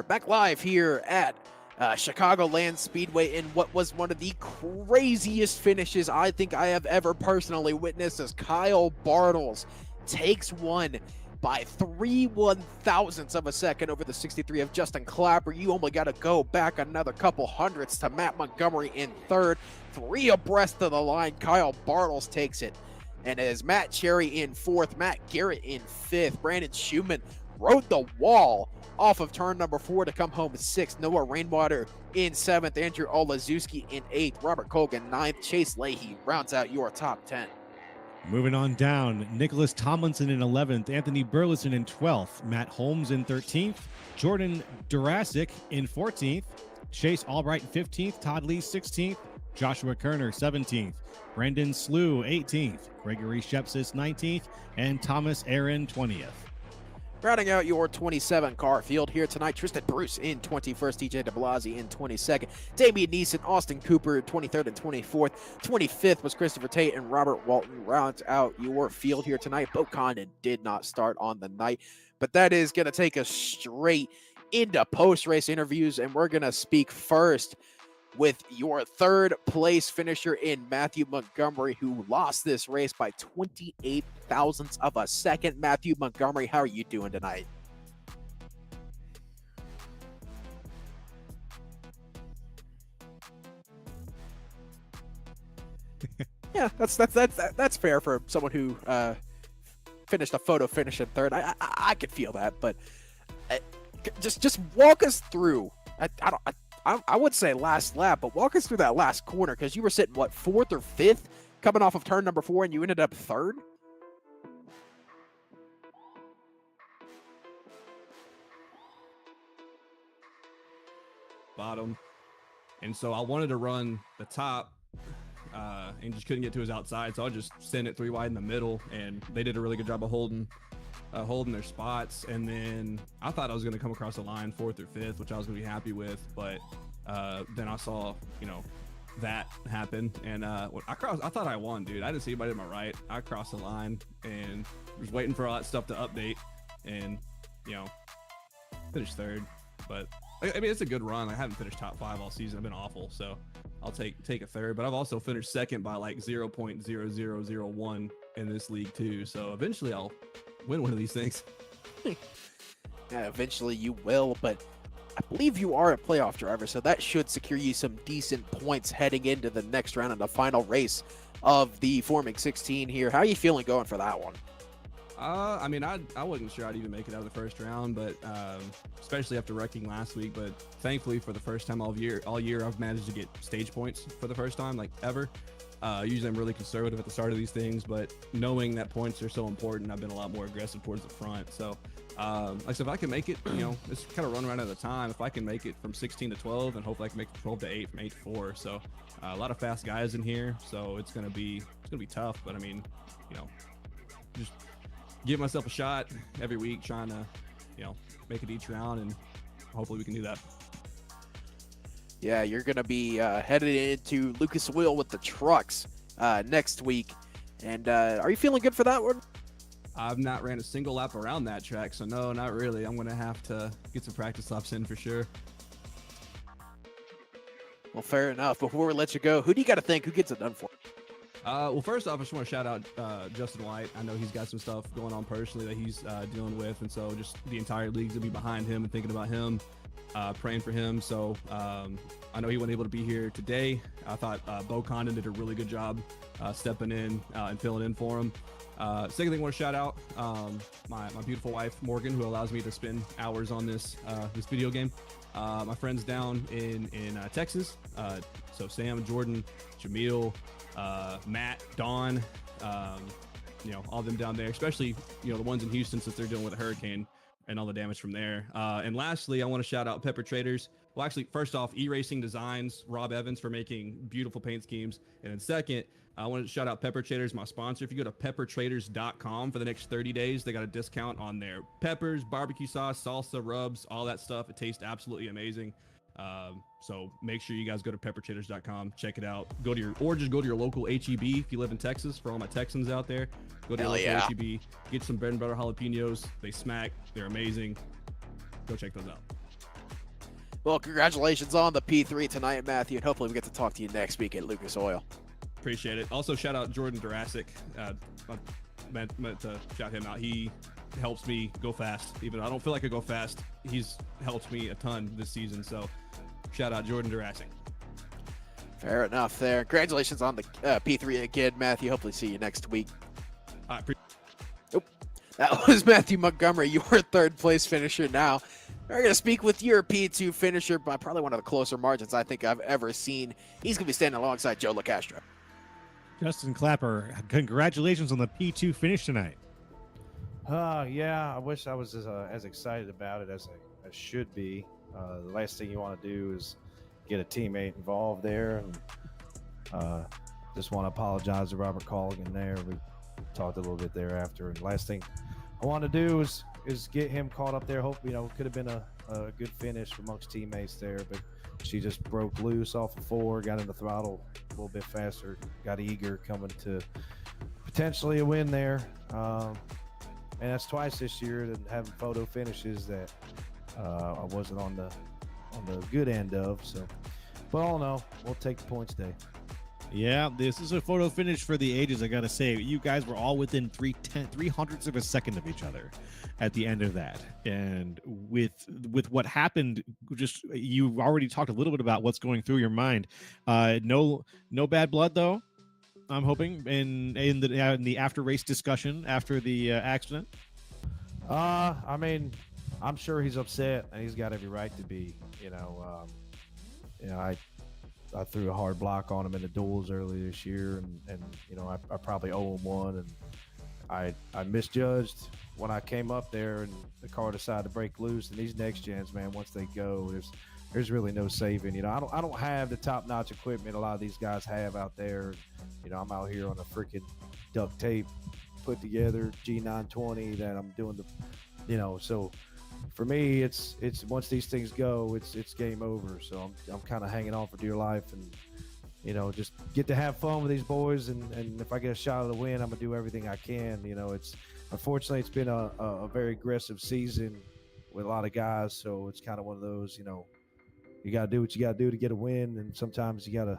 Back live here at Chicagoland Speedway in what was one of the craziest finishes I think I have ever personally witnessed, as Kyle Bartles takes one by 3/1000ths of a second over the 63 of Justin Clapper. You only got to go back another couple hundredths to Matt Montgomery in 3rd. 3 abreast of the line. Kyle Bartles takes it. And as Matt Cherry in 4th, Matt Garrett in 5th, Brandon Schumann rode the wall off of turn number 4 to come home 6th. Noah Rainwater in 7th, Andrew Olazewski in 8th, Robert Colgan 9th, Chase Leahy rounds out your top 10. Moving on down, Nicholas Tomlinson in 11th, Anthony Burleson in 12th, Matt Holmes in 13th, Jordan Durasic in 14th, Chase Albright in 15th, Todd Lee 16th, Joshua Kerner 17th, Brendan Slew 18th, Gregory Shepsis 19th, and Thomas Aaron 20th. Rounding out your 27 car field here tonight, Tristan Bruce in 21st, TJ DeBlasi in 22nd, Damian Neeson, Austin Cooper 23rd and 24th, 25th was Christopher Tate and Robert Walton. Rounds out your field here tonight. Bo Condon did not start on the night, but that is going to take us straight into post-race interviews, and we're going to speak first with your 3rd place finisher in Matthew Montgomery, who lost this race by 28 thousandths of a second. Matthew Montgomery, how are you doing tonight? Yeah, that's fair for someone who finished a photo finish in 3rd. I could feel that, but just walk us through. I would say last lap, but walk us through that last corner, because you were sitting, what, 4th or 5th coming off of turn number 4, and you ended up 3rd? Bottom. And so I wanted to run the top and just couldn't get to his outside, so I just sent it 3 wide in the middle, and they did a really good job of holding their spots. And then I thought I was going to come across the line 4th or 5th, which I was going to be happy with, but then I saw that happen, and I thought I won, dude. I didn't see anybody to my right. I crossed the line and was waiting for all that stuff to update, and finished 3rd. But I mean, it's a good run. I haven't finished top 5 all season. I've been awful, so I'll take a 3rd. But I've also finished 2nd by like 0.0001 in this league too, so eventually I'll win one of these things. Yeah, eventually you will, but I believe you are a playoff driver, so that should secure you some decent points heading into the next round and the final race of the Forming 16 here. How are you feeling going for that one? I mean, I wasn't sure I'd even make it out of the first round, but especially after wrecking last week. But thankfully, for the first time all year, I've managed to get stage points for the first time, like ever. Usually I'm really conservative at the start of these things, but knowing that points are so important, I've been a lot more aggressive towards the front. So like I said, if I can make it, it's kind of run around at a time. If I can make it from 16 to 12, and hopefully I can make it 12 to 8 from 8 to 4. So a lot of fast guys in here, so it's gonna be tough. But I mean, just give myself a shot every week, trying to make it each round, and hopefully we can do that. Yeah, you're going to be headed into Lucas Oil with the trucks next week. And are you feeling good for that one? I've not ran a single lap around that track, so no, not really. I'm going to have to get some practice laps in for sure. Well, fair enough. Before we let you go, who do you got to thank? Who gets it done for? Well, first off, I just want to shout out Justin White. I know he's got some stuff going on personally that he's dealing with, and so just the entire league's going to be behind him and thinking about him. Praying for him. So I know he wasn't able to be here today. I thought Bo Condon did a really good job stepping in and filling in for him. Second thing I want to shout out my beautiful wife Morgan, who allows me to spend hours on this video game. My friends down in Texas, so Sam, Jordan, Jamil, Matt, Don, all of them down there, especially the ones in Houston, since they're dealing with a hurricane and all the damage from there. And lastly, I want to shout out Pepper Traders. Well, actually, first off, iRacing Designs, Rob Evans, for making beautiful paint schemes. And then second, I want to shout out Pepper Traders, my sponsor. If you go to peppertraders.com for the next 30 days, they got a discount on their peppers, barbecue sauce, salsa, rubs, all that stuff. It tastes absolutely amazing. So make sure you guys go to peppertraders.com, check it out. Just go to your local HEB if you live in Texas. For all my Texans out there, go to your local HEB, get some bread and butter jalapenos. They smack. They're amazing. Go check those out. Well, congratulations on the P3 tonight, Matthew, and hopefully we get to talk to you next week at Lucas Oil. Appreciate it. Also, shout out Jordan Durasic. I meant to shout him out. He helps me go fast. Even though I don't feel like I go fast, he's helped me a ton this season. So shout out Jordan Durasic. Fair enough there. Congratulations on the P3 again, Matthew. Hopefully see you next week. That was Matthew Montgomery, your third place finisher now. We're going to speak with your P2 finisher by probably one of the closer margins I think I've ever seen. He's going to be standing alongside Joe LaCastro. Justin Clapper, congratulations on the P2 finish tonight. Yeah, I wish I was as excited about it as I should be. The last thing you want to do is get a teammate involved there. And just want to apologize to Robert Colligan there. We talked a little bit there after. And last thing I want to do is get him caught up there. Hope, could have been a good finish amongst teammates there, but she just broke loose off the floor, got in the throttle a little bit faster, got eager coming to potentially a win there. And that's twice this year that having photo finishes that I wasn't on the good end of. So, but all in all, we'll take the points today. Yeah, this is a photo finish for the ages. I gotta say, you guys were all within 3/100ths of a second of each other at the end of that. And with what happened, just you already talked a little bit about what's going through your mind. No bad blood though. I'm hoping in the after race discussion after the accident. I mean, I'm sure he's upset, and he's got every right to be. I threw a hard block on him in the duels earlier this year, and I probably owe him one, and I misjudged when I came up there, and the car decided to break loose. And these next gens, man, once they go, there's really no saving. I don't have the top notch equipment a lot of these guys have out there. I'm out here on a freaking duct tape put together G920 that I'm doing so. For me, it's once these things go, it's game over. So I'm kind of hanging on for dear life, and just get to have fun with these boys. And if I get a shot at the win, I'm gonna do everything I can. Unfortunately it's been a very aggressive season with a lot of guys. So it's kind of one of those, you gotta do what you gotta do to get a win. And sometimes you gotta,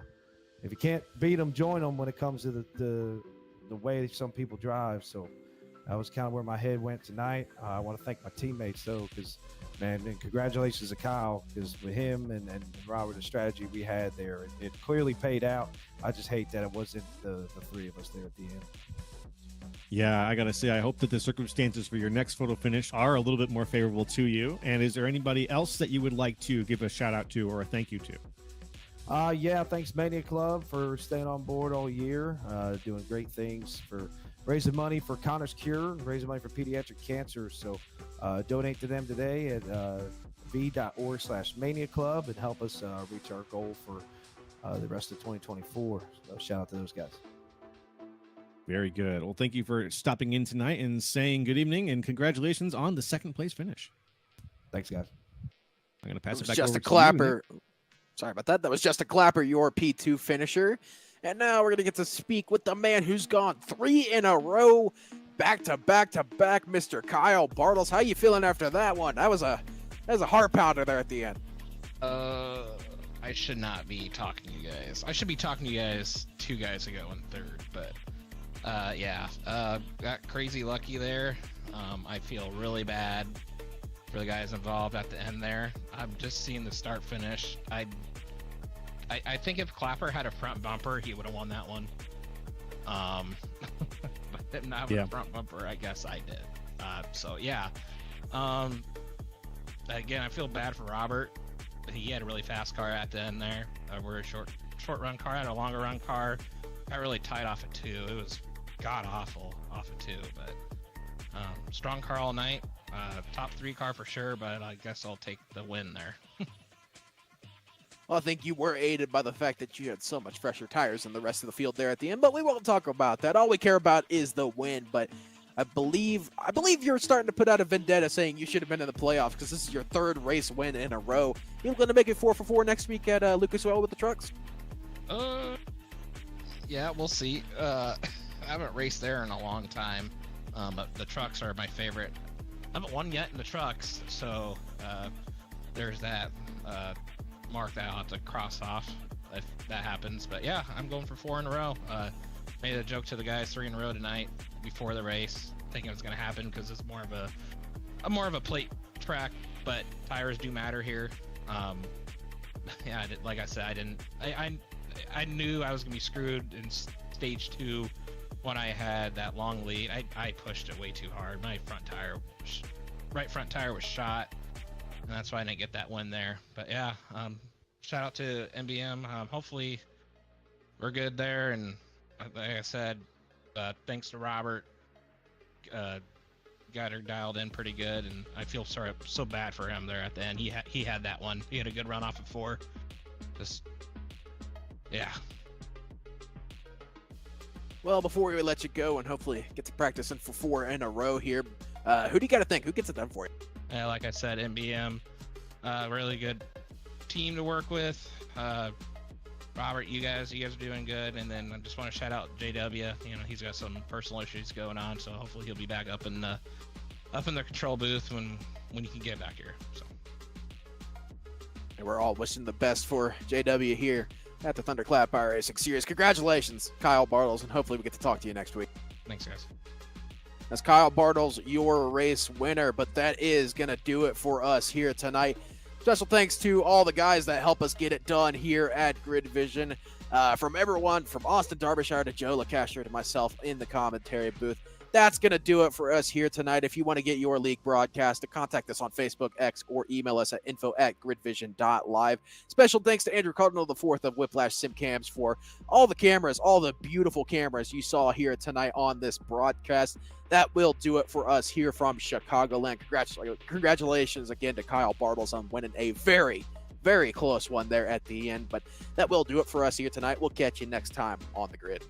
if you can't beat them, join them when it comes to the way some people drive. So that was kind of where my head went tonight. I want to thank my teammates, though, because, man, and congratulations to Kyle, because with him and Robert, the strategy we had there, it clearly paid out. I just hate that it wasn't the three of us there at the end. Yeah, I got to say, I hope that the circumstances for your next photo finish are a little bit more favorable to you. And is there anybody else that you would like to give a shout out to or a thank you to? Yeah, thanks Mania Club for staying on board all year, doing great things for raising money for Connor's Cure, raising money for pediatric cancer. So donate to them today at v.org/Mania Club and help us reach our goal for the rest of 2024. So shout out to those guys. Very good. Well, thank you for stopping in tonight and saying good evening and congratulations on the second place finish. Thanks, guys. I'm going to pass it back Just over a to Clapper. Sorry about that. That was just a Clapper, your P2 finisher. And now we're going to get to speak with the man who's gone 3 in a row, back to back to back, Mr. Kyle Bartles. How you feeling after that one? That was a heart pounder there at the end. I should not be talking to you guys. I should be talking to you guys 2 guys ago in third, but got crazy lucky there. I feel really bad for the guys involved at the end there. I've just seen the start finish. I think if Clapper had a front bumper, he would have won that one. But not with a front bumper, I guess I did. Again, I feel bad for Robert. He had a really fast car at the end there. We're a short run car, had a longer run car. Got really tight off of 2. It was god awful off of 2, but strong car all night. Top 3 car for sure, but I guess I'll take the win there. Well, I think you were aided by the fact that you had so much fresher tires than the rest of the field there at the end, but we won't talk about that. All we care about is the win, but I believe you're starting to put out a vendetta saying you should have been in the playoffs because this is your 3rd race win in a row. You're going to make it 4 for 4 next week at Lucas Oil with the trucks? Yeah, we'll see. I haven't raced there in a long time, but the trucks are my favorite. I haven't won yet in the trucks, so there's that. Mark that I'll have to cross off if that happens. But yeah, I'm going for 4 in a row. Made a joke to the guys 3 in a row tonight before the race, thinking it was going to happen because it's more of a plate track, but tires do matter here. Like I said, I knew I was going to be screwed in stage 2 when I had that long lead, I pushed it way too hard. My right front tire was shot, and that's why I didn't get that win there. But yeah, shout out to NBM. Hopefully we're good there, and like I said, thanks to Robert, got her dialed in pretty good, and I feel so bad for him there at the end. He had that one. He had a good run off of 4. Just yeah. Well, before we let you go and hopefully get to practicing for 4 in a row here, who do you got to think? Who gets it done for you? Yeah, like I said, NBM, really good team to work with. Robert, you guys are doing good. And then I just want to shout out JW. He's got some personal issues going on, so hopefully he'll be back up in the control booth when he can get back here. So. And we're all wishing the best for JW here at the Thunderclap iRacing Series. Congratulations, Kyle Bartles, and hopefully we get to talk to you next week. Thanks, guys. That's Kyle Bartles, your race winner, but that is going to do it for us here tonight. Special thanks to all the guys that help us get it done here at Grid Vision. From everyone from Austin Derbyshire to Joe LaCastro to myself in the commentary booth. That's going to do it for us here tonight. If you want to get your league broadcast, contact us on Facebook, X, or email us at info@gridvision.live. Special thanks to Andrew Cardinal IV of Whiplash Simcams for all the cameras, all the beautiful cameras you saw here tonight on this broadcast. That will do it for us here from Chicagoland. Congratulations again to Kyle Bartles on winning a very, very close one there at the end. But that will do it for us here tonight. We'll catch you next time on the grid.